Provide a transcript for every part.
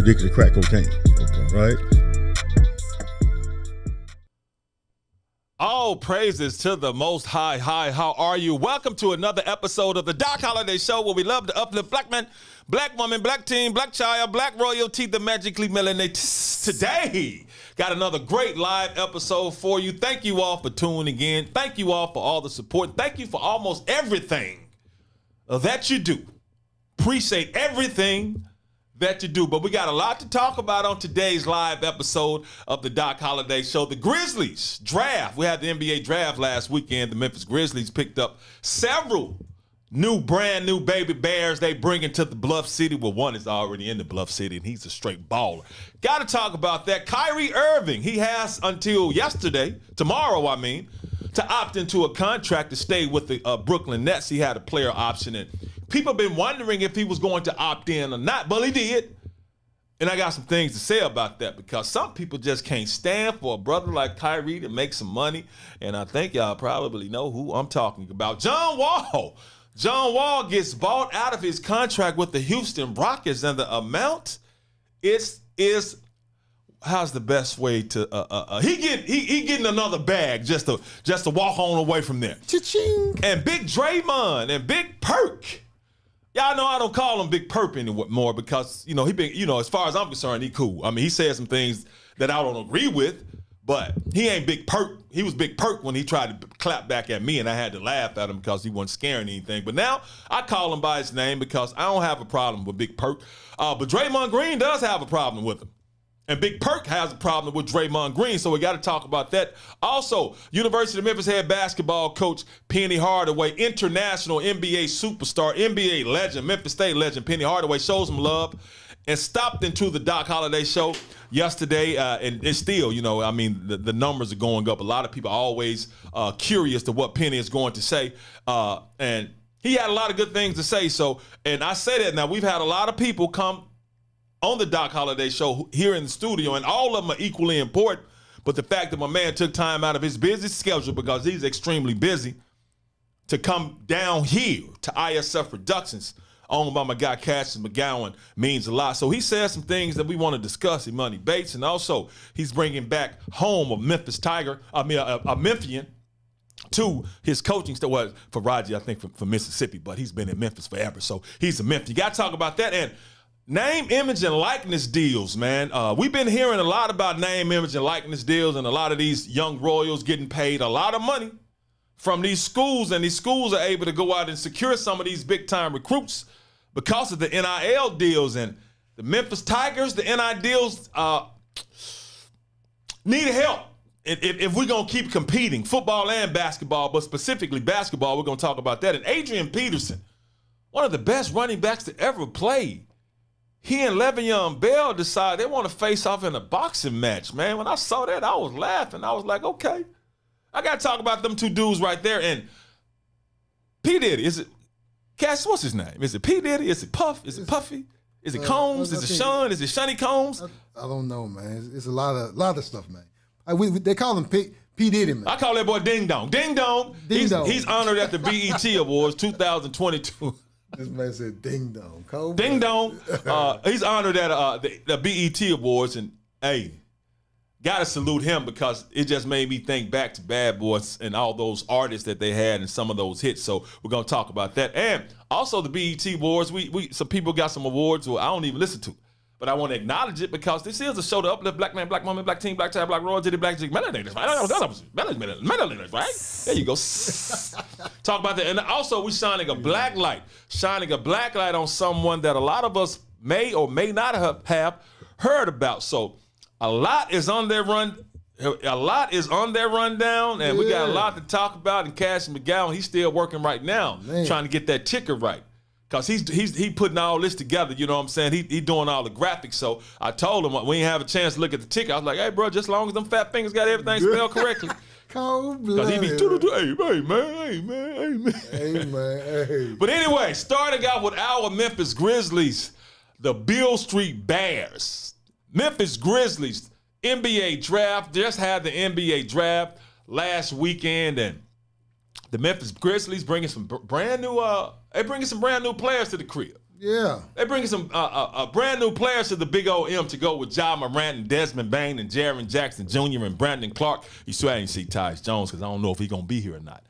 addicted to crack cocaine. Okay. Right? All praises to the Most High. Hi, how are you? Welcome to another episode of the Doc Holliday Show, where we love to uplift black men, black woman, black teen, black child, black royalty, the magically melanated. Today, got another great live episode for you. Thank you all for tuning in. Thank you all for all the support. Thank you for almost everything that you do. Appreciate everything that you do. But we got a lot to talk about on today's live episode of the Doc Holliday Show. The Grizzlies Draft. We had the NBA Draft last weekend. The Memphis Grizzlies picked up several brand new baby bears they bring into the Bluff City. Well, one is already in the Bluff City, and he's a straight baller. Got to talk about that. Kyrie Irving, he has until tomorrow, to opt into a contract to stay with the Brooklyn Nets. He had a player option, and people have been wondering if he was going to opt in or not, but he did. And I got some things to say about that, because some people just can't stand for a brother like Kyrie to make some money. And I think y'all probably know who I'm talking about. John Wall. John Wall gets bought out of his contract with the Houston Rockets, and the amount is how's the best way to he getting another bag just to walk on away from there. Cha-ching. And Big Draymond and Big Perk. Y'all know I don't call him Big Perk anymore, because he been, as far as I'm concerned, he cool. I mean, he said some things that I don't agree with, but he ain't Big Perk. He was Big Perk when he tried to clap back at me, and I had to laugh at him because he wasn't scaring anything. But now I call him by his name because I don't have a problem with Big Perk. But Draymond Green does have a problem with him. And Big Perk has a problem with Draymond Green, so we got to talk about that. Also, University of Memphis head basketball coach Penny Hardaway, international NBA superstar, NBA legend, Memphis State legend Penny Hardaway shows some love and stopped into the Doc Holliday Show yesterday. And it's still, the numbers are going up. A lot of people are always curious to what Penny is going to say. And he had a lot of good things to say. So, and I say that now, we've had a lot of people come on the Doc Holliday Show here in the studio, and all of them are equally important. But the fact that my man took time out of his busy schedule, because he's extremely busy, to come down here to ISF Productions, owned by my guy Cassius McGowan, means a lot. So he said some things that we want to discuss in Money Bates, and also he's bringing back home a Memphis Tiger, a Memphian, to his coaching staff. Well, Faragi, I think, from Mississippi, but he's been in Memphis forever, so he's a Memphian. You got to talk about that. And name, image, and likeness deals, man. We've been hearing a lot about name, image, and likeness deals, and a lot of these young royals getting paid a lot of money from these schools, and these schools are able to go out and secure some of these big-time recruits because of the NIL deals. And the Memphis Tigers, the NIL deals need help if we're going to keep competing, football and basketball, but specifically basketball. We're going to talk about that. And Adrian Peterson, one of the best running backs to ever play, he and Le'Veon Bell decided they want to face off in a boxing match, man. When I saw that, I was laughing. I was like, okay. I got to talk about them two dudes right there. And P. Diddy, is it, Cass, what's his name? Is it P. Diddy? Is it Puff? Is it Puffy? Is it Combs? Is it Sean? Is it Shunny Combs? I don't know, man. It's a lot of stuff, man. They call him P. Diddy, man. I call that boy Ding Dong. Ding Dong. He's honored at the BET Awards 2022. This man said ding dong. Cold ding dong. He's honored at the BET Awards, and hey, gotta salute him, because it just made me think back to Bad Boys and all those artists that they had and some of those hits. So we're gonna talk about that. And also the BET Awards. We some people got some awards I don't even listen to, but I want to acknowledge it, because this is a show to uplift black man, black woman, black teen, black child, black royalty, black melanated, right? Melanated, right? There you go. Talk about that. And also, we're shining a black light on someone that a lot of us may or may not have heard about. So a lot is on their rundown, and we got a lot to talk about. And Cassius McGowan, he's still working right now, trying to get that ticker right. Because he putting all this together, you know what I'm saying? He doing all the graphics. So I told him, we didn't have a chance to look at the ticket. I was like, hey, bro, just as long as them fat fingers got everything spelled correctly. Because he be, hey, man. But anyway, starting out with our Memphis Grizzlies, the Beale Street Bears. Memphis Grizzlies, NBA draft, just had the NBA draft last weekend, and the Memphis Grizzlies bringing some brand new players to the crib. Yeah. They bringing some brand new players to the Big O.M. to go with Ja Morant and Desmond Bane and Jaren Jackson Jr. and Brandon Clark. You swear I didn't see Tyus Jones because I don't know if he's gonna be here or not.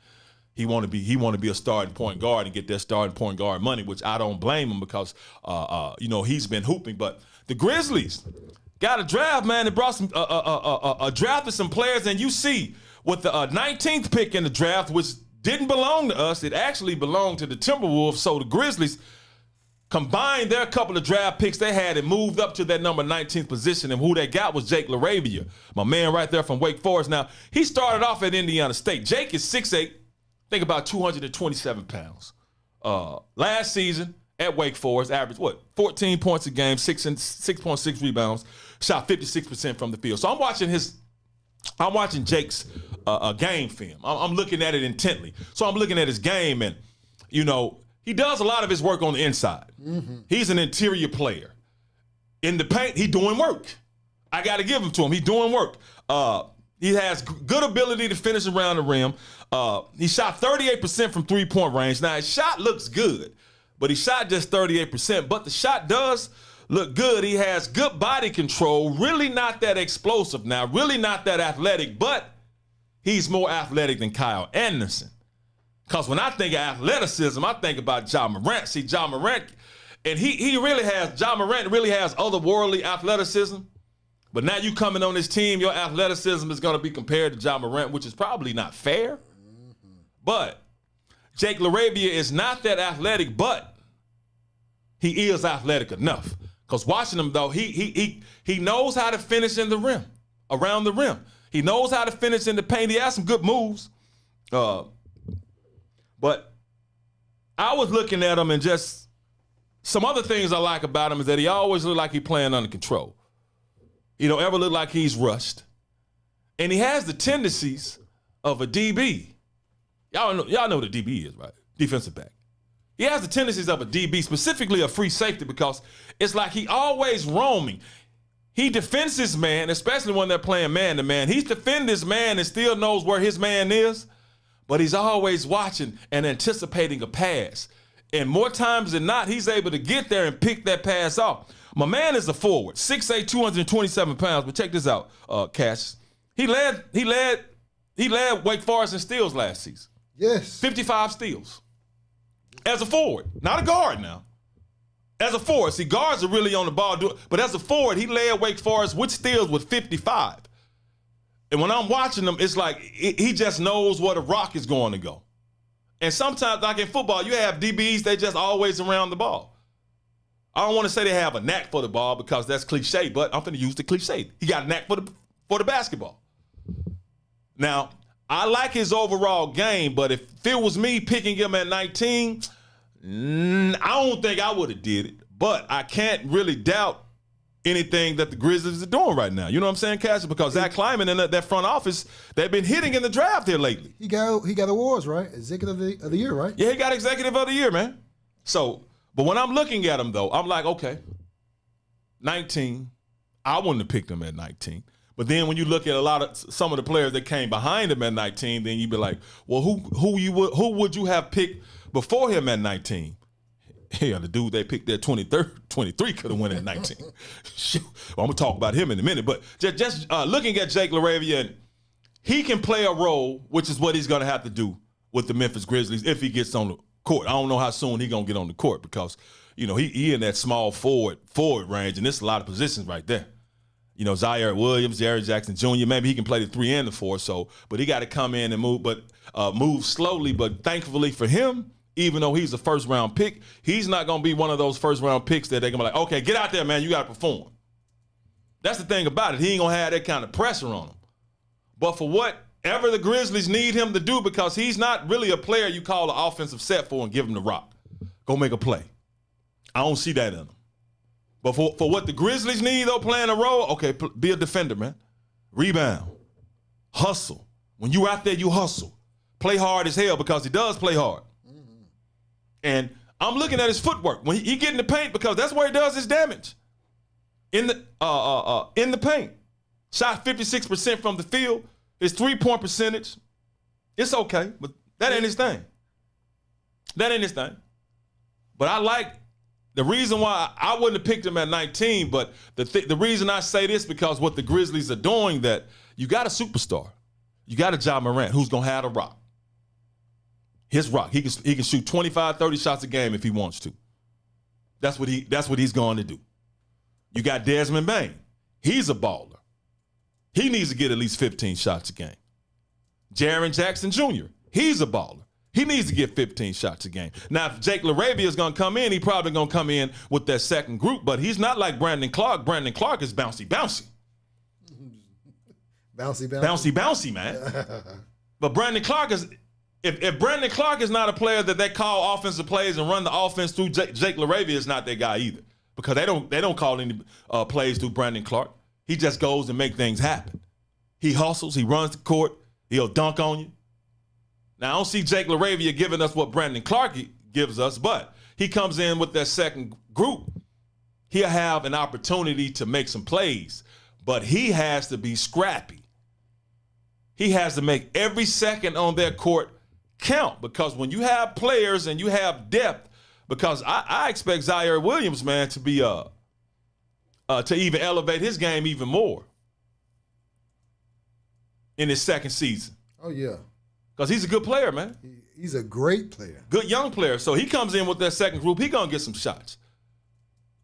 He want to be a starting point guard and get that starting point guard money, which I don't blame him because he's been hooping. But the Grizzlies got a draft, man. They brought some drafted some players, and you see with the 19th pick in the draft, which didn't belong to us, it actually belonged to the Timberwolves. So the Grizzlies combined their couple of draft picks they had and moved up to that number 19th position. And who they got was Jake LaRavia, my man right there from Wake Forest. Now, he started off at Indiana State. Jake is 6'8", think about 227 pounds. Last season at Wake Forest, averaged 14 points a game, 6.6 rebounds, shot 56% from the field. So I'm watching Jake's game film. I'm looking at it intently. So I'm looking at his game, and he does a lot of his work on the inside. Mm-hmm. He's an interior player. In the paint, he's doing work. I got to give him to him. He's doing work. He has good ability to finish around the rim. He shot 38% from three-point range. Now, his shot looks good, but he shot just 38%. But the shot does look good. He has good body control, really not that explosive now, really not that athletic, but he's more athletic than Kyle Anderson. Because when I think of athleticism, I think about Ja Morant. See, Ja Morant, and Ja Morant really has otherworldly athleticism. But now you coming on this team, your athleticism is going to be compared to Ja Morant, which is probably not fair. Mm-hmm. But Jake LaRavia is not that athletic, but he is athletic enough. Because watching him, though, he knows how to finish in the rim, around the rim. He knows how to finish in the paint. He has some good moves. But I was looking at him, and just some other things I like about him is that he always look like he's playing under control. He don't ever look like he's rushed. And he has the tendencies of a DB. Y'all know what a DB is, right? Defensive back. He has the tendencies of a DB, specifically a free safety, because it's like he always roaming. He defends his man, especially when they're playing man-to-man. He's defending his man and still knows where his man is, but he's always watching and anticipating a pass. And more times than not, he's able to get there and pick that pass off. My man is a forward, 6'8", 227 pounds. But check this out, Cash. He led Wake Forest in steals last season. Yes. 55 steals. As a forward, not a guard now. As a forward, see, guards are really on the ball, but as a forward, he led Wake Forest with steals with 55. And when I'm watching him, it's like he just knows where the rock is going to go. And sometimes, like in football, you have DBs, they just always around the ball. I don't want to say they have a knack for the ball because that's cliche, but I'm going to use the cliche. He got a knack for the basketball. Now, I like his overall game, but if it was me picking him at 19, I don't think I would have did it. But I can't really doubt anything that the Grizzlies are doing right now. You know what I'm saying, Cash? Because Zach Kleiman and that front office, they've been hitting in the draft here lately. He got awards, right? Executive of the Year, right? Yeah, he got Executive of the Year, man. So, but when I'm looking at him, though, I'm like, okay, 19. I wouldn't have picked him at 19. But then when you look at some of the players that came behind him at 19, then you'd be like, well, who would you have picked before him at 19? Hell, the dude they picked at 23 could have went at 19. Shoot. Well, I'm going to talk about him in a minute. But just looking at Jake LaRavia, and he can play a role, which is what he's going to have to do with the Memphis Grizzlies if he gets on the court. I don't know how soon he's going to get on the court because, he in that small forward range, and there's a lot of positions right there. Zaire Williams, Jaren Jackson Jr., maybe he can play the 3 and the 4, but he got to come in and move slowly. But thankfully for him, even though he's a first-round pick, he's not going to be one of those first-round picks that they're going to be like, okay, get out there, man, you got to perform. That's the thing about it. He ain't going to have that kind of pressure on him. But for whatever the Grizzlies need him to do, because he's not really a player you call an offensive set for and give him the rock. Go make a play. I don't see that in him. But for what the Grizzlies need, though, playing a role, okay, be a defender, man. Rebound. Hustle. When you out there, you hustle. Play hard as hell because he does play hard. Mm-hmm. And I'm looking at his footwork. When he get in the paint, because that's where he does his damage. In the paint. Shot 56% from the field. His 3-point percentage, it's okay, but that ain't his thing. That ain't his thing. But I like The reason why I wouldn't have picked him at 19, but the reason I say this because what the Grizzlies are doing, that you got a superstar. You got a Jazmine who's going to have a rock. His rock. He can shoot 25, 30 shots a game if he wants to. That's what he's going to do. You got Desmond Bane. He's a baller. He needs to get at least 15 shots a game. Jaren Jackson Jr., he's a baller. He needs to get 15 shots a game. Now, if Jake LaRavia is going to come in, he's probably going to come in with that second group, but he's not like Brandon Clark. Brandon Clark is bouncy. Bouncy, man. But Brandon Clark is, if Brandon Clark is not a player that they call offensive plays and run the offense through, Jake LaRavia is not that guy either, because they don't call any plays through Brandon Clark. He just goes and make things happen. He hustles. He runs the court. He'll dunk on you. Now, I don't see Jake LaRavia giving us what Brandon Clark gives us, but he comes in with that second group. He'll have an opportunity to make some plays, but he has to be scrappy. He has to make every second on their court count, because when you have players and you have depth, because I expect Zaire Williams, man, to be to even elevate his game even more in his second season. Oh, yeah. Because he's a good player, man. He's a great player. Good young player. So he comes in with that second group, he going to get some shots.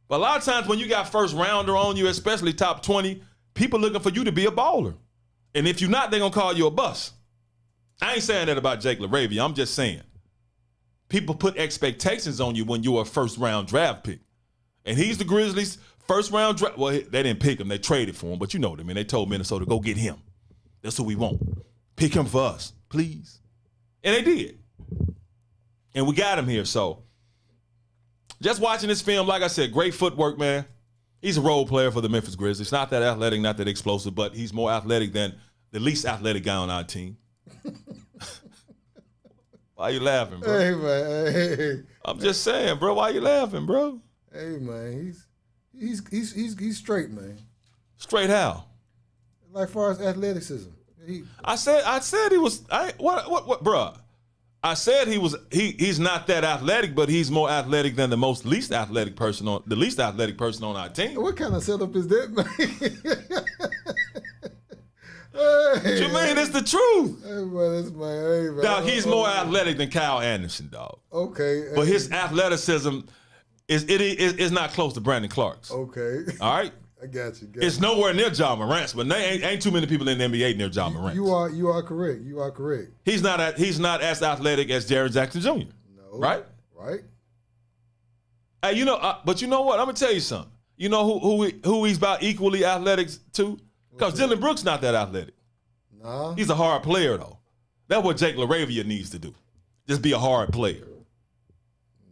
But a lot of times when you got first rounder on you, especially top 20, people looking for you to be a baller. And if you're not, they're going to call you a bust. I ain't saying that about Jake LaRavia. I'm just saying people put expectations on you when you're a first-round draft pick. And he's the Grizzlies' first-round draft. Well, they didn't pick him. They traded for him. But you know what I mean. They told Minnesota, go get him. That's who we want. Pick him for us, please. And they did. And we got him here. So just watching this film, like I said, great footwork, man. He's a role player for the Memphis Grizzlies. Not that athletic, not that explosive, but he's more athletic than the least athletic guy on our team. Why you laughing, bro? Hey, man. Hey. I'm just saying, bro. Why you laughing, bro? Hey, man. He's straight, man. Straight how? Like far as athleticism. I said he was. What, bro? I said he's not that athletic, but he's more athletic than the least athletic person on our team. What kind of setup is that, man? What you mean? It's the truth. Hey, man, that's my hey, man. Dog, he's more athletic than Kyle Anderson, dog. Okay. But his athleticism is not close to Brandon Clark's. Okay. All right. I got you. It's nowhere near John Morant's, but ain't too many people in the NBA near John Morant. You are correct. You are correct. He's not as athletic as Jaren Jackson Jr. No. Right? Right. Hey, but you know what? I'm gonna tell you something. You know who he's about equally athletic to? Because Dylan Brooks not that athletic. Nah. He's a hard player though. That's what Jake LaRavia needs to do. Just be a hard player.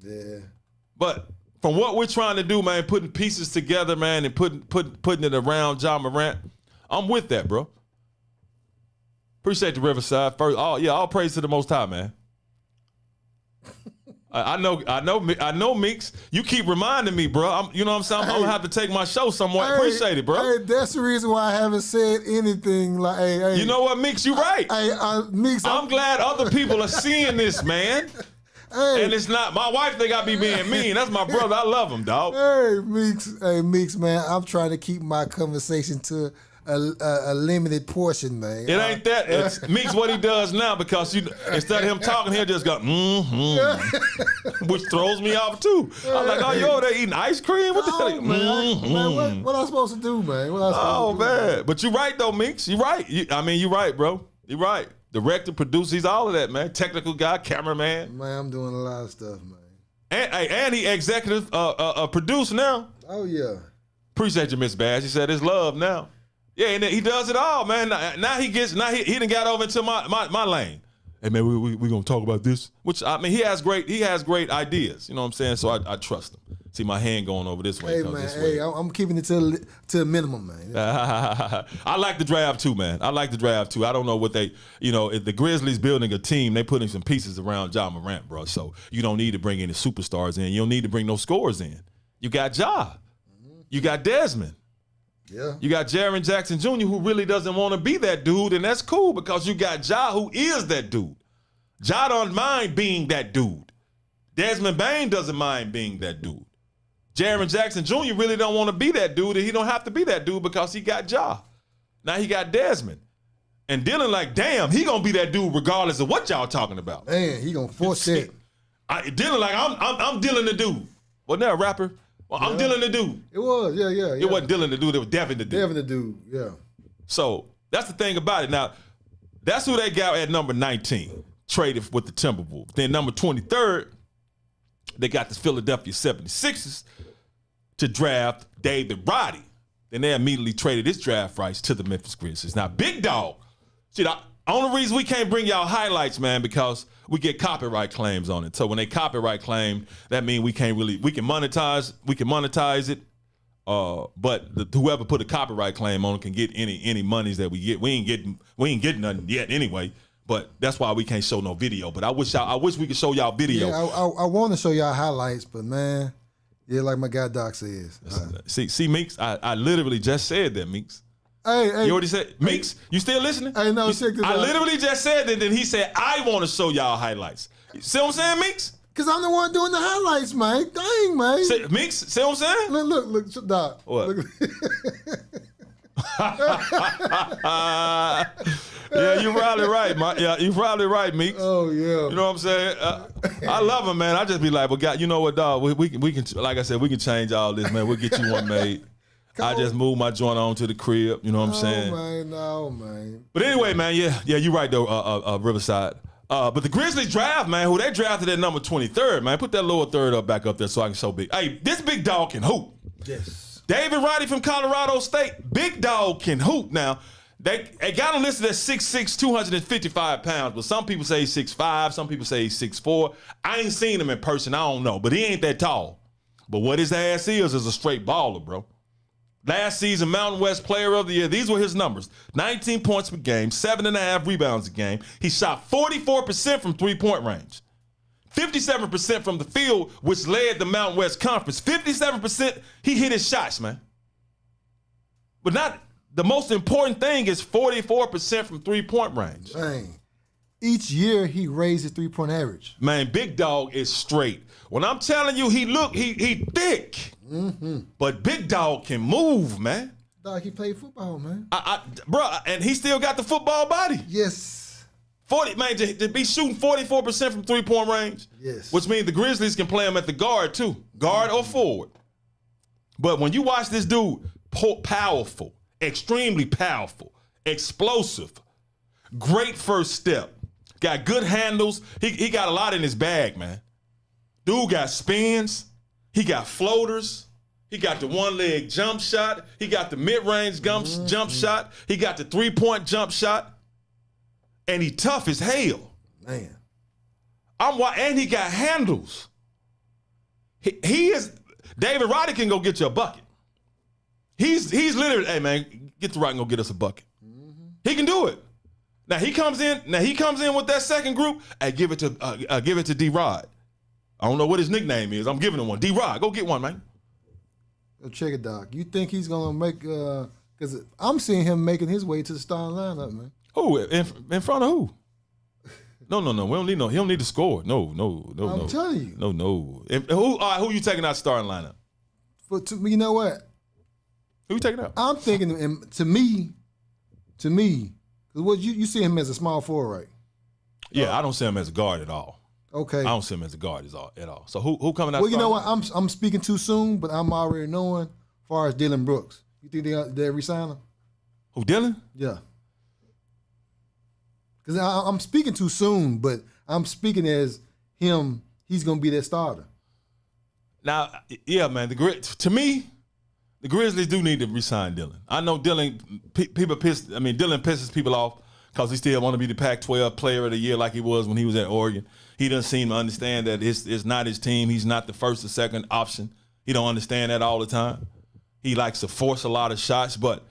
Yeah. But from what we're trying to do, man, putting pieces together, man, and putting it around John Morant, I'm with that, bro. Appreciate the Riverside. First, all praise to the Most High, man. I know, Meeks. You keep reminding me, bro. You know what I'm saying? I'm gonna have to take my show somewhere. Appreciate it, bro. Hey, that's the reason why I haven't said anything. Like, hey. You know what, Meeks? You right. Meeks. I'm glad other people are seeing this, man. Hey. And it's not my wife. Think I be being mean. That's my brother. I love him, dog. Hey, Meeks, man. I'm trying to keep my conversation to a limited portion, man. It ain't that. It's Meeks what he does now, because instead of him talking, he'll just go, which throws me off too. I'm like, oh, you over there eating ice cream? What the hell? Man, what I supposed to do, man? Man. But you right though, Meeks. You right. You right, bro. You right. Director, producer, he's all of that, man. Technical guy, cameraman. Man, I'm doing a lot of stuff, man. And he executive producer now. Oh yeah. Appreciate you, Miss Bass. He said it's love now. Yeah, and he does it all, man. Now he done got over into my lane. Hey man, we gonna talk about this. Which he has great ideas. You know what I'm saying? So I trust him. See my hand going over this way. Hey man, I'm keeping it to a minimum, man. I like the draft too, man. I don't know what if the Grizzlies building a team, they putting some pieces around John Morant, bro. So you don't need to bring any superstars in. You don't need to bring no scores in. You got Ja. You got Desmond. Yeah. You got Jaren Jackson Jr., who really doesn't want to be that dude, and that's cool because you got Ja, who is that dude. Ja don't mind being that dude. Desmond Bane doesn't mind being that dude. Jaren Jackson Jr. really don't want to be that dude, and he don't have to be that dude because he got Ja. Now he got Desmond. And Dylan like, damn, he gonna be that dude regardless of what y'all talking about. Man, he gonna force it. Dylan like, I'm Dylan the dude. Wasn't that a rapper? Well, I'm Dylan the dude. It was, yeah. It wasn't Dylan the dude, it was Devin the dude. Devin the dude, yeah. So that's the thing about it. Now, that's who they got at number 19, traded with the Timberwolves. Then number 23rd, they got the Philadelphia 76ers to draft David Roddy. Then they immediately traded his draft rights to the Memphis Grizzlies. Now, Big Dog, see, the only reason we can't bring y'all highlights, man, because we get copyright claims on it. So when they copyright claim, that means we can monetize it. But whoever put a copyright claim on it can get any monies that we get. We ain't getting nothing yet anyway. But that's why we can't show no video. But I wish we could show y'all video. Yeah, I want to show y'all highlights, but man, yeah, like my guy Doc says. See, Meeks, I literally just said that, Meeks. Hey, you already said, Meeks, you still listening? Hey, no, check this out. I literally just said that, then he said, I want to show y'all highlights. See what I'm saying, Meeks? Because I'm the one doing the highlights, man. Dang, man. Meeks, see what I'm saying? Look, Doc. What? Look. Yeah, you're probably right, you're probably right, Meeks. Oh, yeah. You know what I'm saying? I love him, man. I just be like, well, God, you know what, dog? We can, like I said, we can change all this, man. We'll get you one made. I just moved my joint on to the crib. You know what I'm saying? No, man. But anyway, man, yeah, you're right though, Riverside. But the Grizzlies draft, man, who they drafted at number 23rd, man. Put that lower third back up there so I can show big. Hey, this big dog can hoop. Yes. David Roddy from Colorado State, big dog can hoop. Now, they got him listed at 6'6", 255 pounds, but some people say he's 6'5", some people say he's 6'4". I ain't seen him in person, I don't know, but he ain't that tall. But what his ass is a straight baller, bro. Last season, Mountain West Player of the Year. These were his numbers. 19 points per game, 7.5 rebounds a game. He shot 44% from three-point range. 57% from the field, which led the Mountain West Conference. 57%, he hit his shots, man. But not the most important thing is 44% from three-point range. Dang. Each year, he raised his three-point average. Man, Big Dog is straight. When I'm telling you, he thick. Mm-hmm. But Big Dog can move, man. Dog, he played football, man. Bro, and he still got the football body. Yes. 40, man, to be shooting 44% from three-point range. Yes. Which means the Grizzlies can play him at the guard, too. Guard or forward. But when you watch this dude, powerful, extremely powerful, explosive, great first step, got good handles. He got a lot in his bag, man. Dude got spins. He got floaters. He got the one-leg jump shot. He got the mid-range jump shot. He got the three-point jump shot. And he tough as hell. Man. And he got handles. He is, David Roddy can go get you a bucket. He's literally, hey man, get the rock and go get us a bucket. Mm-hmm. He can do it. Now he comes in with that second group. Hey, give it to D-Rod. I don't know what his nickname is. I'm giving him one. D-Rod, go get one, man. Go check it, Doc. You think he's gonna make? Because I'm seeing him making his way to the starting lineup, man. Who in front of who? No. We don't need no. He don't need to score. No. I'm telling you. No. And who you taking out starting lineup? You know what? Who you taking out? I'm thinking, to me, because what you see him as a small forward, right? Yeah, I don't see him as a guard at all. Okay. I don't see him as a guard at all. So who coming out? Well, you know what? I'm speaking too soon, but I'm already knowing as far as Dylan Brooks. You think they resign him? Who, Dylan? Yeah. Because I'm speaking too soon, but I'm speaking as him. He's gonna be that starter. Now, yeah, man. To me, the Grizzlies do need to resign Dylan. I know Dylan. Dylan pisses people off because he still want to be the Pac-12 Player of the Year like he was when he was at Oregon. He doesn't seem to understand that it's not his team. He's not the first or second option. He don't understand that all the time. He likes to force a lot of shots, but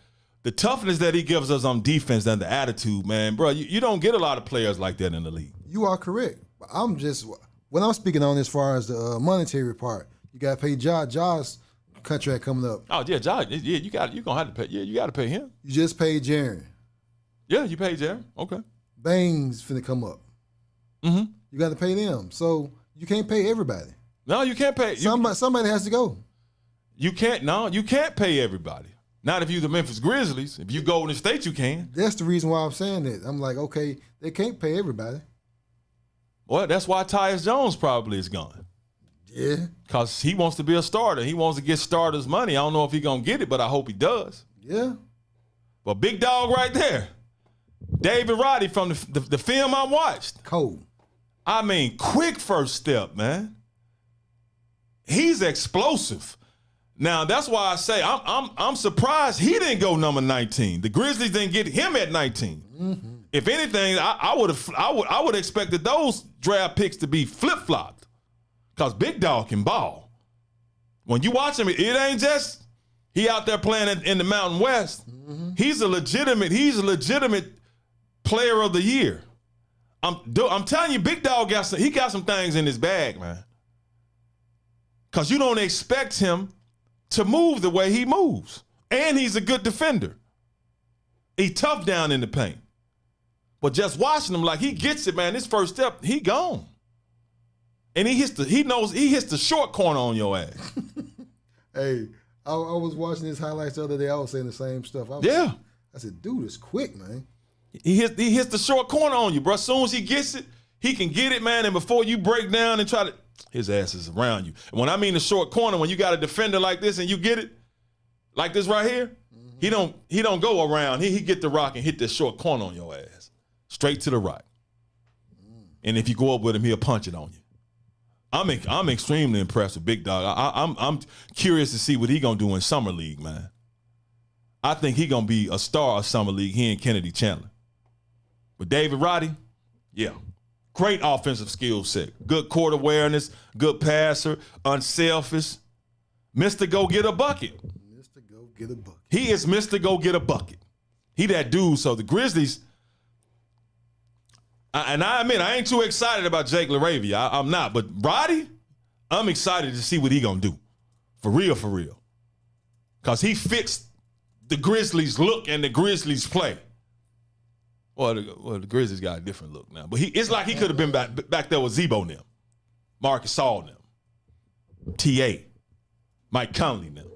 the toughness that he gives us on defense and the attitude, man, bro, you don't get a lot of players like that in the league. You are correct. I'm just, when I'm speaking on as far as the monetary part, you got to pay Ja's contract coming up. Oh, yeah, Ja, yeah, you're going to have to pay. Yeah, you got to pay him. You just paid Jaren. Yeah, you paid Jaren. Okay. Bang's finna come up. Mm-hmm. You got to pay them. So you can't pay everybody. No, you can't pay. Somebody has to go. You can't pay everybody. Not if you're the Memphis Grizzlies. If you Golden State, you can. That's the reason why I'm saying that. I'm like, okay, they can't pay everybody. Well, that's why Tyus Jones probably is gone. Yeah. Because he wants to be a starter. He wants to get starters' money. I don't know if he's going to get it, but I hope he does. Yeah. But big dog right there. David Roddy from the film I watched. Cold. I mean, quick first step, man. He's explosive. Now that's why I say I'm surprised he didn't go number 19. The Grizzlies didn't get him at 19. Mm-hmm. If anything, I would have expected those draft picks to be flip flopped, because big dog can ball. When you watch him, it ain't just he out there playing in the Mountain West. Mm-hmm. He's a legitimate player of the year. I'm telling you, big dog got some things in his bag, man. Because you don't expect him to move the way he moves. And he's a good defender. He tough down in the paint. But just watching him, like, he gets it, man. This first step, he gone. And he hits the short corner on your ass. Hey, I was watching his highlights the other day. I was saying the same stuff. I said, dude, it's quick, man. He hits the short corner on you, bro. As soon as he gets it, he can get it, man. And before you break down and try to, his ass is around you. And when I mean the short corner, when you got a defender like this and you get it, like this right here, mm-hmm. he don't go around. He get the rock and hit the short corner on your ass. Straight to the right. And if you go up with him, he'll punch it on you. I'm extremely impressed with Big Dog. I'm curious to see what he gonna do in Summer League, man. I think he gonna be a star of Summer League, he and Kennedy Chandler. But David Roddy, yeah. Great offensive skill set. Good court awareness, good passer, unselfish. Mr. Go Get a Bucket. Mr. Go Get a Bucket. He is Mr. Go Get a Bucket. He that dude. So the Grizzlies, and I admit, I ain't too excited about Jake LaRavia. I'm not. But Roddy, I'm excited to see what he gonna do. For real, for real. Because he fits the Grizzlies look and the Grizzlies play. Well, the Grizzlies got a different look now. But it's like he could have been back there with Zebo and them. Marcus Saul and them. T.A. Mike Conley and them.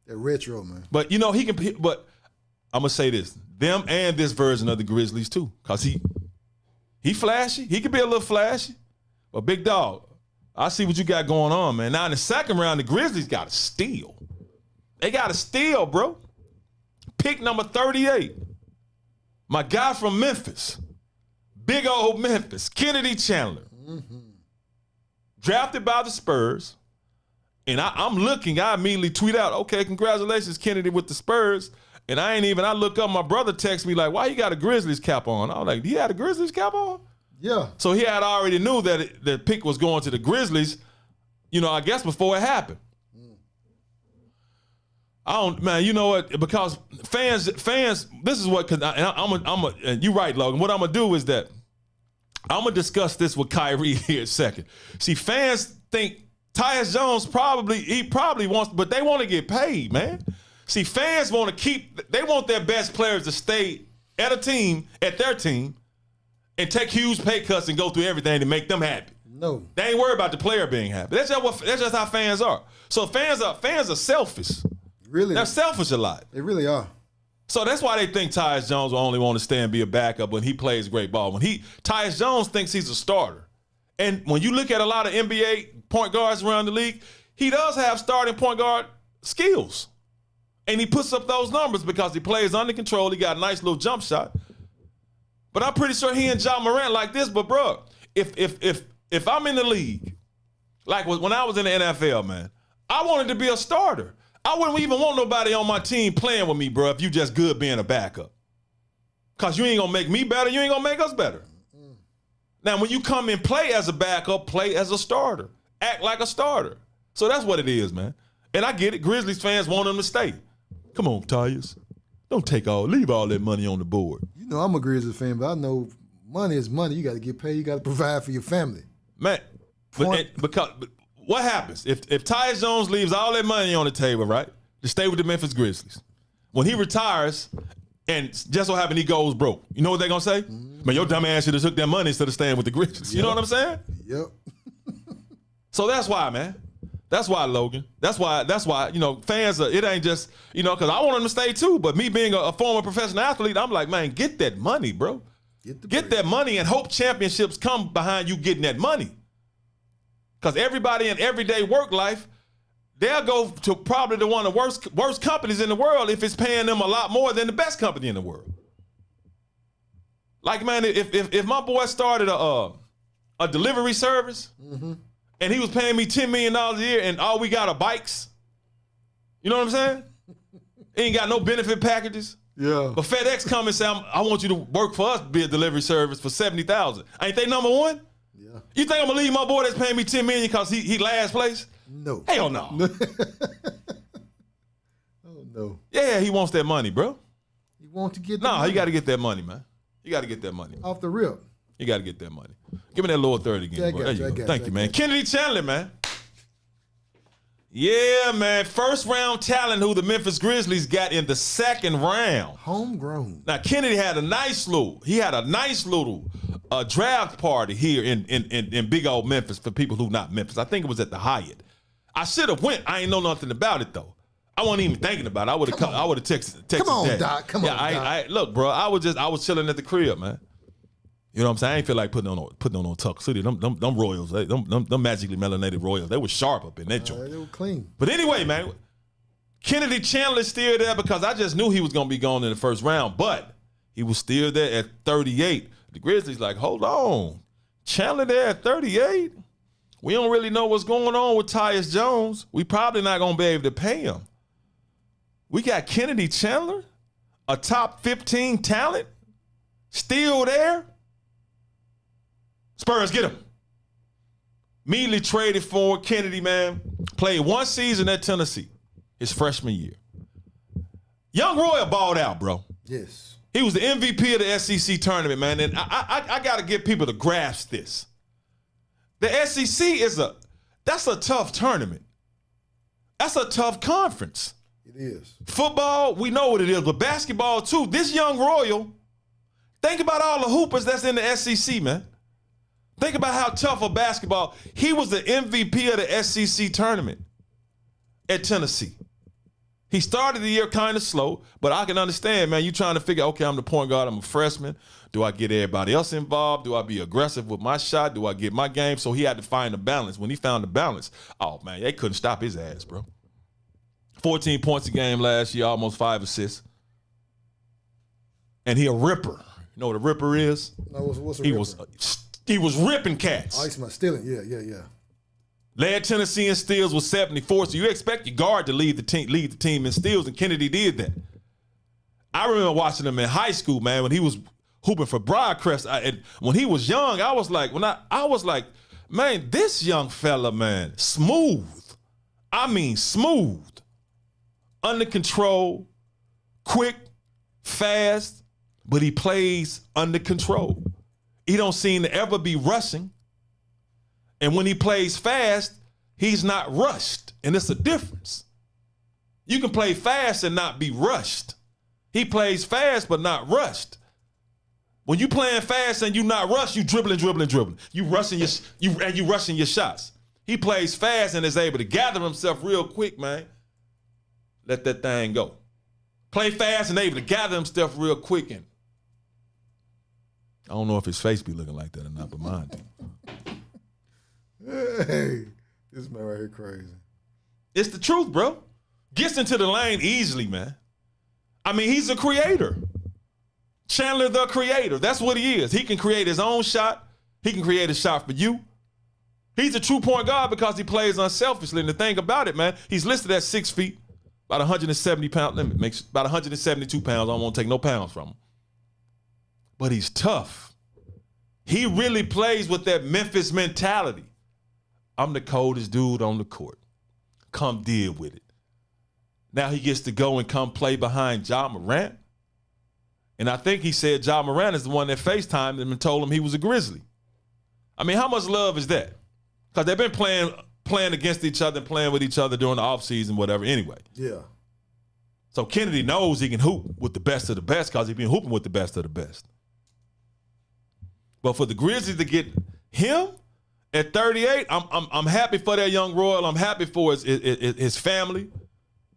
They're retro, man. But, he can, but I'm going to say this. Them and this version of the Grizzlies, too. Because he flashy. He can be a little flashy. But big dog, I see what you got going on, man. Now, in the second round, the Grizzlies got to steal. They got to steal, bro. Pick number 38. My guy from Memphis. Big old Memphis. Kennedy Chandler. Mm-hmm. Drafted by the Spurs. And I'm looking, I immediately tweet out, okay, congratulations, Kennedy, with the Spurs. And I look up, my brother texts me like, why you got a Grizzlies cap on? I was like, he had a Grizzlies cap on? Yeah. So he had already knew that the pick was going to the Grizzlies, I guess before it happened. Man, you know what? Because fans, this is what, and you're right, Logan. What I'm gonna do is that I'm gonna discuss this with Kyrie here in a second. See, fans think Tyus Jones probably wants, but they want to get paid, man. See, fans want to they want their best players to stay at their team, and take huge pay cuts and go through everything to make them happy. No, they ain't worried about the player being happy. That's just how fans are. So fans are selfish. Really? They're selfish a lot. They really are. So that's why they think Tyus Jones will only want to stay and be a backup when he plays great ball. Tyus Jones thinks he's a starter. And when you look at a lot of NBA point guards around the league, he does have starting point guard skills. And he puts up those numbers because he plays under control. He got a nice little jump shot. But I'm pretty sure he and John Morant like this. But, bro, if I'm in the league, like when I was in the NFL, man, I wanted to be a starter. I wouldn't even want nobody on my team playing with me, bro, if you just good being a backup. Because you ain't going to make me better. You ain't going to make us better. Mm-hmm. Now, when you come and play as a backup, play as a starter. Act like a starter. So that's what it is, man. And I get it. Grizzlies fans want him to stay. Come on, Tyus. Don't leave all that money on the board. I'm a Grizzlies fan, but I know money is money. You got to get paid. You got to provide for your family. Man, because what happens if Tyus Jones leaves all that money on the table, right, to stay with the Memphis Grizzlies? When he retires, and just so happen he goes broke, you know what they're going to say? Mm-hmm. Man, your dumb ass should have took that money instead of staying with the Grizzlies. Yep. You know what I'm saying? Yep. So that's why, man. That's why, Logan. That's why, fans are, it ain't just, because I want them to stay too. But me being a former professional athlete, I'm like, man, get that money, bro. Get that money and hope championships come behind you getting that money. Because everybody in everyday work life, they'll go to probably the one of the worst companies in the world if it's paying them a lot more than the best company in the world. Like, man, if my boy started a delivery service and he was paying me $10 million a year and all we got are bikes, you know what I'm saying? He ain't got no benefit packages. Yeah. But FedEx come and say, I want you to work for us to be a delivery service for $70,000. Ain't they number one? Yeah. You think I'm gonna leave my boy that's paying me $10 million because he last place? No. Hell no. Oh no. Yeah, he wants that money, bro. He wants to get he got to get that money, man. You got to get that money. Off the rip. You got to get that money. Give me that lower third again. Yeah, bro. There you go. Thank you, man. you. Kennedy Chandler, man. Yeah, man. First round talent who the Memphis Grizzlies got in the second round. Homegrown. Now, Kennedy had a nice little draft party here in big old Memphis for people who not Memphis. I think it was at the Hyatt. I should have went. I ain't know nothing about it though. I wasn't even thinking about it. I would have texted. Come on, Dad. Doc. Come on, Doc. Look, bro. I was chilling at the crib, man. You know what I'm saying? I ain't feel like putting on Tuck City. Them Royals, them magically melanated Royals, they were sharp up in that joint. They were clean. But anyway, man, Kennedy Chandler still there because I just knew he was gonna be gone in the first round, but he was still there at 38. The Grizzlies like, hold on, Chandler there at 38. We don't really know what's going on with Tyus Jones. We probably not gonna be able to pay him. We got Kennedy Chandler, a top 15 talent, still there. Spurs, get him. Immediately traded for Kennedy, man. Played one season at Tennessee, his freshman year. Young Royal balled out, bro. Yes. He was the MVP of the SEC tournament, man. And I got to get people to grasp this. The SEC that's a tough tournament. That's a tough conference. It is. Football, we know what it is, but basketball too. This young Royal, think about all the hoopers that's in the SEC, man. Think about how tough of basketball. He was the MVP of the SEC tournament at Tennessee. He started the year kind of slow, but I can understand, man, you trying to figure, okay, I'm the point guard, I'm a freshman. Do I get everybody else involved? Do I be aggressive with my shot? Do I get my game? So he had to find the balance. When he found the balance, oh, man, they couldn't stop his ass, bro. 14 points a game last year, almost 5 assists. And he a ripper. You know what a ripper is? No, what's a ripper? He was ripping cats. Oh, he's stealing. Yeah. Led Tennessee in steals with 74. So you expect your guard to lead the team in steals, and Kennedy did that. I remember watching him in high school, man, when he was hooping for Briarcrest. And when he was young, I was like, man, this young fella, man, smooth. I mean, smooth, under control, quick, fast, but he plays under control. He don't seem to ever be rushing. And when he plays fast, he's not rushed. And it's a difference. You can play fast and not be rushed. He plays fast but not rushed. When you playing fast and you not rushed, you dribbling. You rushing your shots. He plays fast and is able to gather himself real quick, man. Let that thing go. Play fast and able to gather himself real quick. And I don't know if his face be looking like that or not, but mine do. Hey, this man right here crazy. It's the truth, bro. Gets into the lane easily, man. I mean, he's a creator. Chandler the creator. That's what he is. He can create his own shot. He can create a shot for you. He's a true point guard because he plays unselfishly. And the thing about it, man, he's listed at 6 feet, about 170 pound limit. Makes about 172 pounds. I don't want to take no pounds from him. But he's tough. He really plays with that Memphis mentality. I'm the coldest dude on the court. Come deal with it. Now he gets to go and come play behind Ja Morant. And I think he said Ja Morant is the one that FaceTimed him and told him he was a Grizzly. I mean, how much love is that? Because they've been playing against each other and playing with each other during the offseason, whatever, anyway. Yeah. So Kennedy knows he can hoop with the best of the best because he's been hooping with the best of the best. But for the Grizzlies to get him At 38, I'm happy for that young Royal. I'm happy for his family,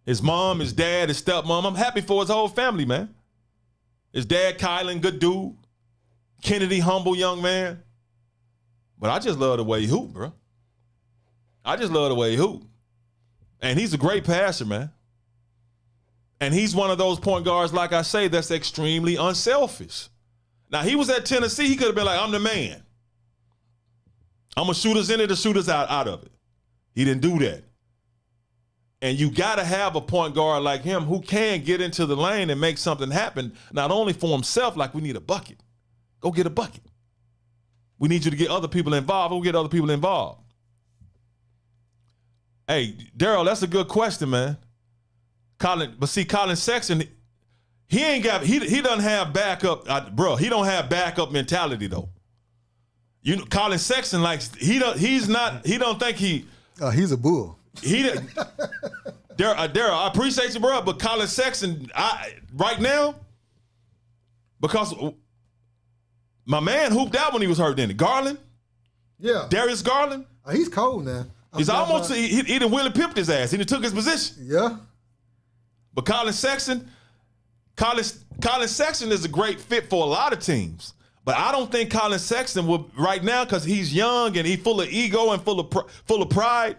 his mom, his dad, his stepmom. I'm happy for his whole family, man. His dad, Kylan, good dude. Kennedy, humble young man. But I just love the way he hoop, bro. I just love the way he hoop. And he's a great passer, man. And he's one of those point guards, like I say, that's extremely unselfish. Now, he was at Tennessee. He could have been like, I'm the man. I'm going to shoot us in it or shoot us out of it. He didn't do that. And you got to have a point guard like him who can get into the lane and make something happen, not only for himself, like we need a bucket. Go get a bucket. We need you to get other people involved. We'll get other people involved. Hey, Daryl, that's a good question, man. Colin Sexton, he doesn't have backup, bro. He don't have backup mentality though. You know, Colin Sexton he's a bull. Daryl, I appreciate you, bro, but Colin Sexton, right now, because my man hooped out when he was hurt, didn't he? Garland? Yeah. Darius Garland? He's cold now. He's almost, he done Willie pipped his ass. He done took his position. Yeah. But Colin Sexton is a great fit for a lot of teams. But I don't think Colin Sexton will right now because he's young and he's full of ego and full of pride.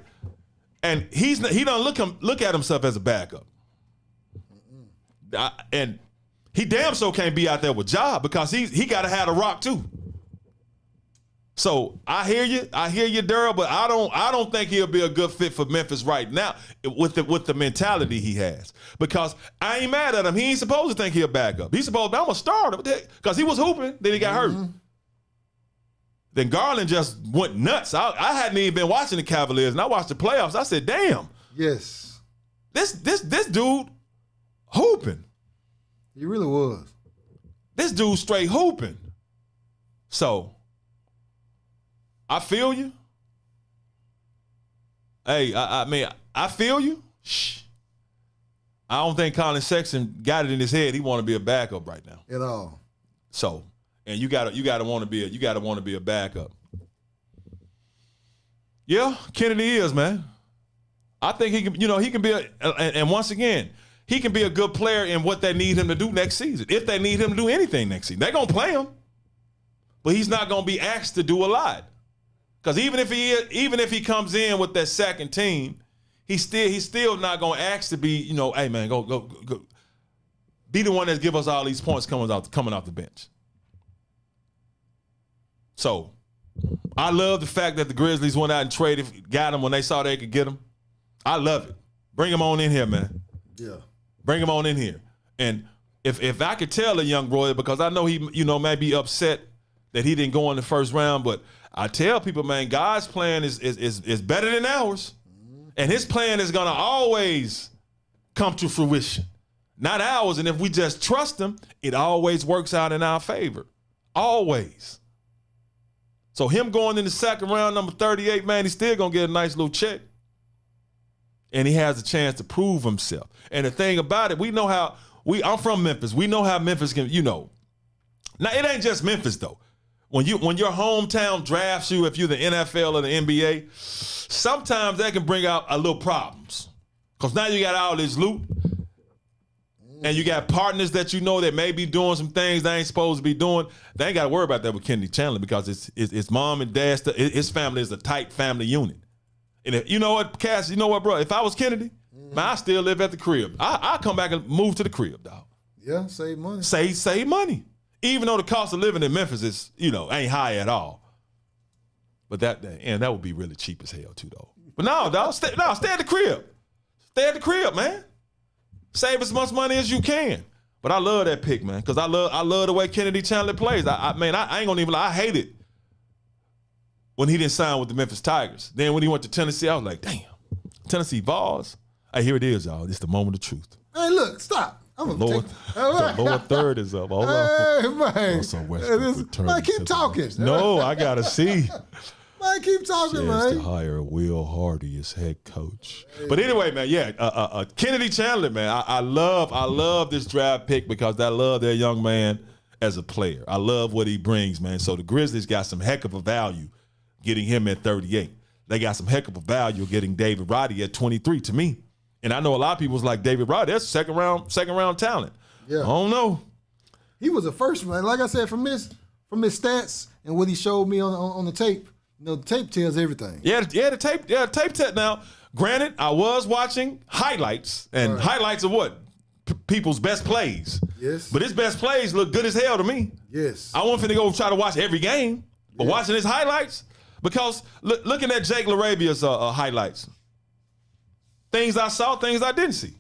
And he don't look at himself as a backup. And he damn so can't be out there with Ja because he got to have a rock too. So I hear you, Daryl, but I don't think he'll be a good fit for Memphis right now with the mentality he has. Because I ain't mad at him. He ain't supposed to think he'll back up. He's supposed to, I'm a starter because he was hooping, then he got hurt. Then Garland just went nuts. I hadn't even been watching the Cavaliers, and I watched the playoffs. I said, damn. Yes. This dude hooping. He really was. This dude straight hooping. So I feel you. Hey, I mean, I feel you. Shh. I don't think Colin Sexton got it in his head. He want to be a backup right now. At all. So, and you gotta want to be a backup. Yeah, Kennedy is, man. I think he can be and once again, he can be a good player in what they need him to do next season. If they need him to do anything next season, they're gonna play him, but he's not gonna be asked to do a lot. Because even if he comes in with that second team, he's still not gonna ask to be, hey man, go be the one that give us all these points coming off the bench. So I love the fact that the Grizzlies went out and got him when they saw they could get him. I love it. Bring him on in here, man. Yeah. Bring him on in here. And if I could tell a young Roy, because I know he may be upset that he didn't go in the first round, but I tell people, man, God's plan is better than ours. And his plan is gonna always come to fruition. Not ours. And if we just trust him, it always works out in our favor. Always. So him going in the second round, number 38, man, he's still going to get a nice little check. And he has a chance to prove himself. And the thing about it, we know how, I'm from Memphis. We know how Memphis can, Now, it ain't just Memphis, though. When your hometown drafts you, if you're the NFL or the NBA, sometimes that can bring out a little problems. Because now you got all this loot. And you got partners that that may be doing some things they ain't supposed to be doing. They ain't got to worry about that with Kennedy Chandler because it's mom and dad. His family is a tight family unit. And if, you know what, Cass, bro? If I was Kennedy, man, I still live at the crib. I come back and move to the crib, dog. Yeah, save money. Save money. Even though the cost of living in Memphis is, ain't high at all. But that would be really cheap as hell too, though. But no, dog, stay at the crib. Stay at the crib, man. Save as much money as you can. But I love that pick, man, because I love the way Kennedy Chandler plays. I ain't gonna even lie. I hate it when he didn't sign with the Memphis Tigers. Then when he went to Tennessee, I was like, damn, Tennessee Vols. Hey, here it is, y'all. It's the moment of truth. Hey, look, stop. The lower third is up. Hold on. Hey, man. Keep talking. No, I gotta see. Man, keep talking, man. To hire Will Hardy as head coach. But anyway, man, yeah, Kennedy Chandler, man, I love this draft pick because I love that young man as a player. I love what he brings, man. So the Grizzlies got some heck of a value getting him at 38. They got some heck of a value getting David Roddy at 23 to me. And I know a lot of people was like, David Roddy, that's second round talent. Yeah. I don't know. He was a first man. Like I said, from his stats and what he showed me on the tape, the tape tells everything. The tape. Now, granted, I was watching highlights, and highlights of what? People's best plays. Yes. But his best plays look good as hell to me. Yes. I wasn't finna go try to watch every game, but watching his highlights, because looking at Jake LaRavia's highlights, things I saw, things I didn't see.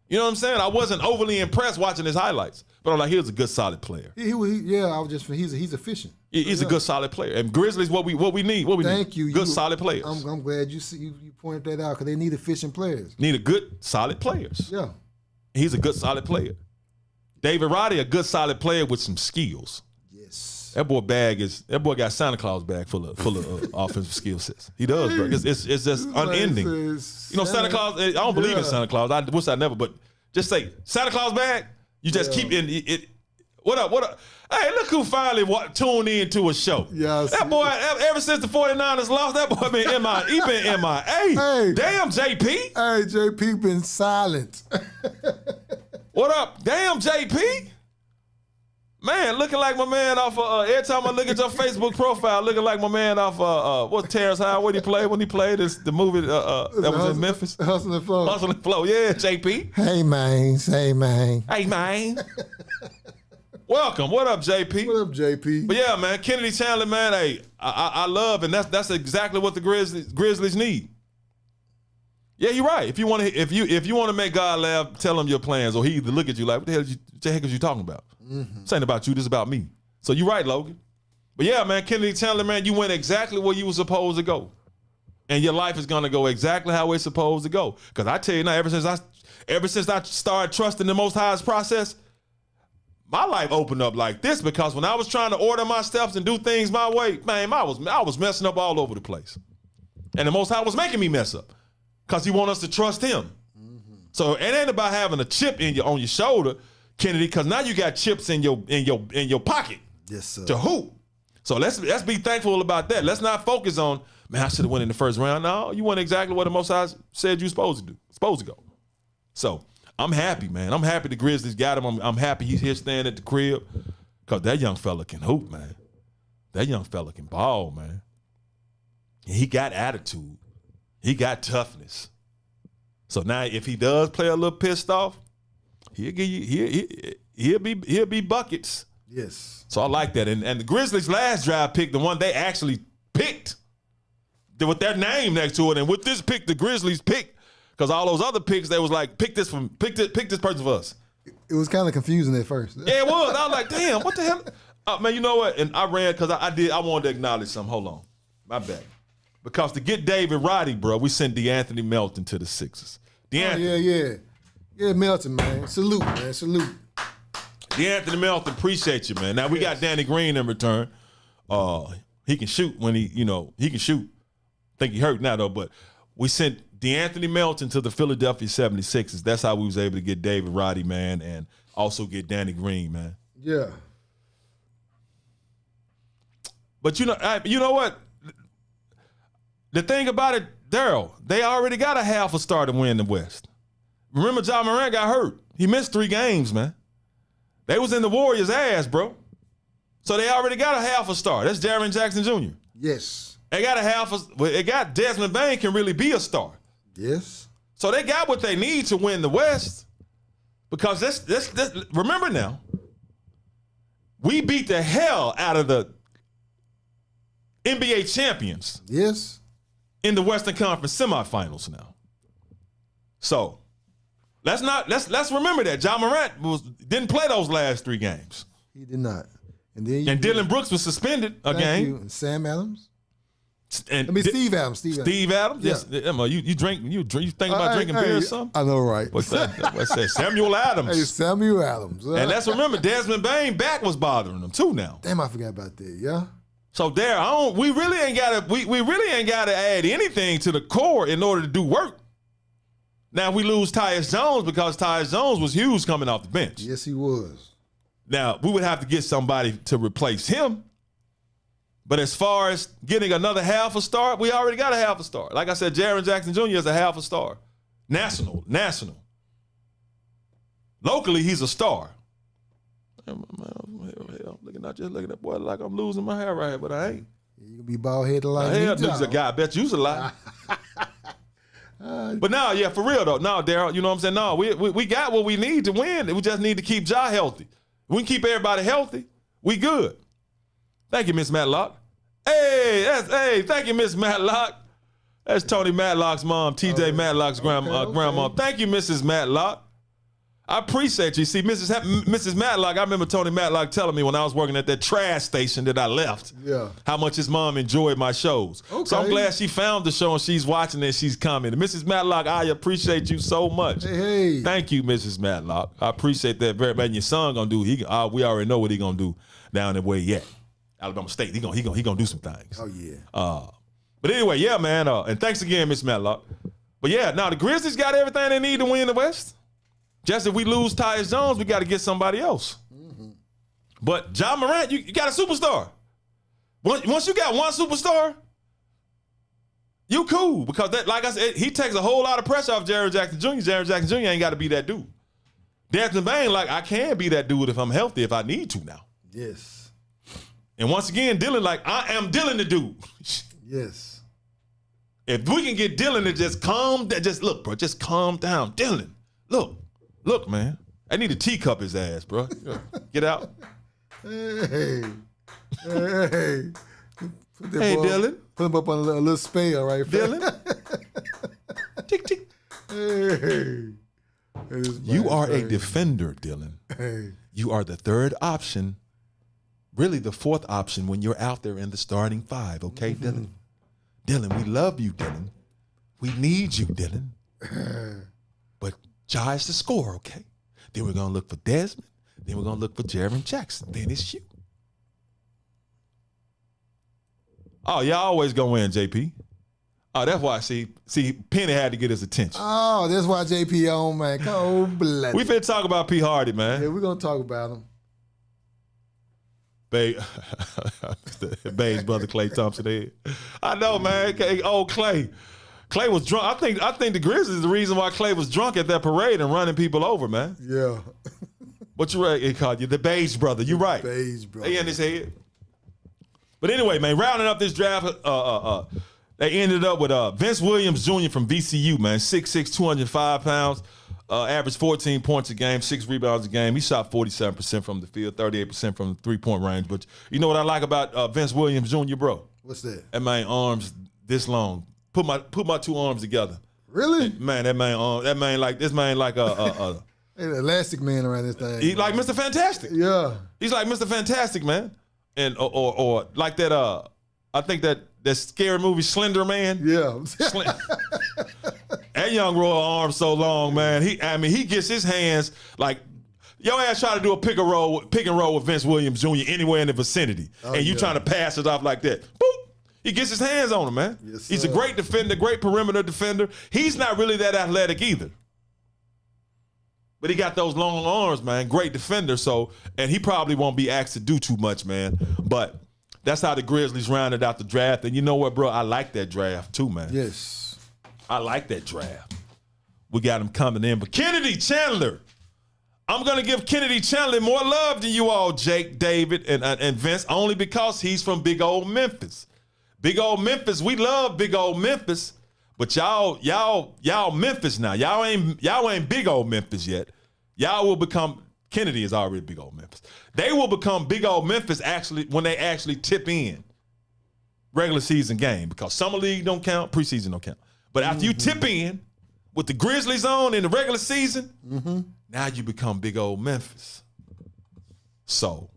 You know what I'm saying? I wasn't overly impressed watching his highlights, but I'm like, he was a good, solid player. He's efficient. He's a good, solid player. And Grizzlies, what we need. Thank you. Good, solid players. I'm glad you pointed that out because they need efficient players. Need a good, solid players. Yeah. He's a good, solid player. David Roddy, a good, solid player with some skills. Yes. That boy got Santa Claus bag full of offensive skill sets. He does, bro. It's just unending. Santa Claus. I don't believe in Santa Claus. I wish I never, but just say Santa Claus bag. You just keep in it. What up? Hey, look who finally tuned in to a show. Yeah, that boy, ever since the 49ers lost, that boy been MIA. He been MIA. Hey, damn, JP. Hey, JP been silent. What up? Damn, JP. Man, looking like my man off every time I look at your Facebook profile, looking like my man off what's Terrence Howard? What he played when he played the movie that was in Memphis? Hustle and Flow. Hustle and Flow, yeah, JP. Hey man. Hey man. Welcome. What up, JP? What up, JP? But yeah, man, Kennedy Chandler, man, hey, I love, and that's exactly what the Grizzlies need. Yeah, you're right. If you want to make God laugh, tell him your plans, or he either look at you like, what the heck is you talking about? Mm-hmm. This ain't about you, this is about me. So you're right, Logan. But yeah, man, Kennedy Chandler, man, you went exactly where you were supposed to go. And your life is gonna go exactly how it's supposed to go. Because I tell you now, ever since I started trusting the Most High's process, my life opened up like this, because when I was trying to order my steps and do things my way, man, I was messing up all over the place. And the Most High was making me mess up, because he want us to trust him. Mm-hmm. So it ain't about having a chip on your shoulder, Kennedy, because now you got chips in your pocket. Yes, sir. To hoop. So let's be thankful about that. Let's not focus on, man, I should have went in the first round. No, you went exactly what the Most High said you supposed to go. So I'm happy, man. I'm happy the Grizzlies got him. I'm happy he's here staying at the crib, because that young fella can hoop, man. That young fella can ball, man. And he got attitude. He got toughness. So now if he does play a little pissed off, he'll be buckets. Yes. So I like that. And the Grizzlies' last draft pick, the one they actually picked, with their name next to it, and with this pick, the Grizzlies picked, because all those other picks, they was like, pick this person for us. It was kind of confusing at first. Yeah, it was. I was like, damn, what the hell? Man, you know what? And I ran, because I wanted to acknowledge something. Hold on. My bad. Because to get David Roddy, bro, we sent DeAnthony Melton to the Sixers. Yeah, Melton, man. Salute, man. Salute. DeAnthony Melton, appreciate you, man. Now we got Danny Green in return. He can shoot when he can shoot. Think he hurt now though, but we sent DeAnthony Melton to the Philadelphia 76ers. That's how we was able to get David Roddy, man, and also get Danny Green, man. Yeah. But you know what? The thing about it, Daryl, they already got a half a star to win the West. Remember, Jazmine got hurt. He missed 3 games, man. They was in the Warriors' ass, bro. So they already got a half a star. That's Jaren Jackson Jr. Yes. They got they got Desmond Bain can really be a star. Yes. So they got what they need to win the West. Because remember now, we beat the hell out of the NBA champions. Yes. In the Western Conference semifinals now. So let's remember that Ja Morant didn't play those last 3 games. He did not. And Dylan Brooks was suspended a game. You. And Sam Adams. And Steve Adams. Steve Adams. Yes. Yeah. You think about drinking beer or something? I know, right? What's that? What's that? Samuel Adams. Hey, Samuel Adams. And let's remember, Desmond Bain back was bothering them too now. Damn, I forgot about that. Yeah. So we really ain't gotta add anything to the core in order to do work. Now we lose Tyus Jones, because Tyus Jones was huge coming off the bench. Yes, he was. Now we would have to get somebody to replace him. But as far as getting another half a star, we already got a half a star. Like I said, Jaren Jackson Jr. is a half a star. National. Locally, he's a star. Hell, looking at that boy like I'm losing my hair right here, but I ain't. You gonna be bald headed like hell, niggas a guy. I bet you's a lot. But now, yeah, for real though. Now, Daryl, you know what I'm saying? No, we got what we need to win. We just need to keep Ja healthy. We can keep everybody healthy. We good. Thank you, Miss Matlock. Hey, thank you, Miss Matlock. That's Tony Matlock's mom, TJ Matlock's grandma. Thank you, Mrs. Matlock. I appreciate you. See, Mrs. Matlock, I remember Tony Matlock telling me when I was working at that trash station that I left, how much his mom enjoyed my shows. Okay. So I'm glad she found the show and she's watching it, she's commenting. Mrs. Matlock, I appreciate you so much. Hey. Thank you, Mrs. Matlock. I appreciate that very much. And your son gonna do, we already know what he gonna do down the way yet. Alabama State, he gonna do some things. Oh, yeah. But anyway, yeah, man, and thanks again, Miss Matlock. But yeah, now the Grizzlies got everything they need to win the West. Just if we lose Tyus Jones, we got to get somebody else. Mm-hmm. But Ja Morant, you got a superstar. Once you got one superstar, you cool. Because that, like I said, he takes a whole lot of pressure off Jaren Jackson Jr. Jaren Jackson Jr. ain't got to be that dude. Desmond Bain, like, I can be that dude if I'm healthy, if I need to now. Yes. And once again, Dylan, like, I am Dylan the dude. Yes. If we can get Dylan to just calm down. Dylan, look, man. I need a teacup his ass, bro. Get out. Hey. Hey, Dylan. Put him up on a little spell right there. Dylan. Tick, tick. Hey. You are a defender, Dylan. Hey. You are the third option, really the fourth option when you're out there in the starting five, okay, Dylan? Dylan, we love you, Dylan. We need you, Dylan. But Ja is the scorer, okay? Then we're going to look for Desmond. Then we're going to look for Jaren Jackson. Then it's you. Oh, y'all always going to win, JP. Oh, that's why, see, Penny had to get his attention. Oh, that's why JP on, man. Cold blooded. We finna talk about P. Hardy, man. Yeah, we're going to talk about him. Babe's brother, Clay Thompson head. I know, man. Oh, Clay. Clay was drunk. I think the Grizzlies is the reason why Clay was drunk at that parade and running people over, man. Yeah. What you right? He called you the Beige brother. You right. Beige brother. They in his head. But anyway, man, rounding up this draft, they ended up with Vince Williams Jr. from VCU, man, 6'6", 205 pounds, averaged 14 points a game, 6 rebounds a game. He shot 47% from the field, 38% from the three-point range. But you know what I like about Vince Williams Jr., bro? What's that? That man arms this long. Put my two arms together. Really? Man, this man like Hey, the elastic man around this thing. He like Mr. Fantastic. Yeah. He's like Mr. Fantastic, man. And or like that I think that scary movie Slender Man. Yeah. That young Roy arms so long, man. He gets his hands like your ass try to do a pick and roll with Vince Williams Jr. anywhere in the vicinity. And you trying to pass it off like that. Boop. He gets his hands on him, man. Yes, he's a great defender, great perimeter defender. He's not really that athletic either. But he got those long arms, man. Great defender. So, and he probably won't be asked to do too much, man. But that's how the Grizzlies rounded out the draft. And you know what, bro? I like that draft too, man. Yes. I like that draft. We got him coming in. But Kennedy Chandler. I'm going to give Kennedy Chandler more love than you all, Jake, David, and Vince, only because he's from big old Memphis. Big old Memphis, we love big old Memphis, but y'all Memphis now. Y'all ain't big old Memphis yet. Y'all will become, Kennedy is already big old Memphis. They will become big old Memphis actually when they actually tip in regular season game, because summer league don't count, preseason don't count. But after you tip in with the Grizzlies on in the regular season, now you become big old Memphis. So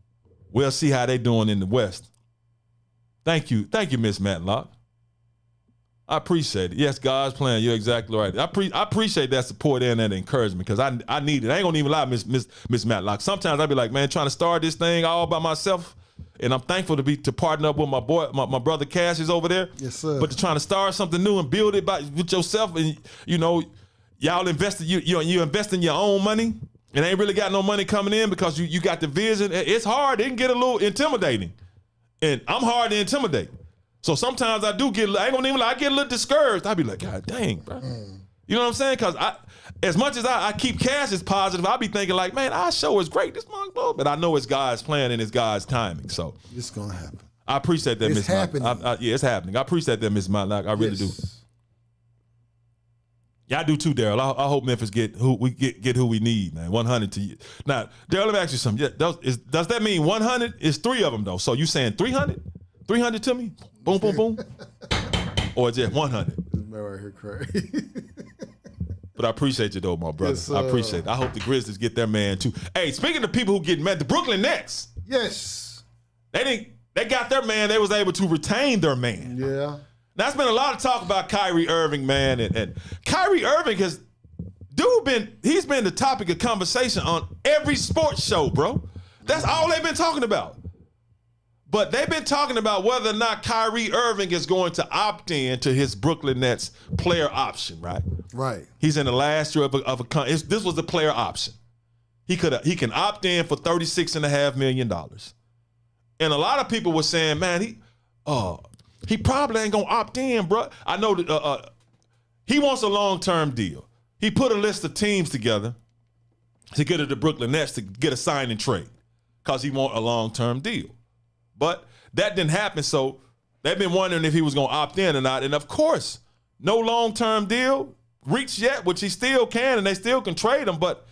we'll see how they doing in the West. Thank you, Miss Matlock. I appreciate it. Yes, God's plan. You're exactly right. I appreciate that support and that encouragement, because I need it. I ain't gonna even lie, Miss Matlock. Sometimes I be like, man, trying to start this thing all by myself, and I'm thankful to partner up with my boy, my brother Cash is over there. Yes, sir. But to trying to start something new and build it with yourself, and you know, y'all invested. You investing your own money, and ain't really got no money coming in because you got the vision. It's hard. It can get a little intimidating. And I'm hard to intimidate. So sometimes I do get, I ain't gonna even lie, I get a little discouraged. I be like, God dang, bro. You know what I'm saying? Because as much as I keep Cash as positive, I be thinking like, man, our show is great. This month, but I know it's God's plan and it's God's timing. So it's gonna happen. I appreciate that, Miss Mike. Yeah, it's happening. I appreciate that, Miss Mike. I really do. Yeah, I do too, Daryl. I hope Memphis get who we need, man. 100 to you. Now, Daryl, let me ask you something. Yeah, does that mean 100? It's 3 of them though. So you saying 300? 300 to me? Boom, boom, boom. Or just 100? This man right here crazy. But I appreciate you though, my brother. Yes, I appreciate it. I hope the Grizzlies get their man too. Hey, speaking of people who get mad, the Brooklyn Nets. Yes. They got their man. They was able to retain their man. Yeah. Now, there's been a lot of talk about Kyrie Irving, man, and Kyrie Irving he's been the topic of conversation on every sports show, bro. That's all they've been talking about. But they've been talking about whether or not Kyrie Irving is going to opt in to his Brooklyn Nets player option, right? Right. He's in the last year of a this was the player option. He can opt in for $36.5 million. And a lot of people were saying, man, he probably ain't gonna opt in, bro. I know that he wants a long-term deal. He put a list of teams together to get to the Brooklyn Nets to get a sign and trade because he want a long-term deal. But that didn't happen, so they've been wondering if he was gonna opt in or not. And of course, no long-term deal reached yet, which he still can, and they still can trade him. But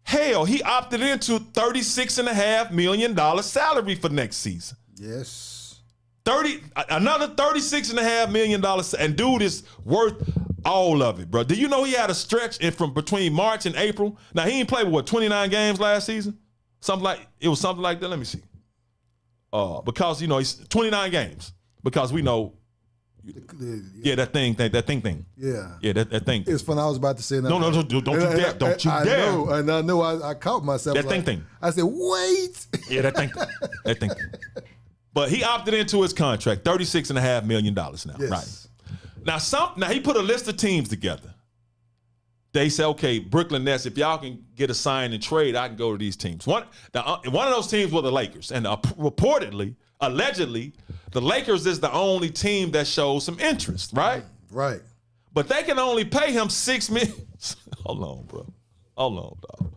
hell, he opted into $36.5 million salary for next season. Yes. Another $36.5 million, and dude is worth all of it, bro. Do you know he had a stretch from between March and April? Now, he ain't played, 29 games last season? Something like that. Let me see. Because, he's 29 games. Because we know, that thing. Yeah. Yeah, that thing. It's funny, I was about to say that. No, don't you dare. Don't you dare. I know, I caught myself. That thing. I said, wait. Yeah, that thing. But he opted into his contract, $36.5 million now, yes. Right? Now he put a list of teams together. They say, okay, Brooklyn Nets, if y'all can get a sign and trade, I can go to these teams. One of those teams were the Lakers, and allegedly, the Lakers is the only team that shows some interest, right? Right. But they can only pay him $6 million. Hold on, bro. Hold on, dog.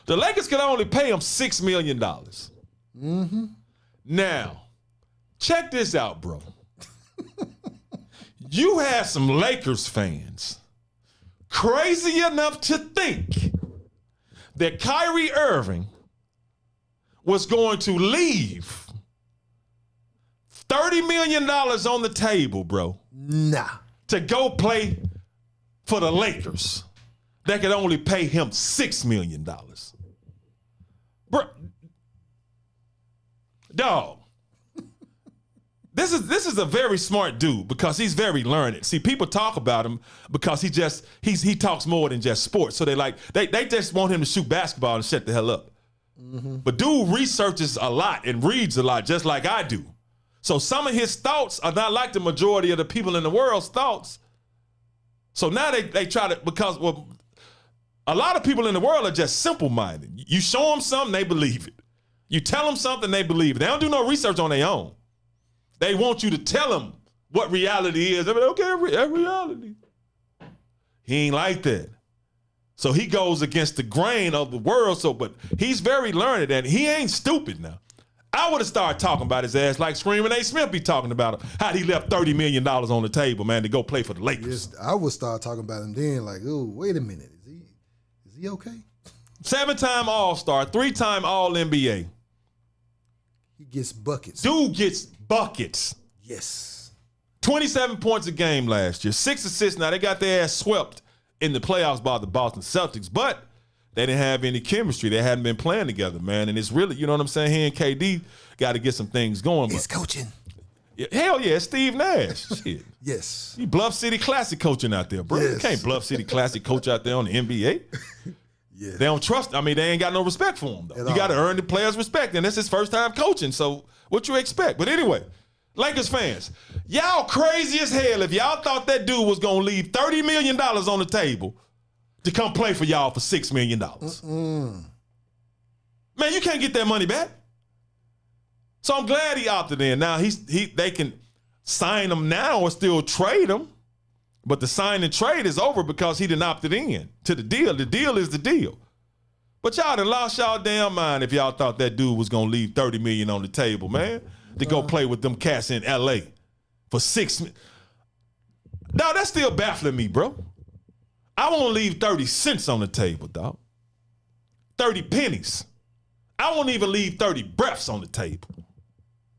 The Lakers can only pay him $6 million. Mm-hmm. Now, check this out, bro. You had some Lakers fans crazy enough to think that Kyrie Irving was going to leave $30 million on the table, bro. Nah. To go play for the Lakers. They could only pay him $6 million. Bro, dog. This is a very smart dude because he's very learned. See, people talk about him because he talks more than just sports. So they just want him to shoot basketball and shut the hell up. Mm-hmm. But dude researches a lot and reads a lot, just like I do. So some of his thoughts are not like the majority of the people in the world's thoughts. So now they try to, because a lot of people in the world are just simple-minded. You show them something, they believe it. You tell them something, they believe it. They don't do no research on their own. They want you to tell them what reality is. They're like, okay, that's reality. He ain't like that. So he goes against the grain of the world. But he's very learned, and he ain't stupid now. I would have started talking about his ass like Screaming A. Smith be talking about him. How he left $30 million on the table, man, to go play for the Lakers. Yes, I would start talking about him then, like, oh, wait a minute. Is he okay? 7-time All-Star, 3-time All-NBA. He gets buckets. Dude gets buckets. Yes. 27 points a game last year. 6 assists. Now, they got their ass swept in the playoffs by the Boston Celtics, but they didn't have any chemistry. They hadn't been playing together, man. And it's really, you know what I'm saying? He and KD got to get some things going. It's coaching. Yeah, hell yeah, it's Steve Nash. Shit. Yes. You Bluff City Classic coaching out there, bro. Yes. You can't Bluff City Classic coach out there on the NBA. Yeah. They don't trust. I mean, they ain't got no respect for him, though. You got to earn the players' respect, and this is his first time coaching, so what you expect? But anyway, Lakers fans, y'all crazy as hell if y'all thought that dude was going to leave $30 million on the table to come play for y'all for $6 million. Man, you can't get that money back. So I'm glad he opted in. Now they can sign him now or still trade him, but the sign and trade is over because he didn't opted in to the deal. The deal is the deal. But y'all done lost y'all damn mind if y'all thought that dude was gonna leave $30 million on the table, man, to go play with them cats in LA for $6 million. Dog, that's still baffling me, bro. I won't leave 30 cents on the table, dog. 30 pennies. I won't even leave 30 breaths on the table.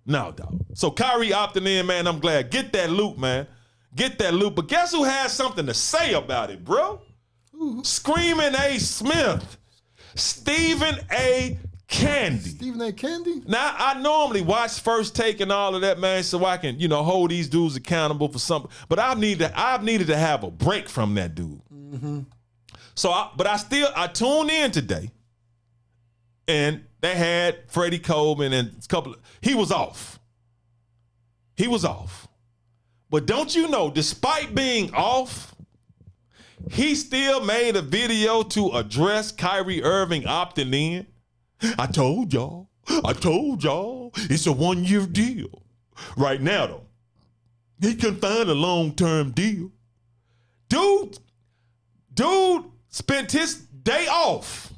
No, dog. So Kyrie opting in, man, I'm glad. Get that loot, man. Get that loot. But guess who has something to say about it, bro? Screaming A. Smith. Stephen A. Candy. Stephen A. Candy? Now, I normally watch First Take and all of that, man, so I can, hold these dudes accountable for something. But I've needed to have a break from that dude. Mm-hmm. So, I tuned in today, and they had Freddie Coleman and he was off. He was off. But don't you know, despite being off, he still made a video to address Kyrie Irving opting in. I told y'all, it's a 1-year deal. Right now, though, he can find a long-term deal. Dude spent his day off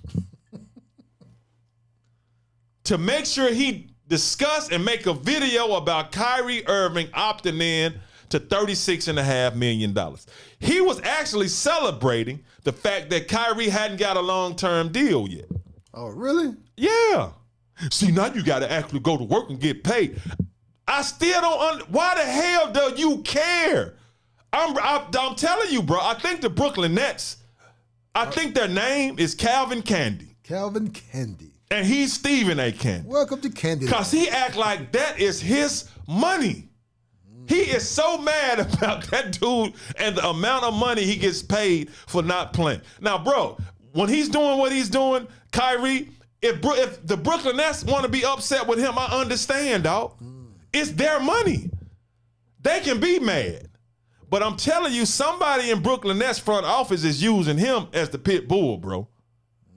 to make sure he discuss and make a video about Kyrie Irving opting in to $36.5 million. He was actually celebrating the fact that Kyrie hadn't got a long-term deal yet. Oh, really? Yeah. See, now you got to actually go to work and get paid. I still don't why the hell do you care? I'm telling you, bro, I think the Brooklyn Nets, I think their name is Calvin Candy. Calvin Candy. And he's Stephen A. Candy. Welcome to Candy. Because he act like that is his money. He is so mad about that dude and the amount of money he gets paid for not playing. Now, bro, when he's doing what he's doing, Kyrie, if the Brooklyn Nets want to be upset with him, I understand, dog. It's their money. They can be mad. But I'm telling you, somebody in Brooklyn Nets front office is using him as the pit bull, bro.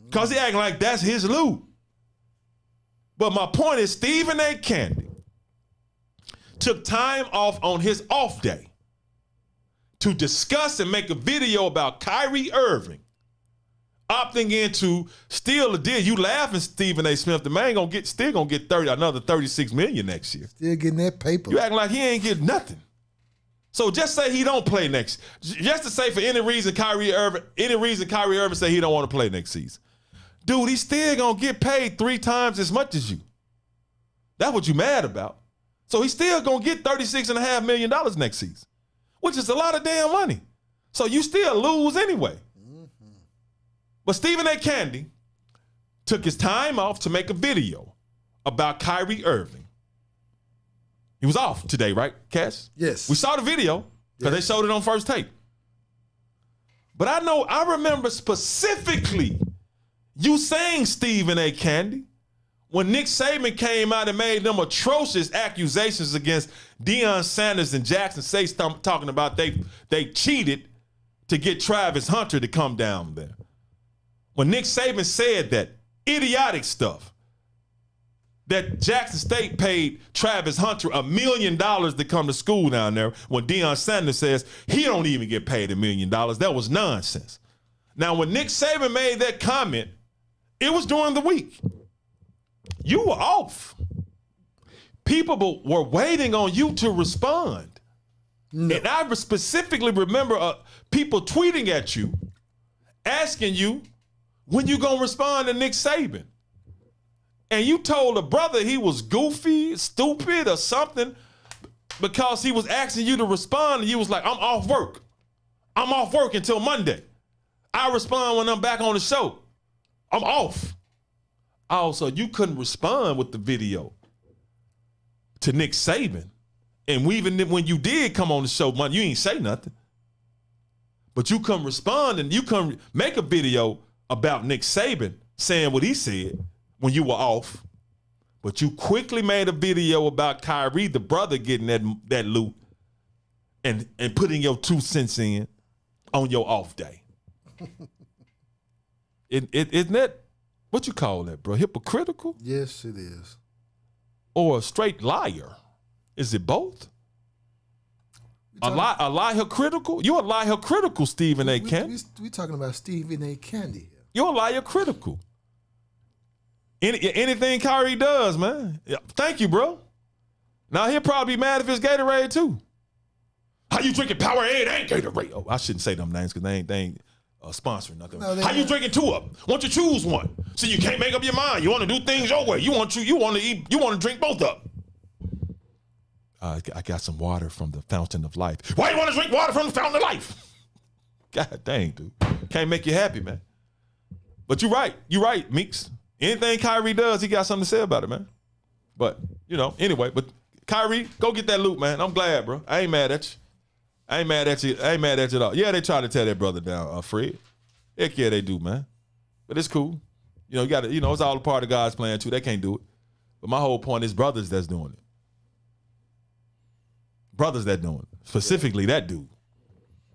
Because he acting like that's his loot. But my point is, Stephen A. Candy took time off on his off day to discuss and make a video about Kyrie Irving opting into steal a deal. You laughing, Stephen A. Smith. The man still gonna get another $36 million next year. Still getting that paper. You acting like he ain't getting nothing. So just say he don't play next. Just to say for any reason Kyrie Irving say he don't want to play next season. Dude, he's still gonna get paid 3 times as much as you. That's what you mad about. So he's still gonna get $36.5 million next season, which is a lot of damn money. So you still lose anyway. But Stephen A. Candy took his time off to make a video about Kyrie Irving. He was off today, right, Cash? Yes. We saw the video because they showed it on First Take. But I remember specifically you saying, Stephen A. Candy, when Nick Saban came out and made them atrocious accusations against Deion Sanders and Jackson State, talking about they cheated to get Travis Hunter to come down there. When Nick Saban said that idiotic stuff, that Jackson State paid Travis Hunter $1 million to come to school down there, when Deion Sanders says he don't even get paid $1 million, that was nonsense. Now, when Nick Saban made that comment, it was during the week. You were off. People were waiting on you to respond. No. And I specifically remember people tweeting at you, asking you, when you gonna respond to Nick Saban? And you told a brother he was goofy, stupid, or something because he was asking you to respond, and you was like, I'm off work. I'm off work until Monday. I respond when I'm back on the show. I'm off. Also, you couldn't respond with the video to Nick Saban. And even when you did come on the show, you ain't say nothing. But you couldn't respond, and you couldn't make a video about Nick Saban saying what he said when you were off. But you quickly made a video about Kyrie, the brother, getting that loot and putting your 2 cents in on your off day. Isn't that, what you call that, bro? Hypocritical? Yes, it is. or a straight liar? Is it both? A lie hypocritical? You're a lie hypocritical, Stephen A. Candy. We talking about Stephen A. Candy here. You're a lie hypocritical. Anything Kyrie does, man. Yeah, thank you, bro. Now he'll probably be mad if it's Gatorade too. How you drinking Powerade? It ain't Gatorade. Oh, I shouldn't say them names because they ain't sponsoring nothing. No, how you drinking two of them? Why don't you choose one? So you can't make up your mind. You want to do things your way. You want to drink both of them. I got some water from the fountain of life. Why you want to drink water from the fountain of life? God dang, dude. Can't make you happy, man. But you're right. You're right, Meeks. Anything Kyrie does, he got something to say about it, man. But, anyway, but Kyrie, go get that loot, man. I'm glad, bro. I ain't mad at you. I ain't mad at you at all. Yeah, they try to tear their brother down, Fred. Heck yeah, they do, man. But it's cool. You got to, it's all a part of God's plan, too. They can't do it. But my whole point is brothers that's doing it. Brothers that doing it. Specifically that dude.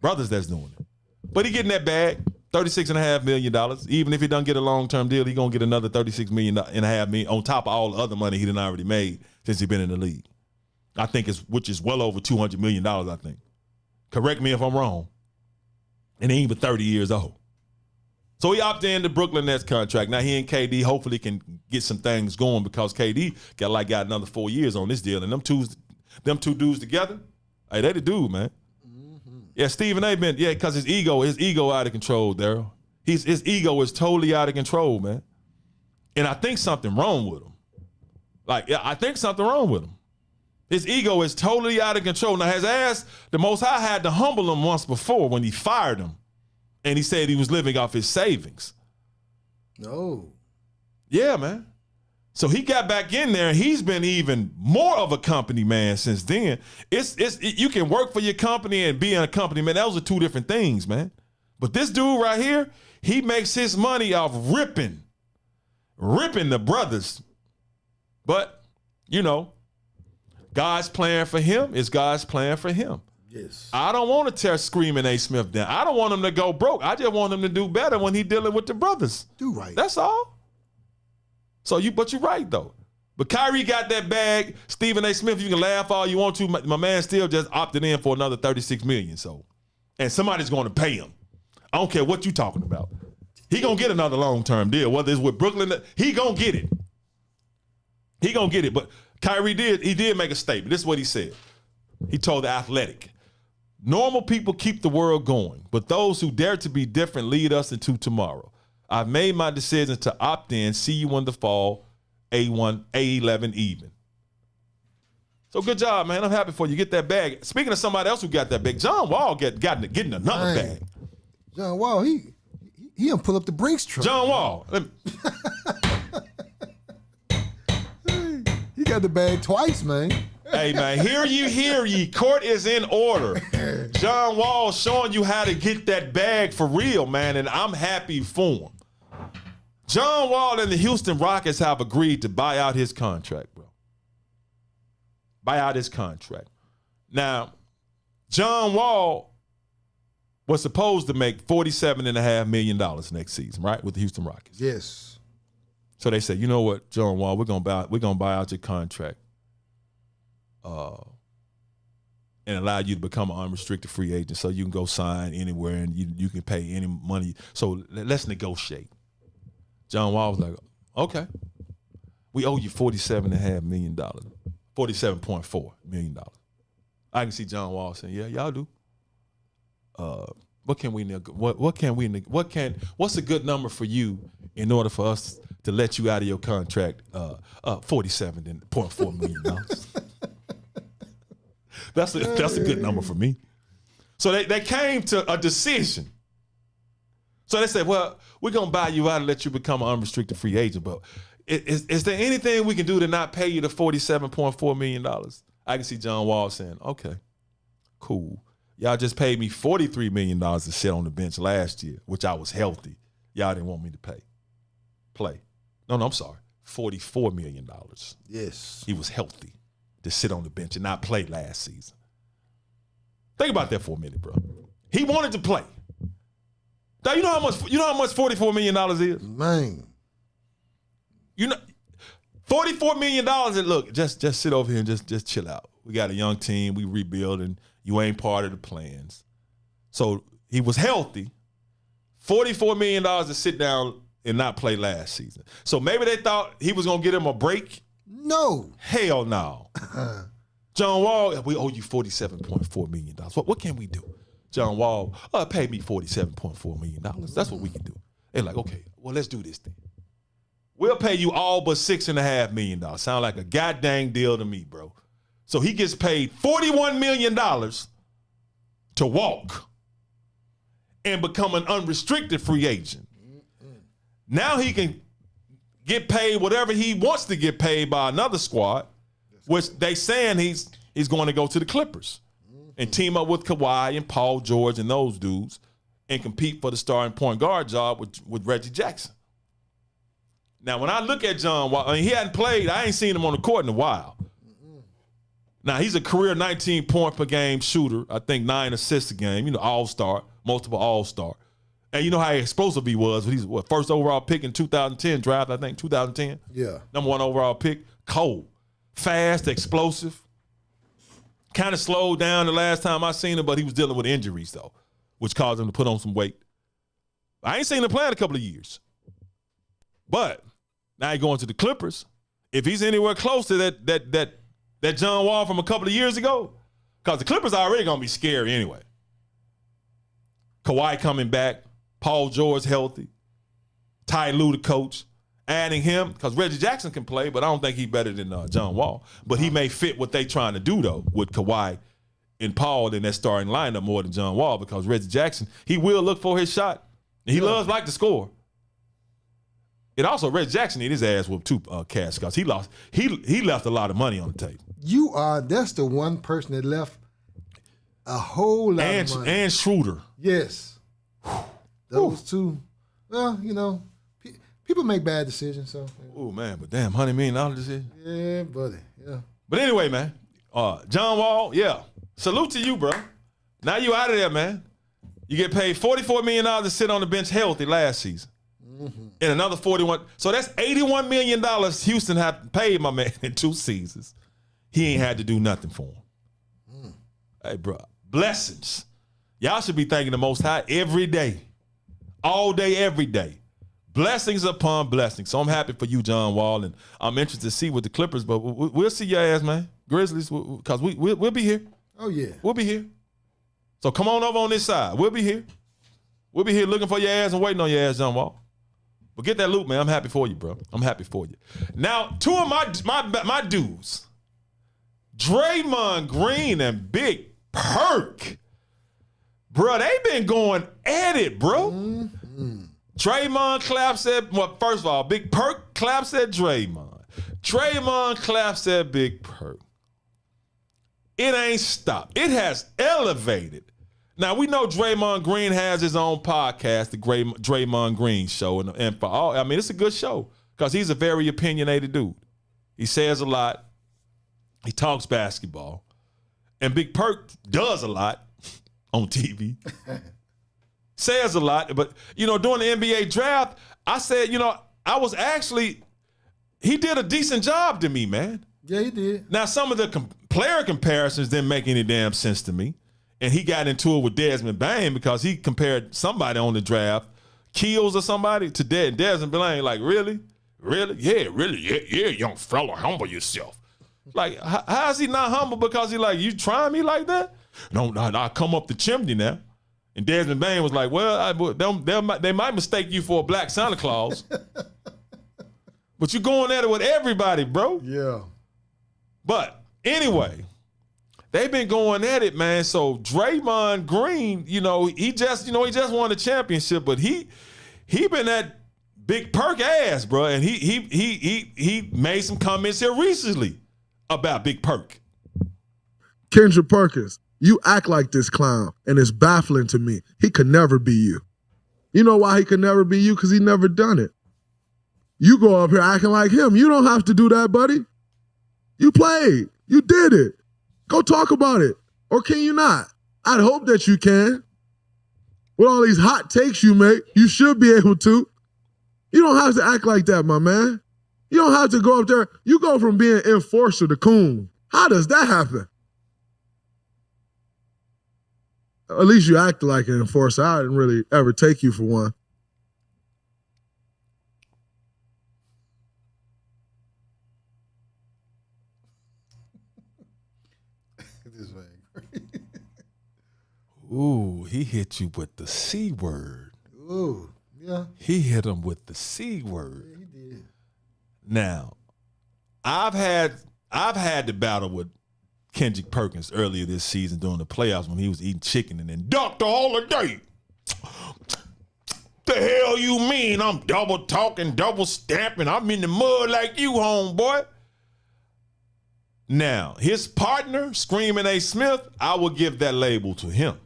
Brothers that's doing it. But he getting that bag, $36.5 million. Even if he doesn't get a long-term deal, he going to get another $36.5 million on top of all the other money he done already made since he been in the league. I think which is well over $200 million, I think. Correct me if I'm wrong. And he ain't even 30 years old. So he opted into Brooklyn Nets contract. Now he and KD hopefully can get some things going because KD got another 4 years on this deal. And them two dudes together, hey, they the dude, man. Mm-hmm. Yeah, Stephen A. because his ego out of control, Daryl. His ego is totally out of control, man. And I think something wrong with him. I think something wrong with him. His ego is totally out of control. Now, the Most High had to humble him once before when he fired him. And he said he was living off his savings. No. Yeah, man. So he got back in there, and he's been even more of a company man since then. You can work for your company and be in a company man. Those are two different things, man. But this dude right here, he makes his money off ripping the brothers. But, God's plan for him is God's plan for him. Yes. I don't want to tear Screaming A. Smith down. I don't want him to go broke. I just want him to do better when he's dealing with the brothers. Do right. That's all. But you're right, though. But Kyrie got that bag. Stephen A. Smith, you can laugh all you want to. My man still just opted in for another $36 million. And somebody's going to pay him. I don't care what you're talking about. He going to get another long-term deal, whether it's with Brooklyn. He going to get it. He going to get it. But Kyrie did make a statement. This is what he said. He told The Athletic, normal people keep the world going, but those who dare to be different lead us into tomorrow. I've made my decision to opt in. See you in the fall, A1, A11 even. So good job, man. I'm happy for you. Get that bag. Speaking of somebody else who got that bag, John Wall getting another bag. John Wall, he done pull up the Brinks truck. John Wall. He got the bag twice, man. Hey, man, hear ye. Court is in order. John Wall showing you how to get that bag for real, man, and I'm happy for him. John Wall and the Houston Rockets have agreed to buy out his contract, bro. Buy out his contract. Now, John Wall was supposed to make $47.5 million next season, right, with the Houston Rockets. Yes. So they said, you know what, John Wall, we're gonna buy out your contract. And allow you to become an unrestricted free agent so you can go sign anywhere and you can pay any money. So let's negotiate. John Wall was like, okay, we owe you $47.5 million, $47.4 million. I can see John Wall saying, yeah, y'all do. What's a good number for you in order for us to let you out of your contract? $47.4 million. That's a good number for me. So they came to a decision. So they said, well, we're going to buy you out and let you become an unrestricted free agent. But is there anything we can do to not pay you the $47.4 million? I can see John Wall saying, okay, cool. Y'all just paid me $43 million to sit on the bench last year, which I was healthy. Y'all didn't want me to play. No, I'm sorry. $44 million. Yes. He was healthy to sit on the bench and not play last season. Think about that for a minute, bro. He wanted to play. Now, you know how much $44 million is? Man. $44 million. And look, just sit over here and just chill out. We got a young team. We rebuilding. You ain't part of the plans. So he was healthy. $44 million to sit down and not play last season. So maybe they thought he was going to get him a break. No. Hell no. John Wall, we owe you $47.4 million. What can we do? John Wall, pay me $47.4 million. That's what we can do. They're like, okay, well, let's do this thing. We'll pay you all but $6.5 million. Sound like a goddamn deal to me, bro. So he gets paid $41 million to walk and become an unrestricted free agent. Now he can get paid whatever he wants to get paid by another squad, which they saying he's going to go to the Clippers and team up with Kawhi and Paul George and those dudes and compete for the starting point guard job with Reggie Jackson. Now, when I look at John Wall, he hadn't played. I ain't seen him on the court in a while. Now, he's a career 19-point per game shooter. I think 9 assists a game. All-star, multiple all-star. And you know how explosive he was. He's first overall pick in 2010 draft, I think, 2010. Yeah. Number 1 overall pick. Cold. Fast, explosive. Kind of slowed down the last time I seen him, but he was dealing with injuries, though, which caused him to put on some weight. I ain't seen him play in a couple of years. But now he's going to the Clippers. If he's anywhere close to that John Wall from a couple of years ago, because the Clippers are already going to be scary anyway. Kawhi coming back, Paul George healthy, Ty Lue the coach, adding him, because Reggie Jackson can play, but I don't think he's better than John Wall. But he may fit what they trying to do, though, with Kawhi and Paul in that starting lineup more than John Wall, because Reggie Jackson, he will look for his shot. And he loves like to score. And also, Reggie Jackson need his ass whooped too, Cash, because he left a lot of money on the table. That's the one person that left a whole lot of money. And Schroeder. Yes. Those two. Well, people make bad decisions. So. Oh, man, but damn, $100 million decision. Yeah, buddy. Yeah. But anyway, man, John Wall, yeah. Salute to you, bro. Now you out of there, man. You get paid $44 million to sit on the bench healthy last season. Mm-hmm. And another 41. So that's $81 million Houston have paid my man in 2 seasons. He ain't had to do nothing for him. Hey, bro, blessings. Y'all should be thanking the Most High every day. All day, every day. Blessings upon blessings. So I'm happy for you, John Wall, and I'm interested to see with the Clippers, but we'll see your ass, man. Grizzlies, because we'll be here. Oh, yeah. We'll be here. So come on over on this side. We'll be here. We'll be here looking for your ass and waiting on your ass, John Wall. But get that loot, man. I'm happy for you, bro. I'm happy for you. Now, 2 of my dudes, Draymond Green and Big Perk, bro, they been going at it, bro. Mm-hmm. Draymond claps at, well, first of all, Big Perk claps at Draymond. Draymond claps at Big Perk. It ain't stopped. It has elevated. Now, we know Draymond Green has his own podcast, the Draymond Green Show. And for all, I mean, it's a good show because he's a very opinionated dude. He says a lot. He talks basketball. And Big Perk does a lot on TV. Says a lot. But, during the NBA draft, I said, I was actually, he did a decent job to me, man. Yeah, he did. Now, some of the player comparisons didn't make any damn sense to me. And he got into it with Desmond Bain because he compared somebody on the draft, Keels or somebody, to Desmond Bain. Like, really? Really? Yeah, really? Yeah, young fella, humble yourself. Like, how is he not humble? Because he like, you trying me like that? No, I come up the chimney now. And Desmond Bain was like, well, they might mistake you for a black Santa Claus. But you're going at it with everybody, bro. Yeah. But anyway, they've been going at it, man. So Draymond Green, he just won the championship, but he been at Big Perk ass, bro. And he made some comments here recently about Big Perk. Kendrick Perkins, you act like this clown, and it's baffling to me. He could never be you. You know why he could never be you? Because he never done it. You go up here acting like him. You don't have to do that, buddy. You played. You did it. Go talk about it. Or can you not? I'd hope that you can. With all these hot takes you make, you should be able to. You don't have to act like that, my man. You don't have to go up there. You go from being enforcer to coon. How does that happen? At least you act like an enforcer. I didn't really ever take you for one. Ooh, he hit you with the C word. Ooh, yeah. He hit him with the C word. Yeah, he did. Now, I've had the battle with Kendrick Perkins earlier this season during the playoffs when he was eating chicken and then Dr. Holliday. The hell you mean? I'm double talking, double stamping. I'm in the mud like you, homeboy. Now, his partner, Screaming A. Smith, I will give that label to him.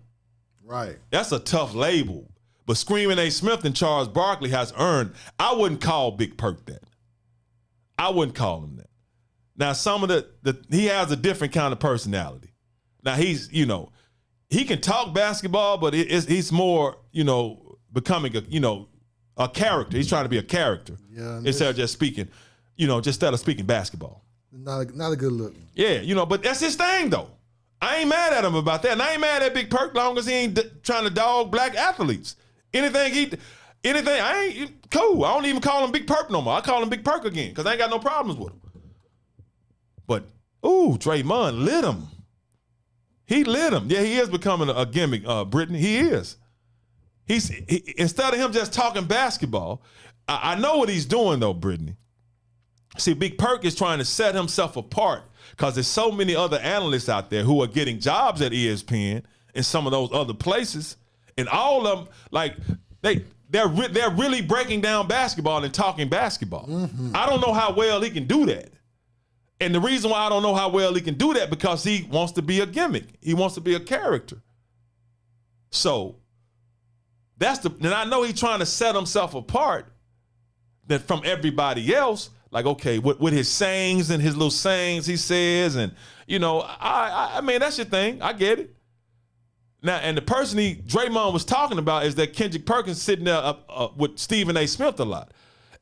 Right. That's a tough label. But Screaming A. Smith and Charles Barkley has earned, I wouldn't call Big Perk that. I wouldn't call him that. Now, some of he has a different kind of personality. Now, he's, he can talk basketball, but he's more, becoming a character. He's trying to be a character. Yeah. Instead of just speaking, instead of speaking basketball. Not a good look. Yeah, but that's his thing, though. I ain't mad at him about that. And I ain't mad at Big Perk long as he ain't trying to dog black athletes. Anything, I ain't cool. I don't even call him Big Perk no more. I call him Big Perk again because I ain't got no problems with him. But, Draymond lit him. He lit him. Yeah, he is becoming a gimmick, Brittany. He is. Instead of him just talking basketball, I know what he's doing, though, Brittany. See, Big Perk is trying to set himself apart because there's so many other analysts out there who are getting jobs at ESPN and some of those other places. And all of them, like, they're really breaking down basketball and talking basketball. Mm-hmm. I don't know how well he can do that. And the reason why I don't know how well he can do that because he wants to be a gimmick. He wants to be a character. So and I know he's trying to set himself apart from everybody else. Like, okay, with his sayings and his little sayings he says, and I mean that's your thing. I get it. Now, and the person Draymond was talking about is that Kendrick Perkins sitting there with Stephen A. Smith a lot,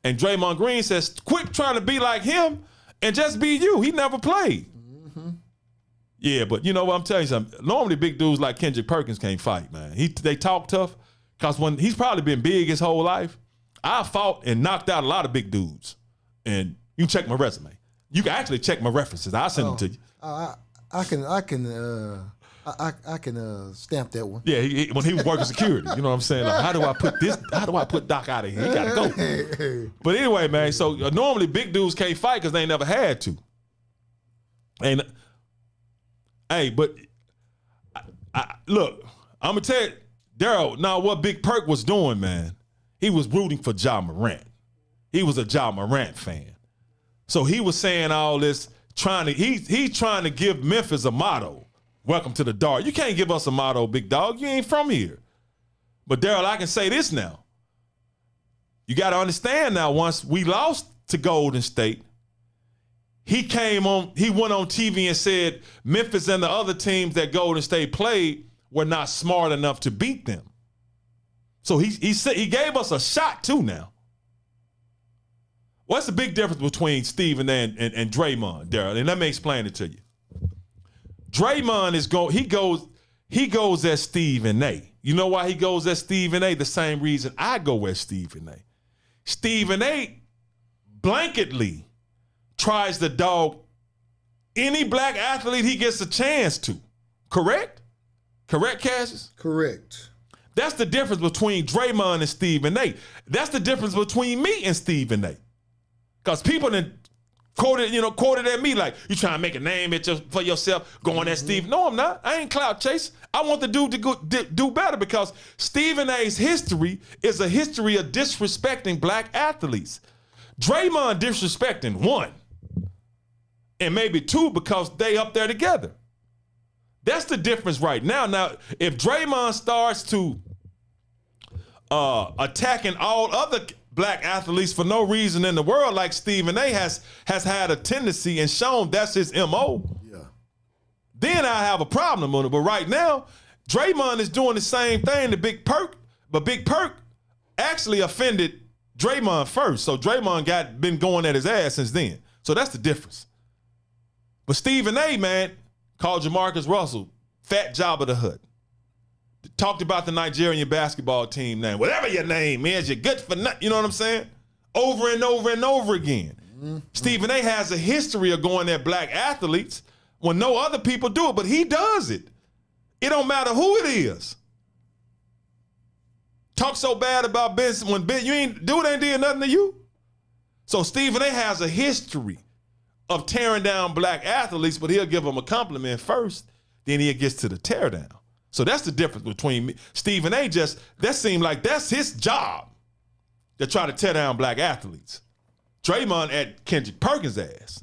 and Draymond Green says, "Quit trying to be like him and just be you." He never played. Mm-hmm. Yeah, but you know what? I'm telling you something. Normally, big dudes like Kendrick Perkins can't fight, man. They talk tough because when he's probably been big his whole life. I fought and knocked out a lot of big dudes. And you check my resume. You can actually check my references. I'll send them to you. I can stamp that one. Yeah, when he was working security, you know what I'm saying? Like, how do I put Doc out of here? He gotta go. But anyway, man, so normally big dudes can't fight because they ain't never had to. And but look, I'm gonna tell you, Daryl, now what Big Perk was doing, man, he was rooting for Ja Morant. He was a Ja Morant fan. So he was saying all this, he's trying to give Memphis a motto. Welcome to the dark. You can't give us a motto, big dog. You ain't from here. But Daryl, I can say this now. You got to understand now, once we lost to Golden State, he went on TV and said Memphis and the other teams that Golden State played were not smart enough to beat them. So he gave us a shot too now. What's the big difference between Stephen and Draymond, Daryl? And let me explain it to you. Draymond he goes as Stephen A. You know why he goes as Stephen A? The same reason I go as Stephen A. Stephen A blanketly tries to dog any black athlete he gets a chance to. Correct? Correct, Cassius? Correct. That's the difference between Draymond and Stephen A. That's the difference between me and Stephen A. Because people then quoted at me like, you trying to make a name for yourself going at Steve. No, I'm not. I ain't clout chase. I want the dude to do better because Stephen A's history is a history of disrespecting black athletes. Draymond disrespecting one, and maybe two because they up there together. That's the difference right now. Now, if Draymond starts to attacking all other black athletes for no reason in the world, like Stephen A has had a tendency and shown that's his MO, then I have a problem with it. But right now, Draymond is doing the same thing to Big Perk, but Big Perk actually offended Draymond first. So Draymond been going at his ass since then. So that's the difference. But Stephen A, man, called Jamarcus Russell fat Jabba the Hutt. Talked about the Nigerian basketball team name. Whatever your name is, you're good for nothing. You know what I'm saying? Over and over and over again. Mm-hmm. Stephen A has a history of going at black athletes when no other people do it, but he does it. It don't matter who it is. Talk so bad about Ben when Ben, ain't did nothing to you. So Stephen A has a history of tearing down black athletes, but he'll give them a compliment first, then he gets to the tear down. So that's the difference between me. Stephen A that seemed like that's his job to try to tear down black athletes. Draymond at Kendrick Perkins' ass.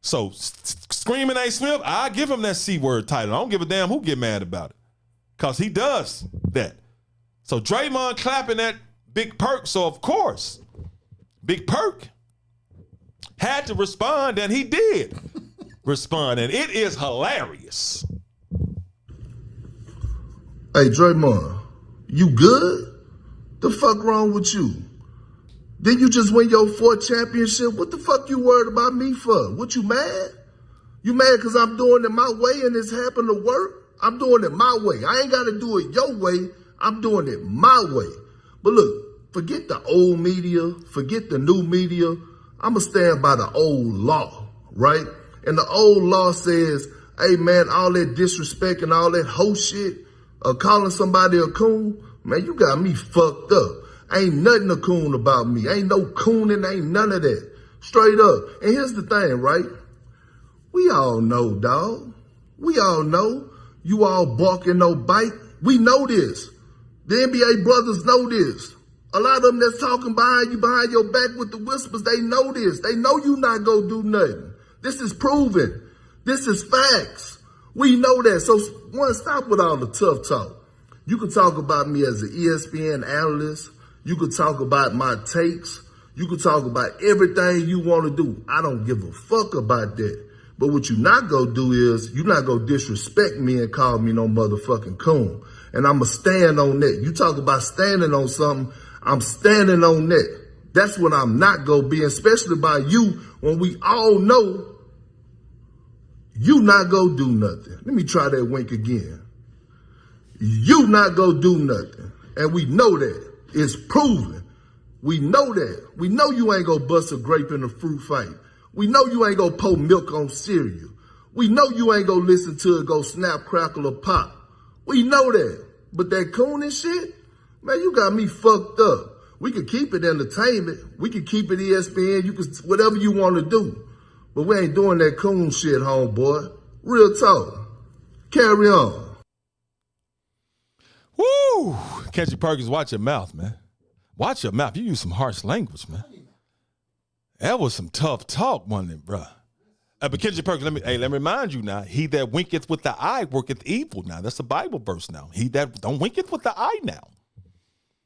So Screaming A. Smith, I give him that C-word title. I don't give a damn who get mad about it. Because he does that. So Draymond clapping at Big Perk, so of course, Big Perk had to respond, and he did respond, and it is hilarious. Hey, Draymond, you good? The fuck wrong with you? Didn't you just win your 4th championship? What the fuck you worried about me for? What, you mad? You mad because I'm doing it my way and it's happened to work? I'm doing it my way. I ain't got to do it your way. I'm doing it my way. But look, forget the old media, forget the new media. I'm going to stand by the old law, right? And the old law says, hey, man, all that disrespect and all that hoe shit, calling somebody a coon, man, you got me fucked up. Ain't nothing a coon about me. Ain't no cooning, ain't none of that. Straight up. And here's the thing, right? We all know, dog. We all know. You all bark and no bite. We know this. The NBA brothers know this. A lot of them that's talking behind you, behind your back with the whispers, they know this. They know you not gonna do nothing. This is proven. This is facts. We know that. So, one, stop with all the tough talk. You can talk about me as an ESPN analyst. You could talk about my takes. You could talk about everything you want to do. I don't give a fuck about that. But what you not gonna do is, you not gonna disrespect me and call me no motherfucking coon. And I'ma stand on that. You talk about standing on something, I'm standing on that. That's what I'm not gonna be, especially by you, when we all know you not gonna do nothing. Let me try that wink again. You not gonna do nothing. And we know that. It's proven. We know that. We know you ain't gonna bust a grape in a fruit fight. We know you ain't gonna pour milk on cereal. We know you ain't gonna listen to it go snap, crackle, or pop. We know that. But that coon and shit, man, you got me fucked up. We could keep it entertainment. We could keep it ESPN. You can whatever you want to do. But we ain't doing that coon shit, homeboy. Real talk. Carry on. Woo! Kendrick Perkins, watch your mouth, man. Watch your mouth. You use some harsh language, man. That was some tough talk, wasn't it, bro? But Kendrick Perkins, let me remind you now, he that winketh with the eye worketh evil now. That's a Bible verse now. He that don't winketh with the eye now.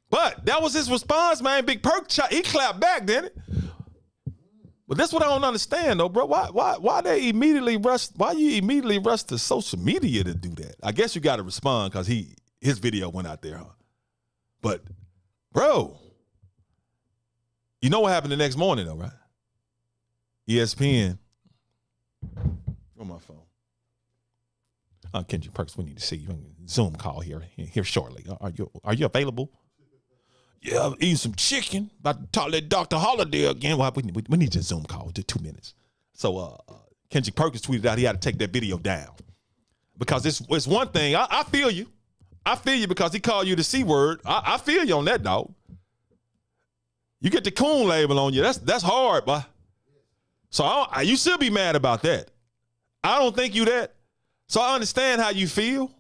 But that was his response, man. Big Perk, he clapped back, didn't it? But that's what I don't understand, though, bro. Why they immediately rush? Why you immediately rush to social media to do that? I guess you got to respond because his video went out there, huh? But, bro, you know what happened the next morning, though, right? ESPN. On my phone. Kendrick Perks, we need to see you. Zoom call here shortly. Are you available? Yeah, I'm eating some chicken. About to talk to Dr. Holliday again. Well, we need a Zoom call to 2 minutes. So Kendrick Perkins tweeted out he had to take that video down. Because it's one thing. I feel you. I feel you because he called you the C word. I feel you on that, dog. You get the coon label on you. That's hard, boy. So you should be mad about that. I don't think you that. So I understand how you feel,